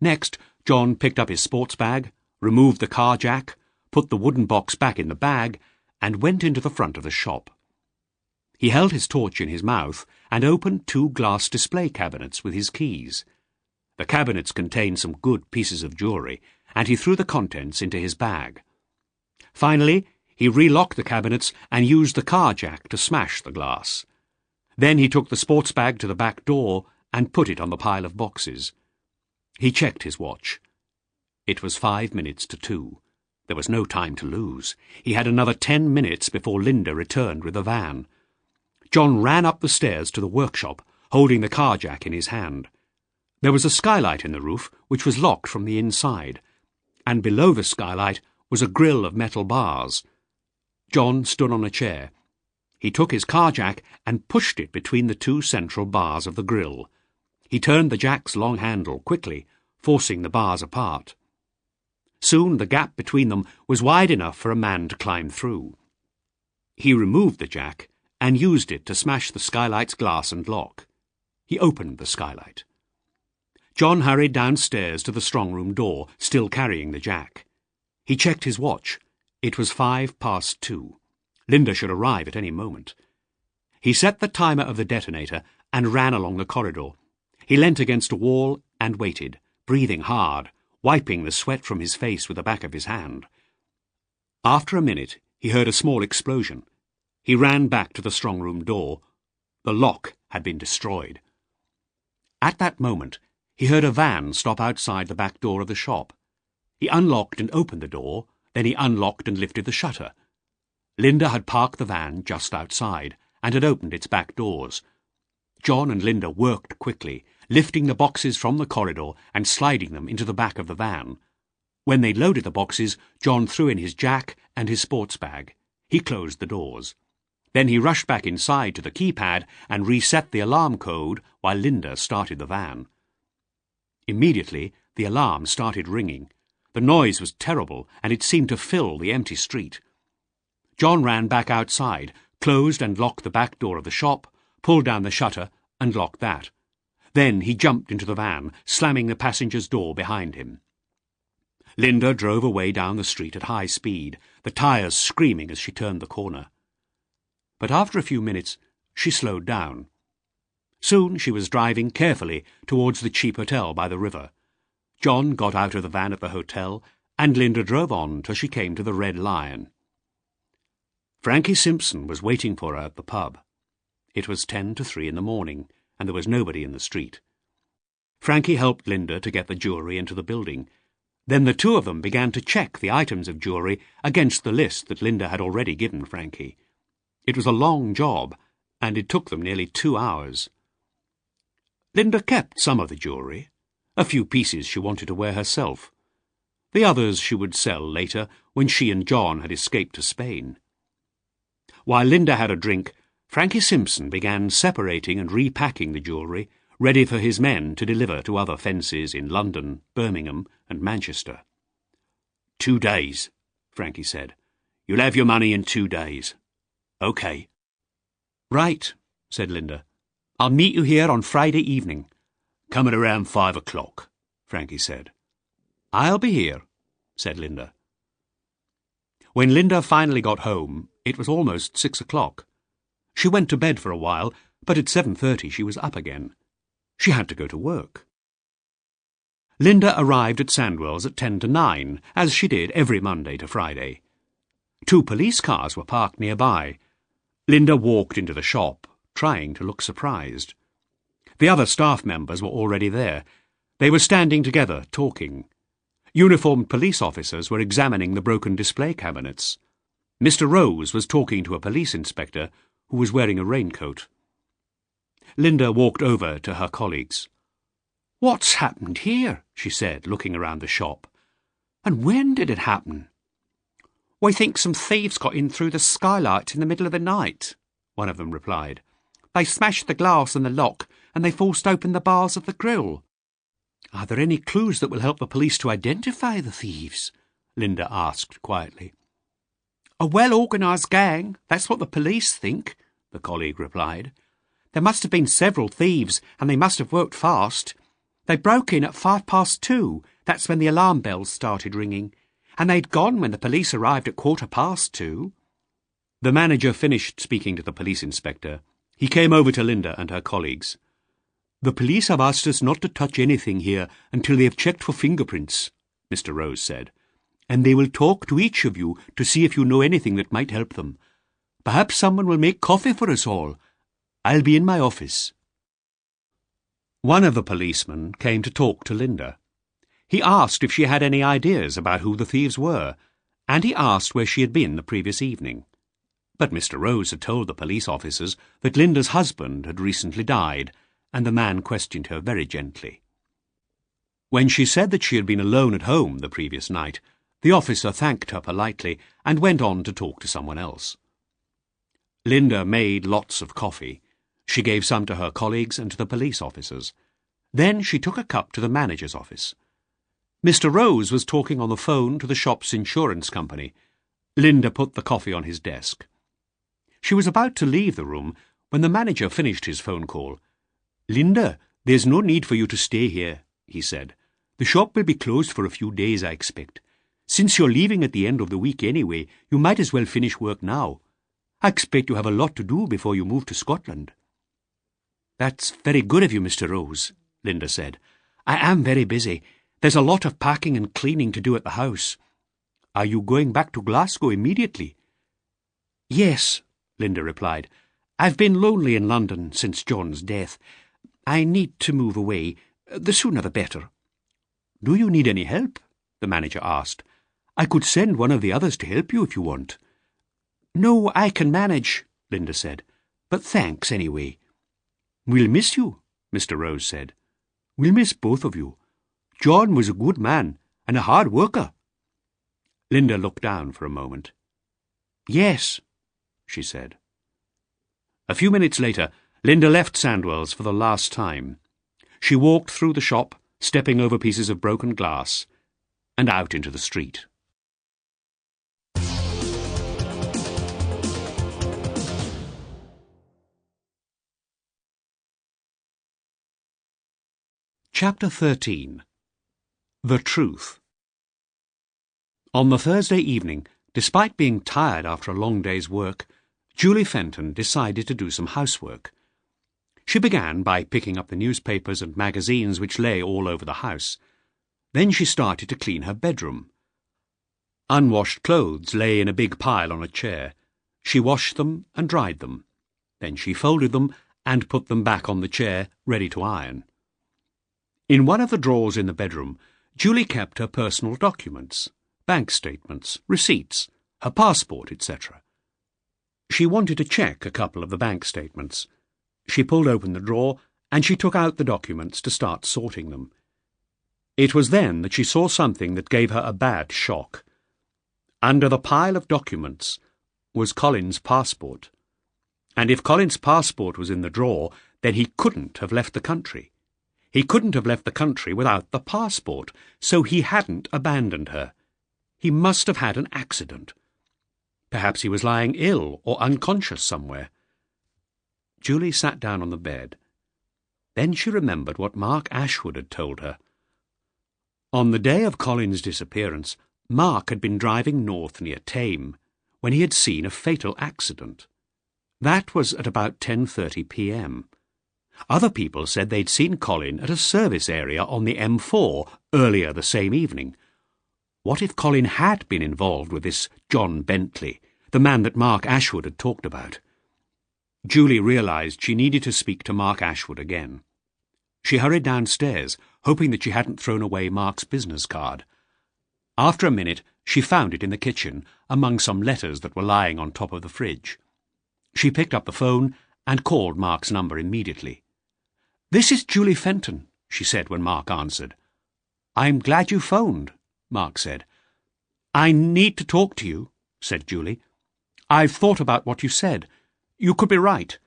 Next, John picked up his sports bag, removed the car jack, put the wooden box back in the bag, and went into the front of the shop. He held his torch in his mouth and opened 2 glass display cabinets with his keys. The cabinets contained some good pieces of jewellery, and he threw the contents into his bag. Finally, he relocked the cabinets and used the car jack to smash the glass. Then he took the sports bag to the back door and put it on the pile of boxes. He checked his watch. It was 5 minutes to 2. There was no time to lose. He had another 10 minutes before Linda returned with the van. John ran up the stairs to the workshop, holding the car jack in his hand. There was a skylight in the roof, which was locked from the inside, and below the skylight was a grill of metal bars. John stood on a chair. He took his car jack and pushed it between the 2 central bars of the grill. He turned the jack's long handle quickly, forcing the bars apart. Soon the gap between them was wide enough for a man to climb through. He removed the jack and used it to smash the skylight's glass and lock. He opened the skylight. John hurried downstairs to the strong-room door, still carrying the jack. He checked his watch. It was 2:05. Linda should arrive at any moment. He set the timer of the detonator and ran along the corridor. He leant against a wall and waited, breathing hard, wiping the sweat from his face with the back of his hand. After a minute, he heard a small explosion. He ran back to the strong-room door. The lock had been destroyed. At that moment, he heard a van stop outside the back door of the shop. He unlocked and opened the door, then he unlocked and lifted the shutter. Linda had parked the van just outside and had opened its back doors. John and Linda worked quickly, lifting the boxes from the corridor and sliding them into the back of the van. When they loaded the boxes, John threw in his jack and his sports bag. He closed the doors. Then he rushed back inside to the keypad and reset the alarm code while Linda started the van. Immediately, the alarm started ringing. The noise was terrible, and it seemed to fill the empty street. John ran back outside, closed and locked the back door of the shop, pulled down the shutter, and locked that. Then he jumped into the van, slamming the passenger's door behind him. Linda drove away down the street at high speed, the tyres screaming as she turned the corner. But after a few minutes, she slowed down. Soon she was driving carefully towards the cheap hotel by the river. John got out of the van at the hotel, and Linda drove on till she came to the Red Lion. Frankie Simpson was waiting for her at the pub. It was 2:50 in the morning, and there was nobody in the street. Frankie helped Linda to get the jewellery into the building. Then the two of them began to check the items of jewellery against the list that Linda had already given Frankie. It was a long job, and it took them nearly 2 hours. Linda kept some of the jewellery. A few pieces she wanted to wear herself. The others she would sell later when she and John had escaped to Spain. While Linda had a drink, Frankie Simpson began separating and repacking the jewellery, ready for his men to deliver to other fences in London, Birmingham and Manchester. 2 days, Frankie said. You'll have your money in 2 days. OK. Right, said Linda. I'll meet you here on Friday evening. Come at around 5 o'clock, Frankie said. I'll be here, said Linda. When Linda finally got home, it was almost 6 o'clock. She went to bed for a while, but at 7:30 she was up again. She had to go to work. Linda arrived at Sandwell's at 10 to 9, as she did every Monday to Friday. 2 police cars were parked nearby. Linda walked into the shop, trying to look surprised. The other staff members were already there. They were standing together, talking. Uniformed police officers were examining the broken display cabinets. Mr. Rose was talking to a police inspector who was wearing a raincoat. Linda walked over to her colleagues. "What's happened here?" she said, looking around the shop. "And when did it happen?" "We think some thieves got in through the skylight in the middle of the night," one of them replied. "They smashed the glass and the lock, and they forced open the bars of the grille." "Are there any clues that will help the police to identify the thieves?" Linda asked quietly. "A well-organised gang, that's what the police think," the colleague replied. "There must have been several thieves, and they must have worked fast. They broke in at 2:05, that's when the alarm bells started ringing, and they'd gone when the police arrived at 2:15. The manager finished speaking to the police inspector. He came over to Linda and her colleagues. "The police have asked us not to touch anything here until they have checked for fingerprints," Mr. Rose said, "and they will talk to each of you to see if you know anything that might help them. Perhaps someone will make coffee for us all. I'll be in my office." One of the policemen came to talk to Linda. He asked if she had any ideas about who the thieves were, and he asked where she had been the previous evening. But Mr. Rose had told the police officers that Linda's husband had recently died, and the man questioned her very gently. When she said that she had been alone at home the previous night, the officer thanked her politely and went on to talk to someone else. Linda made lots of coffee. She gave some to her colleagues and to the police officers. Then she took a cup to the manager's office. Mr. Rose was talking on the phone to the shop's insurance company. Linda put the coffee on his desk. She was about to leave the room when the manager finished his phone call. "Linda, there's no need for you to stay here," he said. "The shop will be closed for a few days, I expect. Since you're leaving at the end of the week anyway, you might as well finish work now. I expect you have a lot to do before you move to Scotland." "That's very good of you, Mr. Rose," Linda said. "I am very busy. There's a lot of packing and cleaning to do at the house." "Are you going back to Glasgow immediately?" "Yes," Linda replied. "I've been lonely in London since John's death. I need to move away. The sooner the better." "Do you need any help?" the manager asked. "I could send one of the others to help you if you want." "No, I can manage," Linda said. "But thanks anyway." "We'll miss you," Mr. Rose said. "We'll miss both of you. John was a good man and a hard worker." Linda looked down for a moment. "Yes," she said. A few minutes later, Linda left Sandwell's for the last time. She walked through the shop, stepping over pieces of broken glass, and out into the street. Chapter 13. The Truth. On the Thursday evening, despite being tired after a long day's work, Julie Fenton decided to do some housework. She began by picking up the newspapers and magazines which lay all over the house. Then she started to clean her bedroom. Unwashed clothes lay in a big pile on a chair. She washed them and dried them. Then she folded them and put them back on the chair, ready to iron. In one of the drawers in the bedroom, Julie kept her personal documents, bank statements, receipts, her passport, etc. She wanted to check a couple of the bank statements. She pulled open the drawer and she took out the documents to start sorting them. It was then that she saw something that gave her a bad shock. Under the pile of documents was Colin's passport. And if Colin's passport was in the drawer, then he couldn't have left the country. He couldn't have left the country without the passport, so he hadn't abandoned her. He must have had an accident. Perhaps he was lying ill or unconscious somewhere. Julie sat down on the bed. Then she remembered what Mark Ashwood had told her. On the day of Colin's disappearance, Mark had been driving north near Thame, when he had seen a fatal accident. That was at about 10:30 p.m. Other people said they'd seen Colin at a service area on the M4 earlier the same evening. What if Colin had been involved with this John Bentley, the man that Mark Ashwood had talked about? Julie realised she needed to speak to Mark Ashwood again. She hurried downstairs, hoping that she hadn't thrown away Mark's business card. After a minute, she found it in the kitchen, among some letters that were lying on top of the fridge. She picked up the phone and called Mark's number immediately. "This is Julie Fenton," she said when Mark answered. "I'm glad you phoned," Mark said. "I need to talk to you," said Julie. "I've thought about what you said. You could be right.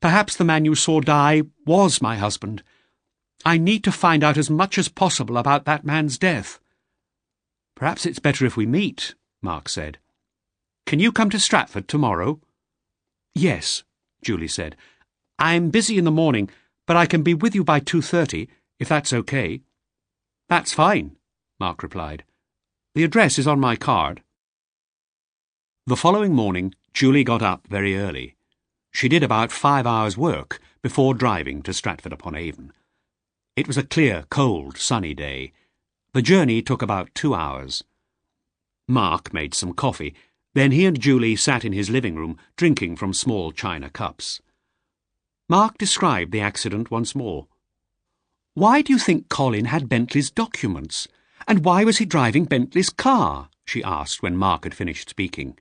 Perhaps the man you saw die was my husband. I need to find out as much as possible about that man's death." "Perhaps it's better if we meet," Mark said. "Can you come to Stratford tomorrow?" "Yes," Julie said. "I'm busy in the morning, but I can be with you by 2:30, if that's okay." "That's fine," Mark replied. "The address is on my card." The following morning, Julie got up very early. She did about 5 hours' work before driving to Stratford-upon-Avon. It was a clear, cold, sunny day. The journey took about 2 hours. Mark made some coffee. Then he and Julie sat in his living room, drinking from small china cups. Mark described the accident once more. "Why do you think Colin had Bentley's documents? And why was he driving Bentley's car?" she asked when Mark had finished speaking.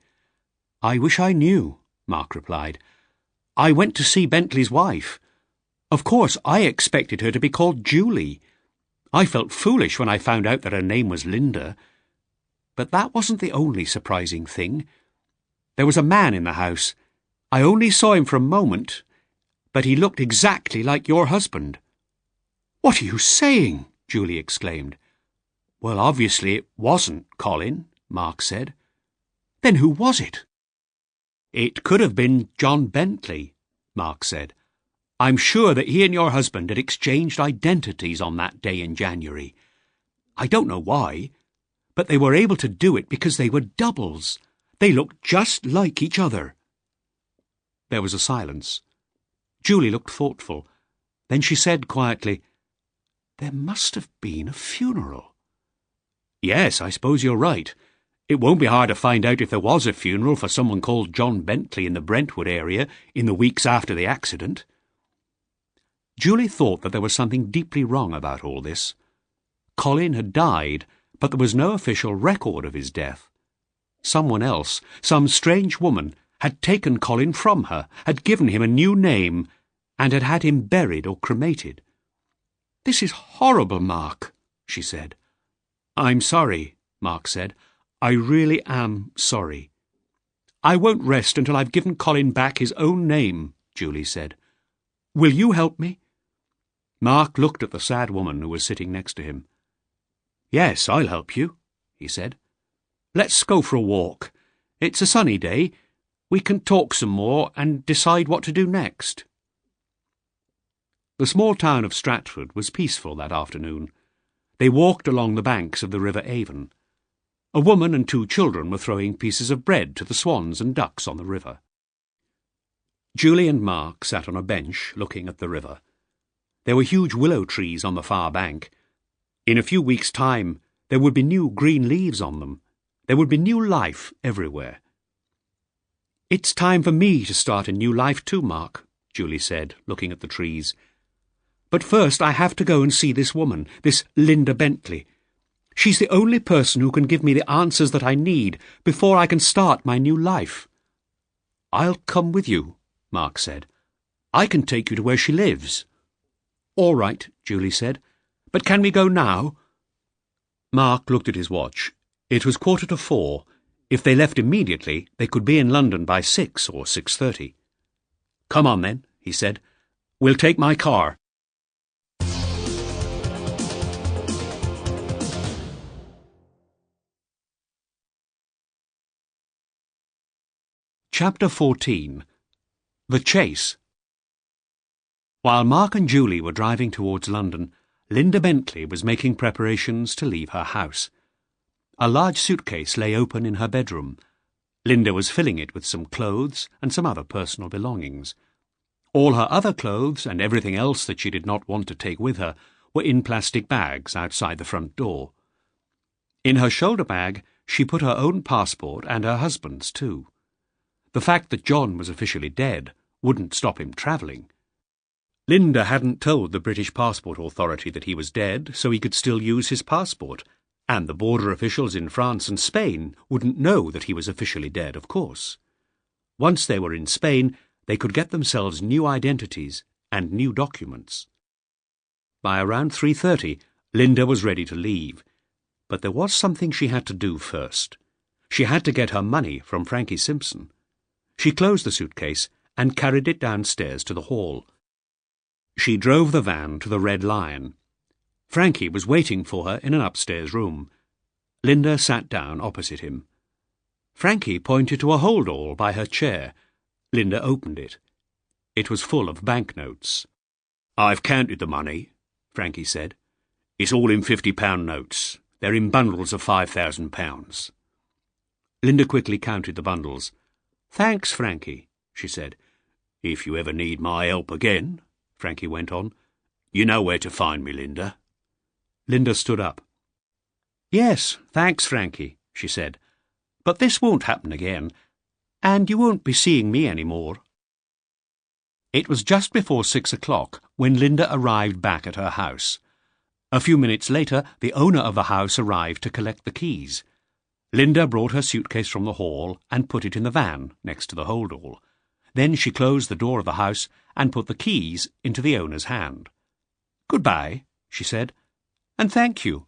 "I wish I knew," Mark replied. "I went to see Bentley's wife. Of course, I expected her to be called Julie. I felt foolish when I found out that her name was Linda. But that wasn't the only surprising thing. There was a man in the house. I only saw him for a moment, but he looked exactly like your husband." "What are you saying?" Julie exclaimed. "Well, obviously it wasn't Colin," Mark said. "Then who was it?" "It could have been John Bentley," Mark said. "I'm sure that he and your husband had exchanged identities on that day in January. I don't know why, but they were able to do it because they were doubles. They looked just like each other." There was a silence. Julie looked thoughtful. Then she said quietly, "There must have been a funeral." "Yes, I suppose you're right. It won't be hard to find out if there was a funeral for someone called John Bentley in the Brentwood area in the weeks after the accident." Julie thought that there was something deeply wrong about all this. Colin had died, but there was no official record of his death. Someone else, some strange woman, had taken Colin from her, had given him a new name, and had him buried or cremated. "This is horrible, Mark," she said. "I'm sorry," Mark said. "I really am sorry." "I won't rest until I've given Colin back his own name," Julie said. "Will you help me?" Mark looked at the sad woman who was sitting next to him. "Yes, I'll help you," he said. "Let's go for a walk. It's a sunny day. We can talk some more and decide what to do next." The small town of Stratford was peaceful that afternoon. They walked along the banks of the River Avon. A woman and 2 children were throwing pieces of bread to the swans and ducks on the river. Julie and Mark sat on a bench looking at the river. There were huge willow trees on the far bank. In a few weeks' time, there would be new green leaves on them. There would be new life everywhere. "It's time for me to start a new life too, Mark," Julie said, looking at the trees. "But first I have to go and see this woman, this Linda Bentley. She's the only person who can give me the answers that I need before I can start my new life." "I'll come with you," Mark said. "I can take you to where she lives." "All right," Julie said. "But can we go now?" Mark looked at his watch. It was 4:45. If they left immediately, they could be in London by 6 or 6:30. "Come on, then," he said. "We'll take my car." Chapter 14. The Chase. While Mark and Julie were driving towards London, Linda Bentley was making preparations to leave her house. A large suitcase lay open in her bedroom. Linda was filling it with some clothes and some other personal belongings. All her other clothes and everything else that she did not want to take with her were in plastic bags outside the front door. In her shoulder bag she put her own passport and her husband's too. The fact that John was officially dead wouldn't stop him travelling. Linda hadn't told the British Passport Authority that he was dead, so he could still use his passport, and the border officials in France and Spain wouldn't know that he was officially dead, of course. Once they were in Spain, they could get themselves new identities and new documents. By around 3:30, Linda was ready to leave, but there was something she had to do first. She had to get her money from Frankie Simpson. She closed the suitcase and carried it downstairs to the hall. She drove the van to the Red Lion. Frankie was waiting for her in an upstairs room. Linda sat down opposite him. Frankie pointed to a hold-all by her chair. Linda opened it. It was full of banknotes. "I've counted the money," Frankie said. "It's all in £50 notes. They're in bundles of £5,000. Linda quickly counted the bundles. "Thanks, Frankie," she said. "If you ever need my help again," Frankie went on, "you know where to find me, Linda." Linda stood up. "Yes, thanks, Frankie," she said. "But this won't happen again, and you won't be seeing me any more." It was just before 6 o'clock when Linda arrived back at her house. A few minutes later, the owner of the house arrived to collect the keys. Linda brought her suitcase from the hall and put it in the van next to the hold-all. Then she closed the door of the house and put the keys into the owner's hand. "Goodbye," she said, "and thank you."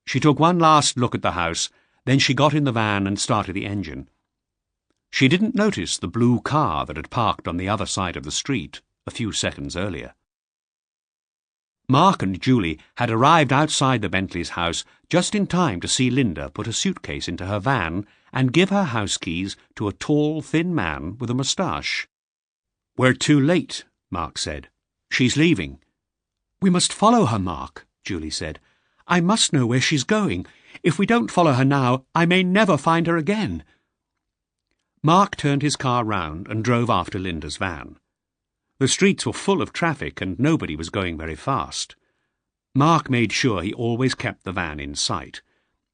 She took one last look at the house, then she got in the van and started the engine. She didn't notice the blue car that had parked on the other side of the street a few seconds earlier. Mark and Julie had arrived outside the Bentley's house just in time to see Linda put a suitcase into her van and give her house keys to a tall, thin man with a moustache. "We're too late," Mark said. "She's leaving." "We must follow her, Mark," Julie said. "I must know where she's going. If we don't follow her now, I may never find her again." Mark turned his car round and drove after Linda's van. The streets were full of traffic and nobody was going very fast. Mark made sure he always kept the van in sight,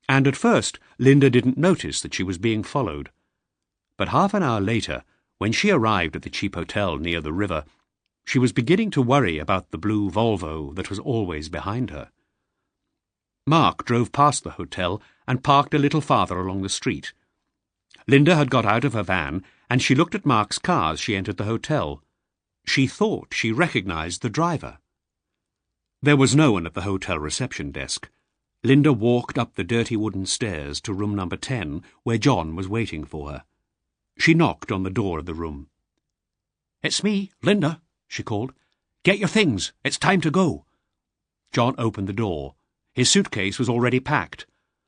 and at first Linda didn't notice that she was being followed. But half an hour later, when she arrived at the cheap hotel near the river, she was beginning to worry about the blue Volvo that was always behind her. Mark drove past the hotel and parked a little farther along the street. Linda had got out of her van and she looked at Mark's car as she entered the hotel. She thought she recognized the driver. There was no one at the hotel reception desk. Linda walked up the dirty wooden stairs to room number 10, where John was waiting for her. She knocked on the door of the room. "It's me, Linda," she called. "Get your things. It's time to go." John opened the door. His suitcase was already packed.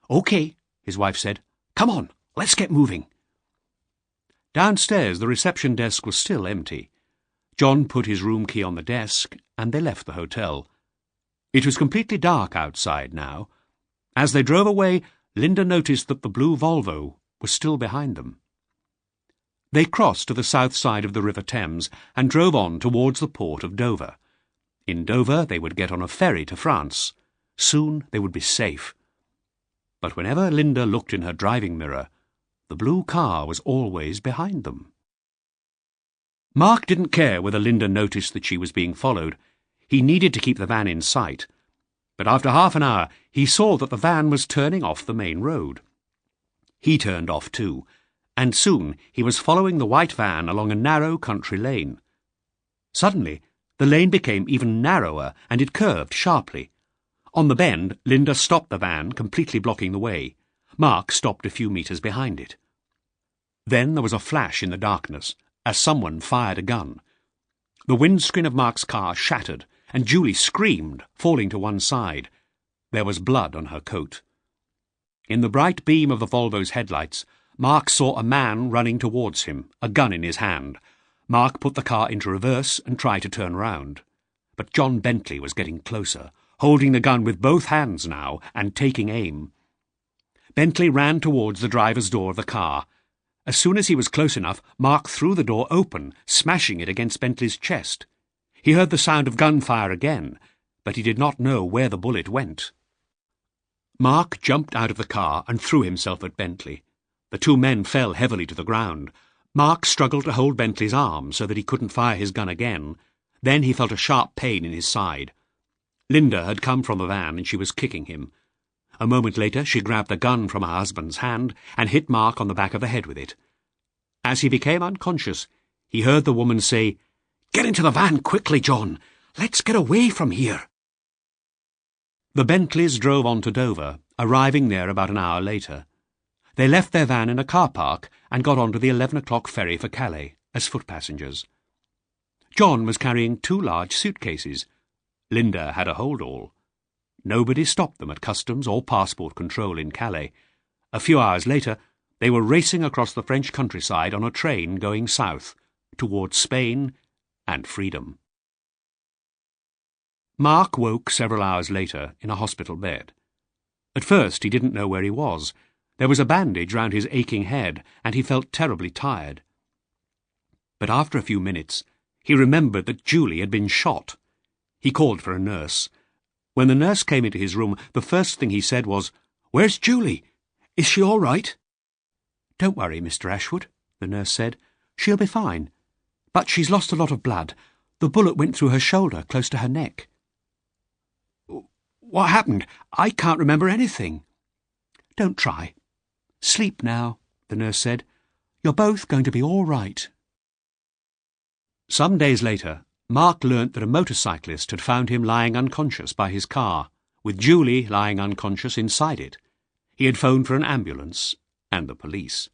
"Okay," his wife said. "Come on, let's get moving." Downstairs, the reception desk was still empty. John put his room key on the desk, and they left the hotel. It was completely dark outside now. As they drove away, Linda noticed that the blue Volvo was still behind them. They crossed to the south side of the River Thames and drove on towards the port of Dover. In Dover they would get on a ferry to France. Soon they would be safe. But whenever Linda looked in her driving mirror, the blue car was always behind them. Mark didn't care whether Linda noticed that she was being followed. He needed to keep the van in sight. But after half an hour, he saw that the van was turning off the main road. He turned off too, and soon he was following the white van along a narrow country lane. Suddenly, the lane became even narrower and it curved sharply. On the bend, Linda stopped the van, completely blocking the way. Mark stopped a few metres behind it. Then there was a flash in the darkness, as someone fired a gun. The windscreen of Mark's car shattered, and Julie screamed, falling to one side. There was blood on her coat. In the bright beam of the Volvo's headlights, Mark saw a man running towards him, a gun in his hand. Mark put the car into reverse and tried to turn round. But John Bentley was getting closer, holding the gun with both hands now and taking aim. Bentley ran towards the driver's door of the car. As soon as he was close enough, Mark threw the door open, smashing it against Bentley's chest. He heard the sound of gunfire again, but he did not know where the bullet went. Mark jumped out of the car and threw himself at Bentley. The two men fell heavily to the ground. Mark struggled to hold Bentley's arm so that he couldn't fire his gun again. Then he felt a sharp pain in his side. Linda had come from the van and she was kicking him. A moment later she grabbed the gun from her husband's hand and hit Mark on the back of the head with it. As he became unconscious, he heard the woman say, "Get into the van quickly, John. Let's get away from here." The Bentleys drove on to Dover, arriving there about an hour later. They left their van in a car park and got onto the 11 o'clock ferry for Calais as foot passengers. John was carrying 2 large suitcases. Linda had a hold-all. Nobody stopped them at customs or passport control in Calais. A few hours later, they were racing across the French countryside on a train going south, towards Spain and freedom. Mark woke several hours later in a hospital bed. At first he didn't know where he was. There was a bandage round his aching head, and he felt terribly tired. But after a few minutes, he remembered that Julie had been shot. He called for a nurse. When the nurse came into his room, the first thing he said was, "Where's Julie? Is she all right?" "Don't worry, Mr. Ashwood," the nurse said. "She'll be fine. But she's lost a lot of blood. The bullet went through her shoulder, close to her neck." "What happened? I can't remember anything." "Don't try. Sleep now," the nurse said. "You're both going to be all right." Some days later, Mark learnt that a motorcyclist had found him lying unconscious by his car, with Julie lying unconscious inside it. He had phoned for an ambulance and the police.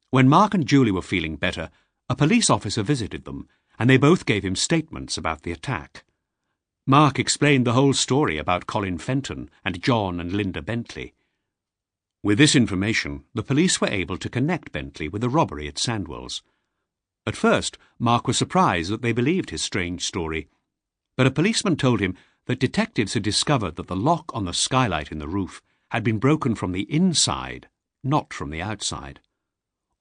When Mark and Julie were feeling better, a police officer visited them, and they both gave him statements about the attack. Mark explained the whole story about Colin Fenton and John and Linda Bentley. With this information, the police were able to connect Bentley with the robbery at Sandwell's. At first, Mark was surprised that they believed his strange story, but a policeman told him that detectives had discovered that the lock on the skylight in the roof had been broken from the inside, not from the outside.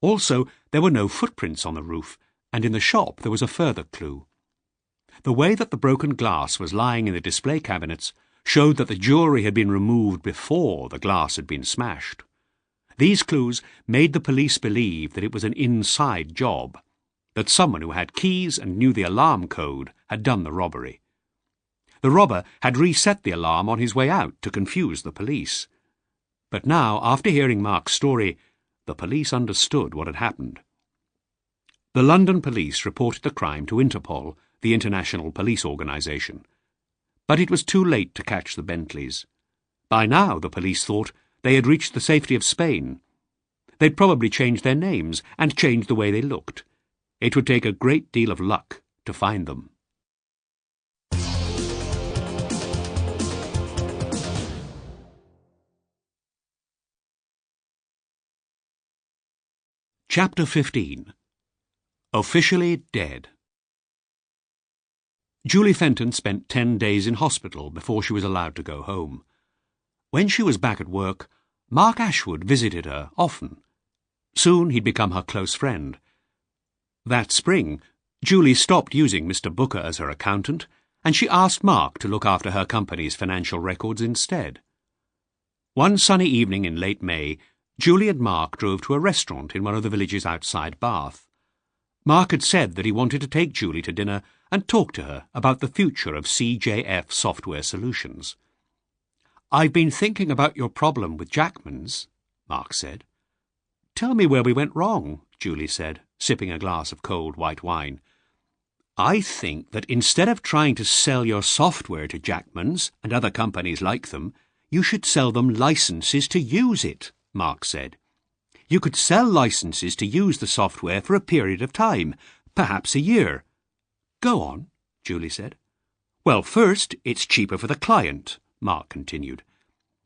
Also, there were no footprints on the roof, and in the shop there was a further clue. The way that the broken glass was lying in the display cabinets showed that the jewellery had been removed before the glass had been smashed. These clues made the police believe that it was an inside job, that someone who had keys and knew the alarm code had done the robbery. The robber had reset the alarm on his way out to confuse the police. But now, after hearing Mark's story, the police understood what had happened. The London police reported the crime to Interpol, the international police organisation. But it was too late to catch the Bentleys. By now, the police thought, they had reached the safety of Spain. They'd probably changed their names and changed the way they looked. It would take a great deal of luck to find them. Chapter 15. Officially Dead. Julie Fenton spent 10 days in hospital before she was allowed to go home. When she was back at work, Mark Ashwood visited her often. Soon he'd become her close friend. That spring, Julie stopped using Mr. Booker as her accountant, and she asked Mark to look after her company's financial records instead. One sunny evening in late May, Julie and Mark drove to a restaurant in one of the villages outside Bath. Mark had said that he wanted to take Julie to dinner and talk to her about the future of CJF Software Solutions. "I've been thinking about your problem with Jackman's," Mark said. "Tell me where we went wrong," Julie said, sipping a glass of cold white wine. "I think that instead of trying to sell your software to Jackman's and other companies like them, you should sell them licenses to use it," Mark said. "You could sell licenses to use the software for a period of time, perhaps a year." "Go on," Julie said. "Well, first, it's cheaper for the client," Mark continued.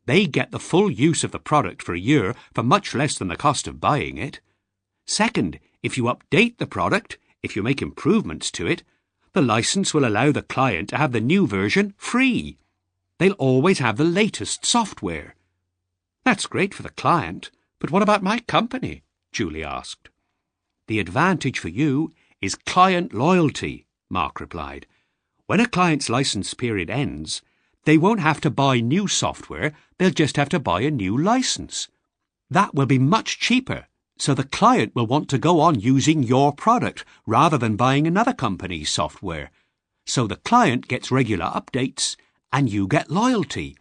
"They get the full use of the product for a year for much less than the cost of buying it. Second, if you update the product, if you make improvements to it, the license will allow the client to have the new version free. They'll always have the latest software." "That's great for the client, but what about my company?" Julie asked. "The advantage for you is client loyalty," Mark replied. "When a client's license period ends, they won't have to buy new software, they'll just have to buy a new license. That will be much cheaper, so the client will want to go on using your product rather than buying another company's software. So the client gets regular updates, and you get loyalty.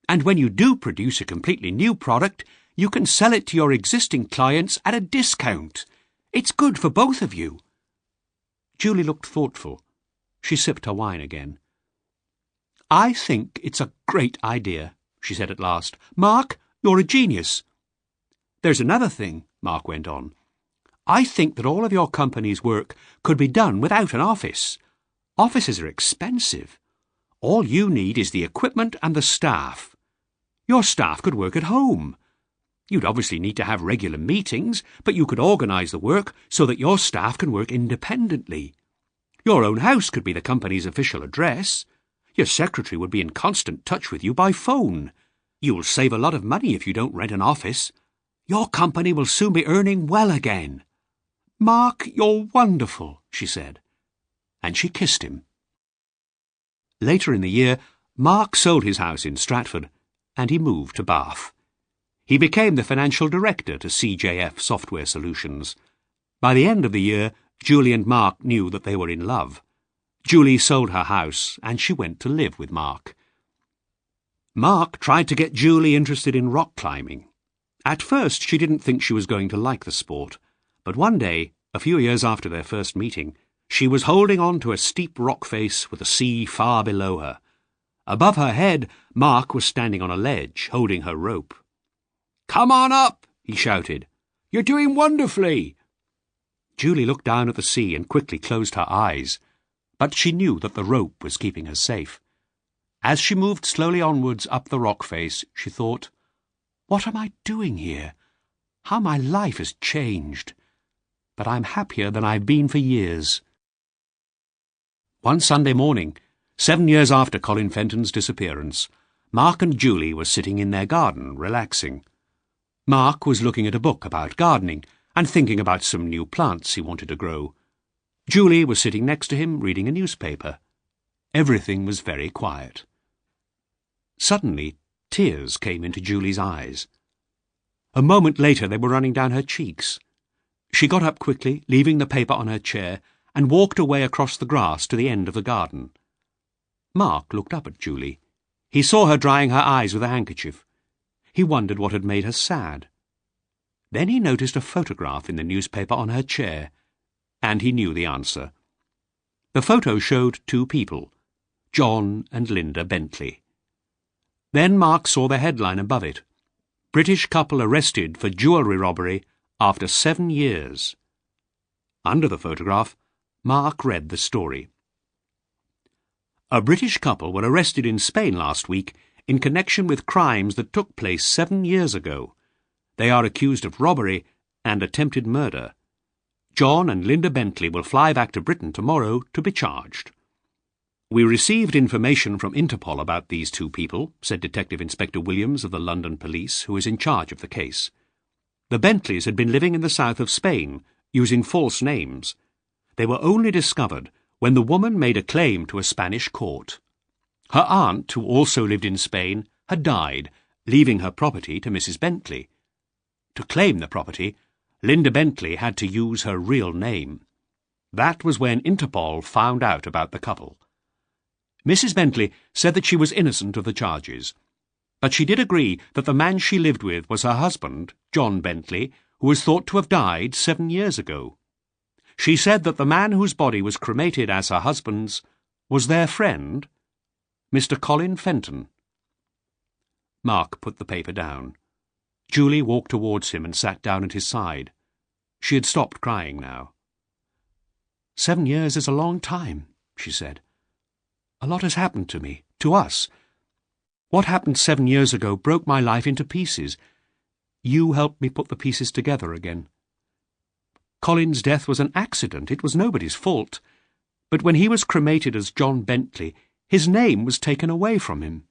And when you do produce a completely new product, you can sell it to your existing clients at a discount. It's good for both of you." Julie looked thoughtful. She sipped her wine again. "I think it's a great idea," she said at last. "Mark, you're a genius." "There's another thing," Mark went on. "I think that all of your company's work could be done without an office. Offices are expensive. All you need is the equipment and the staff. Your staff could work at home. You'd obviously need to have regular meetings, but you could organise the work so that your staff can work independently. Your own house could be the company's official address. Your secretary would be in constant touch with you by phone. You'll save a lot of money if you don't rent an office. Your company will soon be earning well again." "Mark, you're wonderful," she said. And she kissed him. Later in the year, Mark sold his house in Stratford, and he moved to Bath. He became the financial director to CJF Software Solutions. By the end of the year, Julie and Mark knew that they were in love. Julie sold her house, and she went to live with Mark. Mark tried to get Julie interested in rock climbing. At first, she didn't think she was going to like the sport, but one day, a few years after their first meeting, she was holding on to a steep rock face with the sea far below her. Above her head, Mark was standing on a ledge, holding her rope. "Come on up," he shouted. "You're doing wonderfully." Julie looked down at the sea and quickly closed her eyes, but she knew that the rope was keeping her safe. As she moved slowly onwards up the rock face, she thought, "What am I doing here? How my life has changed. But I'm happier than I've been for years." One Sunday morning, 7 years after Colin Fenton's disappearance, Mark and Julie were sitting in their garden, relaxing. Mark was looking at a book about gardening and thinking about some new plants he wanted to grow. Julie was sitting next to him, reading a newspaper. Everything was very quiet. Suddenly, tears came into Julie's eyes. A moment later they were running down her cheeks. She got up quickly, leaving the paper on her chair, and walked away across the grass to the end of the garden. Mark looked up at Julie. He saw her drying her eyes with a handkerchief. He wondered what had made her sad. Then he noticed a photograph in the newspaper on her chair, and he knew the answer. The photo showed two people, John and Linda Bentley. Then Mark saw the headline above it, "British couple arrested for jewellery robbery after 7 years." Under the photograph, Mark read the story. A British couple were arrested in Spain last week in connection with crimes that took place 7 years ago. They are accused of robbery and attempted murder. John and Linda Bentley will fly back to Britain tomorrow to be charged. "We received information from Interpol about these two people," said Detective Inspector Williams of the London Police, who is in charge of the case. "The Bentleys had been living in the south of Spain, using false names. They were only discovered when the woman made a claim to a Spanish court. Her aunt, who also lived in Spain, had died, leaving her property to Mrs. Bentley. To claim the property, Linda Bentley had to use her real name. That was when Interpol found out about the couple. Mrs. Bentley said that she was innocent of the charges, but she did agree that the man she lived with was her husband, John Bentley, who was thought to have died 7 years ago. She said that the man whose body was cremated as her husband's was their friend, Mr. Colin Fenton." Mark put the paper down. Julie walked towards him and sat down at his side. She had stopped crying now. "7 years is a long time," she said. "A lot has happened to me, to us. What happened 7 years ago broke my life into pieces. You helped me put the pieces together again. Colin's death was an accident. It was nobody's fault. But when he was cremated as John Bentley, his name was taken away from him."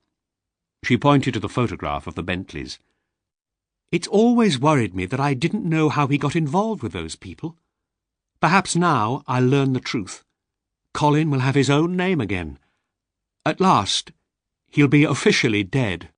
She pointed to the photograph of the Bentleys. "It's always worried me that I didn't know how he got involved with those people. Perhaps now I'll learn the truth. Colin will have his own name again. At last, he'll be officially dead."